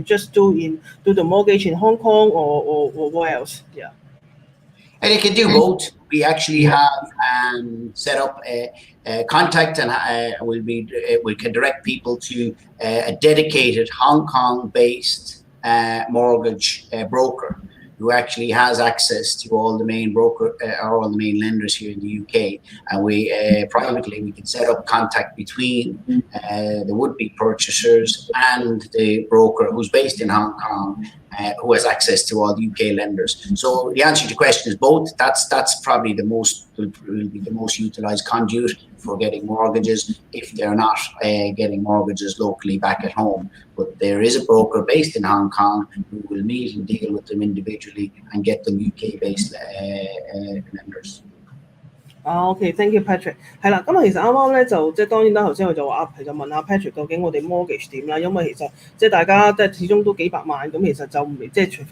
just do the mortgage in Hong Kong or what else? Yeah. And they can do both. We actually have set up a contact, and we can direct people to a dedicated Hong Kong-based mortgage broker who actually has access to all the main all the main lenders here in the UK. And we privately we can set up contact between the would-be purchasers and the broker who's based in Hong Kong, who has access to all the UK lenders. So the answer to the question is both. That's probably will be the most utilized conduit for getting mortgages if they're not getting mortgages locally back at home. But there is a broker based in Hong Kong who will meet and deal with them individually and get them UK-based lenders. OK, thank you, Patrick。係啦，咁其實啱啱咧就即係當然啦，頭先我就話其實問下 Patrick 究竟我哋 mortgage 點啦，因為其實即係大家即係始終都幾百萬，咁其實就即係除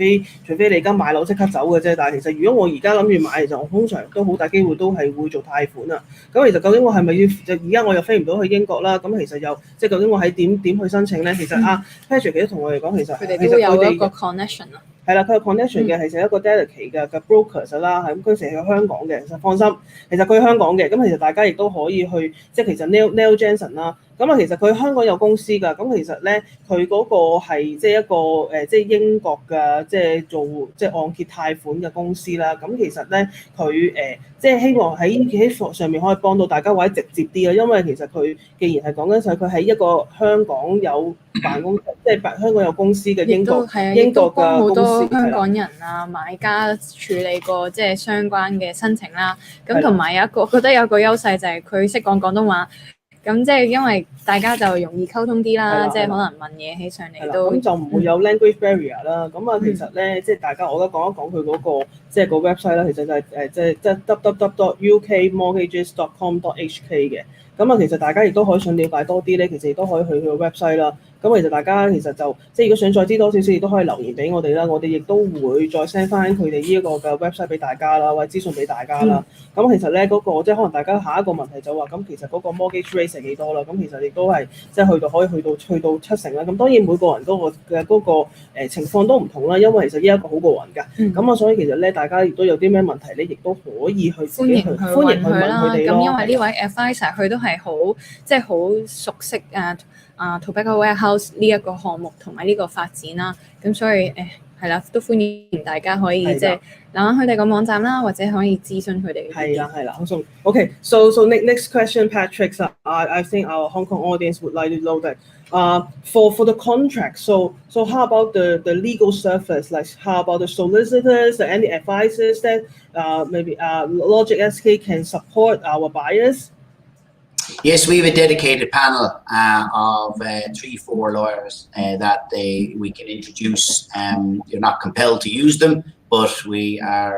非你而家買樓即刻走嘅啫，但係其實如果我而家諗住買，就我通常都好大機會都係會做貸款啊。咁其實究竟我係咪要而家我又飛唔到去英國啦？咁其實又即係究竟我喺點去申請咧？其實Patrick 其實同我哋講，其實佢哋都有一個 connection 啊。係啦，佢有 connection 嘅，其實一個 delegate 嘅 brokers 啦，係咁佢成日喺香港嘅，其實放心，其實佢喺香港嘅，咁其實大家亦都可以去，即係其實 Neil Jensen 啦，咁啊其實佢香港有公司㗎，咁其實咧佢嗰個係即係一個即係英國嘅即係做即係按揭貸款嘅公司啦，咁其實咧佢即係希望喺上面可以幫到大家或者直接啲啊，因為其實佢既然係講緊佢喺一個香港有辦公，即係香港有公司嘅英國嘅公司，香港人啊買家處理過即係相關嘅申請啦。咁同埋有一個覺得有個優勢就係佢識講廣東話，咁即係因為大家就容易溝通啲啦，即係可能問嘢起上嚟都咁就唔會有 language barrier 啦。咁啊其實咧即係大家我而家講一講佢嗰個即係個 website 啦，其實就係即係 www.ukmortgages.com.hk 嘅。咁啊其實大家亦都可以想了解多啲咧，其實亦都可以去佢個 website 啦。咁其實大家其實就即係如果想再知多少少，亦都可以留言俾我哋啦。我哋亦都會再 send 翻佢哋呢一個嘅 website 俾大家啦，或者資訊俾大家啦。咁其實咧嗰個即係可能大家下一個問題就話，咁其實嗰個 mortgage rate 係幾多啦？咁其實亦都係即係可以去到7成啦。咁當然每個人嗰個情況都唔同啦，因為其實呢一個好個人㗎。咁所以其實咧大家亦都有啲咩問題咧，亦都可以去歡迎去問佢哋咯。咁因為呢位 advisor 佢都係好即係好熟悉Tobacco Warehouse 呢一個項目同埋呢個發展啦，咁所以係啦，都歡迎大家可以即係瀏覽佢哋個網站啦，或者可以諮詢佢哋。係啦。Okay, so next question, Patrick. I think our Hong Kong audience would like to know that for the contract. So how about the legal service? Like how about the solicitors? Any advisors that maybe Logic SK can support our buyers? Yes, we have a dedicated panel of 3-4 lawyers that we can introduce. You're not compelled to use them, but we have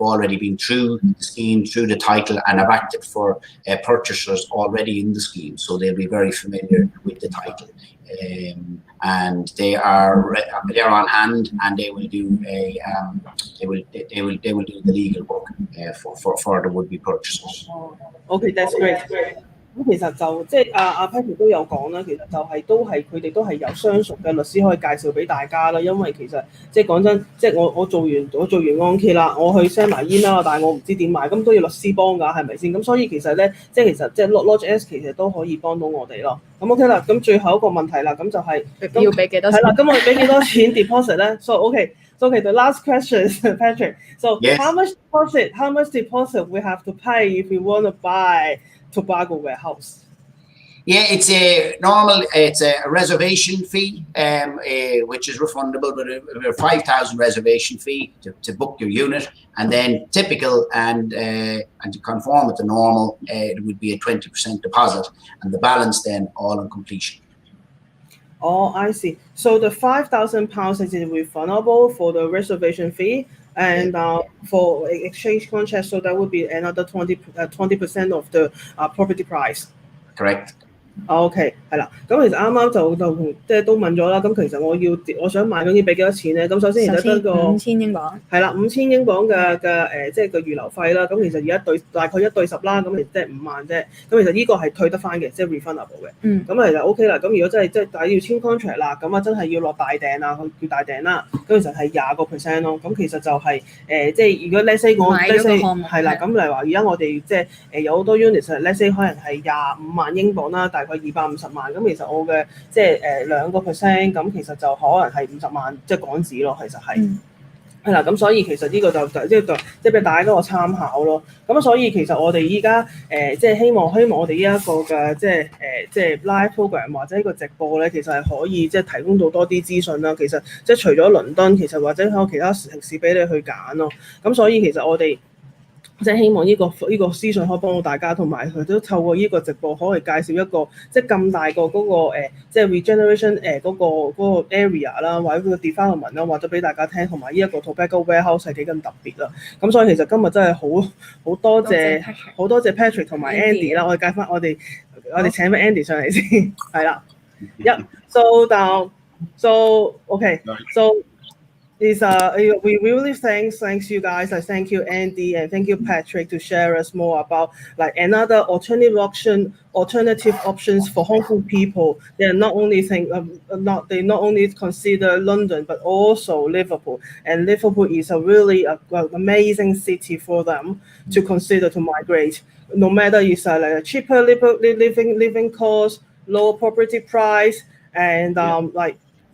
already been through the scheme, through the title, and have acted for purchasers already in the scheme, so they'll be very familiar with the title. And they're on hand, and they will do the legal work for the would-be purchasers. Okay, that's great. 咁其實就即係阿 Patrick 都有講啦，其實就係佢哋都係有相熟嘅律師可以介紹俾大家啦。因為其實即係講真，即係我做完按揭啦，我去 send 埋煙啦，但係我唔知點買，咁都要律師幫㗎，係咪先？咁所以其實咧，即係 Logic S 其實都可以幫到我哋咯。咁 OK 啦，咁最後一個問題啦，咁就係要俾幾多錢？係啦，咁我哋俾幾多錢 deposit 咧 ？So the last question is Patrick. So yes. How much deposit we have to pay if we want to buy Tobacco Warehouse? Yeah, it's a reservation fee, which is refundable, but a 5,000 reservation fee to book your unit, and then typical and to conform with the normal, it would be a 20% deposit, and the balance then all on completion. Oh, I see. So the £5,000 is refundable for the reservation fee, and for exchange contract, so that would be another 20% of the property price. Correct. OK 係啦，咁其實啱啱就即係都問咗啦。咁其實我想買嗰啲俾幾多錢咧？咁首先其實得個5000英鎊，係啦，5000英鎊嘅即係個預留費啦。咁其實而家大概1對10啦，咁其實即係5萬啫。咁其實呢個係退得翻嘅，即係 refundable 嘅。咁其實 OK 啦。咁如果真係即係大家要簽 contract 啦，咁啊真係要落大訂啊，叫大訂啦。咁其實係20% 咯。咁其實就係即係如果 let's say 係啦，咁例如話而家我哋即係有好多 units，let's say 可能係25萬英鎊啦，大概250萬。咁其實我嘅即係2%，咁其實就可能係50萬即係港紙咯。其實係啦，咁所以其實呢個就即係俾大家一個參考咯。咁所以其實我哋依家即係希望我哋呢一個嘅即係 live program 或者呢個直播咧，其實係可以即係提供到多啲資訊啦。其實即係除咗倫敦，其實或者有其他城市俾你去揀咯。咁所以其實我哋即係希望呢個資訊可以幫到大家，同埋佢都透過呢個直播可以介紹一個即係咁大個嗰個即係 regeneration 嗰個 area 啦，或者個 development 啦，或者俾大家聽，同埋呢一個 Tobacco Warehouse 係幾咁特別啦。咁所以其實今日真係好多謝 Patrick 同埋 Andy 啦。我哋我哋請翻 Andy 上嚟先，係啦。So OK, so is we really thanks you guys. I thank you Andy and thank you Patrick to share us more about like another alternative options for Hong Kong people. They not only not only consider London but also Liverpool, and Liverpool is a really amazing city for them to consider to migrate. No matter it's like a cheaper living cost, lower property price, and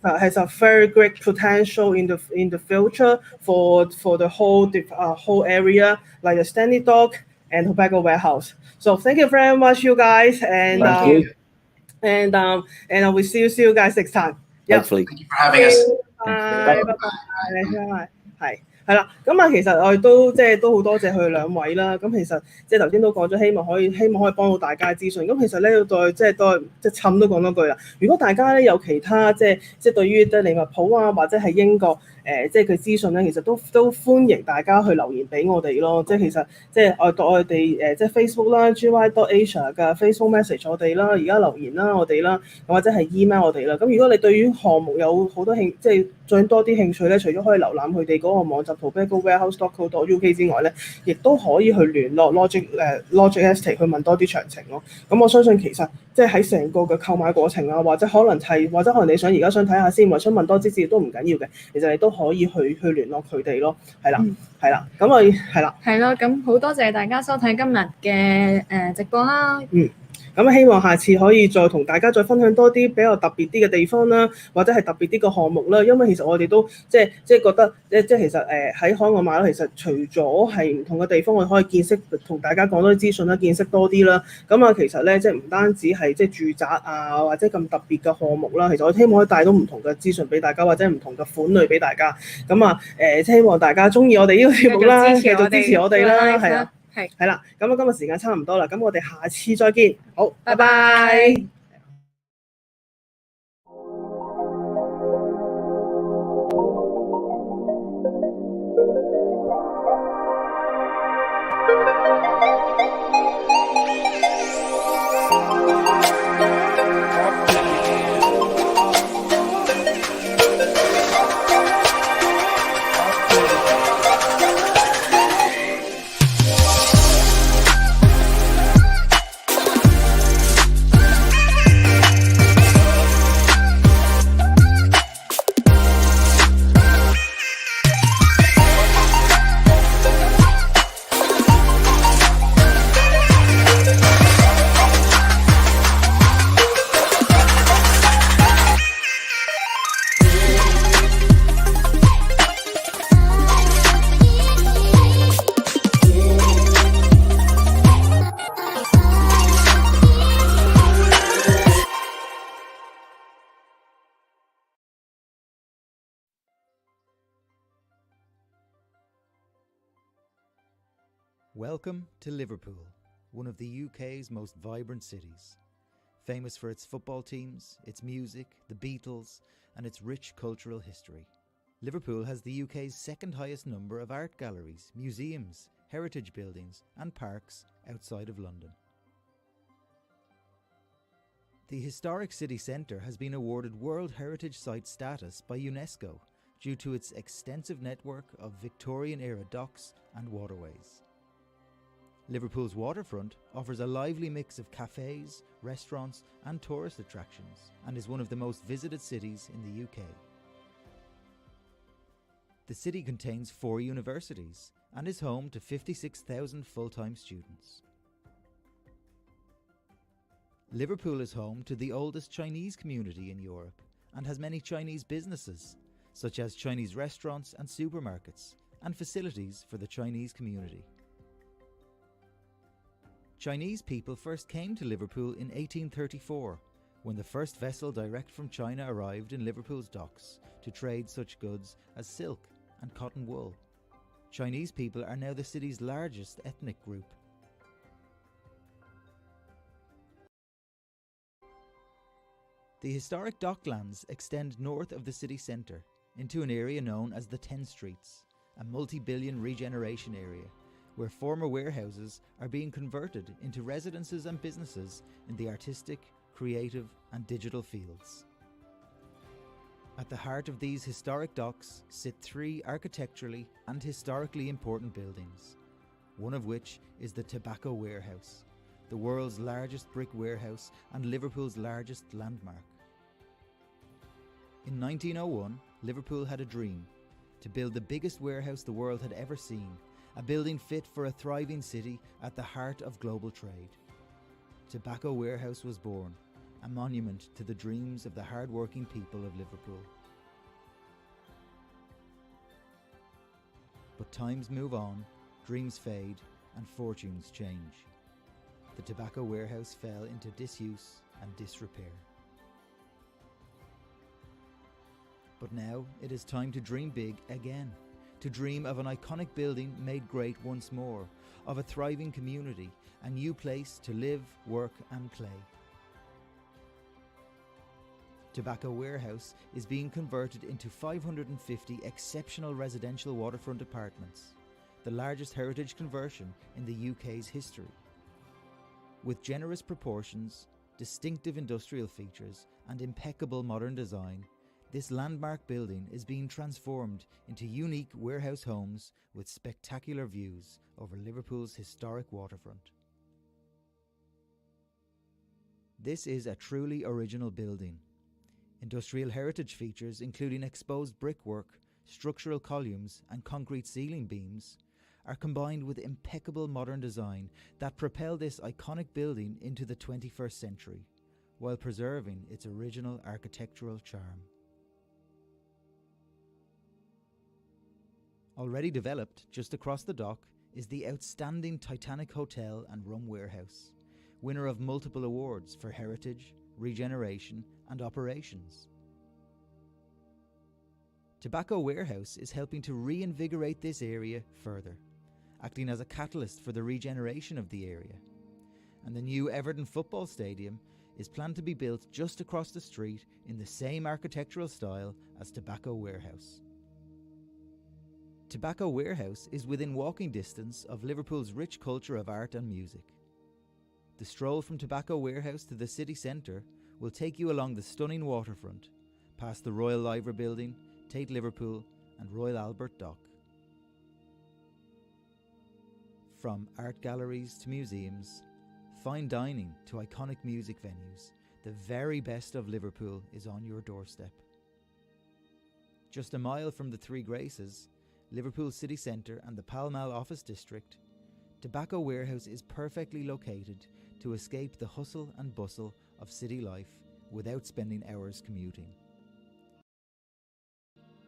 has a very great potential in the future for the whole area, like the Stanley Dock and Tobacco Warehouse. So thank you very much, you guys, and Thank you. and I will see you guys next time. Yeah. Hopefully. Thank you for having us. Bye bye。係啦，咁啊，其實我哋都好多謝佢哋兩位啦。咁其實頭先都講咗，希望可以幫到大家資訊。咁其實咧要氹都講多句啦。如果大家咧有其他對於利物浦啊或者係英國佢資訊咧，其實都歡迎大家去留言俾我哋咯。其實我哋Facebook 啦 Juwai.Asia 嘅 Facebook message 我哋啦，而家留言啦我哋啦，或者係 email 我哋啦。咁如果你對於項目有好多再多啲興趣咧，除咗可以瀏覽佢哋嗰個網站 tobaccowarehouse.co.uk 之外咧，亦都可以去聯絡 Logic Estate 去問多啲詳情咯。咁我相信其實喺成個嘅購買過程啊，或者可能你而家想睇下先，或者想問多啲資料都唔緊要嘅，其實你都可以去聯絡佢哋咯。係啦，咁我係啦。係咯，咁好多謝大家收睇今日嘅直播啦。咁希望下次可以再同大家再分享多啲比較特別啲嘅地方啦，或者係特別啲嘅項目啦。因為其實我哋都覺得其實喺海外買樓，其實除咗係唔同嘅地方，我哋可以見識同大家講多啲資訊啦，見識多啲啦。咁啊，其實咧唔單止係住宅啊，或者咁特別嘅項目啦，其實我希望可以帶到唔同嘅資訊俾大家，或者唔同嘅款類俾大家。咁啊希望大家中意我哋呢個節目啦，繼續支持我哋啦，係啦。係啦，咁今日時間差唔多啦，咁我哋下次再見，好，拜拜。Welcome to Liverpool, one of the UK's most vibrant cities. Famous for its football teams, its music, the Beatles, and its rich cultural history. Liverpool has the UK's second highest number of art galleries, museums, heritage buildings, and parks outside of London. The historic city centre has been awarded World Heritage Site status by UNESCO due to its extensive network of Victorian-era docks and waterways. Liverpool's waterfront offers a lively mix of cafes, restaurants and tourist attractions and is one of the most visited cities in the UK. The city contains 4 universities and is home to 56,000 full-time students. Liverpool is home to the oldest Chinese community in Europe and has many Chinese businesses, such as Chinese restaurants and supermarkets, and facilities for the Chinese community. Chinese people first came to Liverpool in 1834, when the first vessel direct from China arrived in Liverpool's docks to trade such goods as silk and cotton wool. Chinese people are now the city's largest ethnic group. The historic docklands extend north of the city centre into an area known as the 10 Streets, a multi-billion regeneration area where former warehouses are being converted into residences and businesses in the artistic, creative and digital fields. At the heart of these historic docks sit three architecturally and historically important buildings, one of which is the Tobacco Warehouse, the world's largest brick warehouse and Liverpool's largest landmark. In 1901, Liverpool had a dream to build the biggest warehouse the world had ever seen, a building fit for a thriving city at the heart of global trade. Tobacco Warehouse was born, a monument to the dreams of the hard-working people of Liverpool. But times move on, dreams fade, and fortunes change. The Tobacco Warehouse fell into disuse and disrepair. But now it is time to dream big again, to dream of an iconic building made great once more, of a thriving community, a new place to live, work and play. Tobacco Warehouse is being converted into 550 exceptional residential waterfront apartments, the largest heritage conversion in the UK's history. With generous proportions, distinctive industrial features and impeccable modern design, this landmark building is being transformed into unique warehouse homes with spectacular views over Liverpool's historic waterfront. This is a truly original building. Industrial heritage features including exposed brickwork, structural columns and concrete ceiling beams are combined with impeccable modern design that propel this iconic building into the 21st century, while preserving its original architectural charm. Already developed just across the dock is the outstanding Titanic Hotel and Rum Warehouse, winner of multiple awards for heritage, regeneration and operations. Tobacco Warehouse is helping to reinvigorate this area further, acting as a catalyst for the regeneration of the area. And the new Everton Football Stadium is planned to be built just across the street in the same architectural style as Tobacco Warehouse. Tobacco Warehouse is within walking distance of Liverpool's rich culture of art and music. The stroll from Tobacco Warehouse to the city centre will take you along the stunning waterfront, past the Royal Liver Building, Tate Liverpool and Royal Albert Dock. From art galleries to museums, fine dining to iconic music venues, the very best of Liverpool is on your doorstep. Just a mile from the Three Graces, Liverpool city centre and the Pall Mall office district, Tobacco Warehouse is perfectly located to escape the hustle and bustle of city life without spending hours commuting.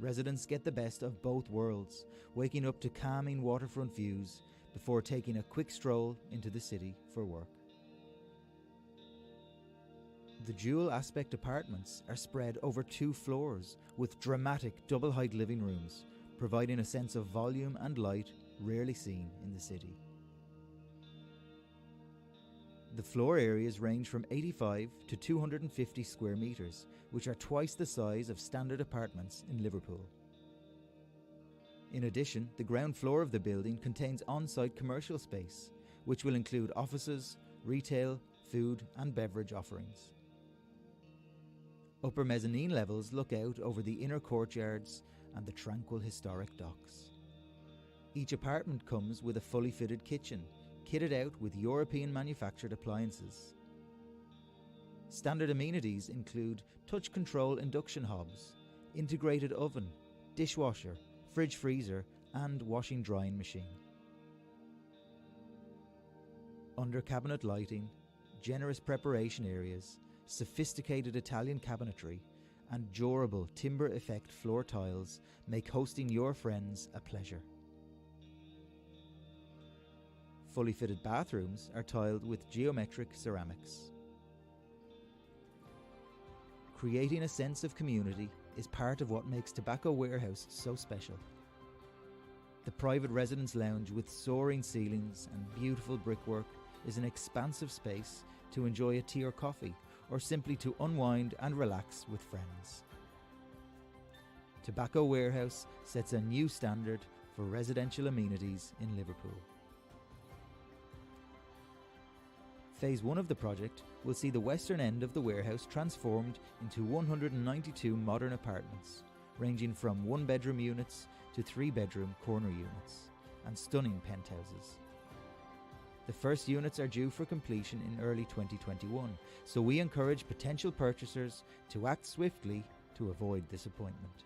Residents get the best of both worlds, waking up to calming waterfront views before taking a quick stroll into the city for work. The dual aspect apartments are spread over 2 floors with dramatic double-height living rooms, providing a sense of volume and light rarely seen in the city. The floor areas range from 85 to 250 square metres, which are twice the size of standard apartments in Liverpool. In addition, the ground floor of the building contains on-site commercial space, which will include offices, retail, food and beverage offerings. Upper mezzanine levels look out over the inner courtyards and the tranquil historic docks. Each apartment comes with a fully fitted kitchen, kitted out with European manufactured appliances. Standard amenities include touch control induction hobs, integrated oven, dishwasher, fridge freezer and washing drying machine. Under cabinet lighting, generous preparation areas, sophisticated Italian cabinetry and durable timber effect floor tiles make hosting your friends a pleasure. Fully fitted bathrooms are tiled with geometric ceramics. Creating a sense of community is part of what makes Tobacco Warehouse so special. The private residence lounge with soaring ceilings and beautiful brickwork is an expansive space to enjoy a tea or coffee, or simply to unwind and relax with friends. Tobacco Warehouse sets a new standard for residential amenities in Liverpool. Phase 1 of the project will see the western end of the warehouse transformed into 192 modern apartments, ranging from 1-bedroom units to 3-bedroom corner units, and stunning penthouses. The first units are due for completion in early 2021, so we encourage potential purchasers to act swiftly to avoid disappointment.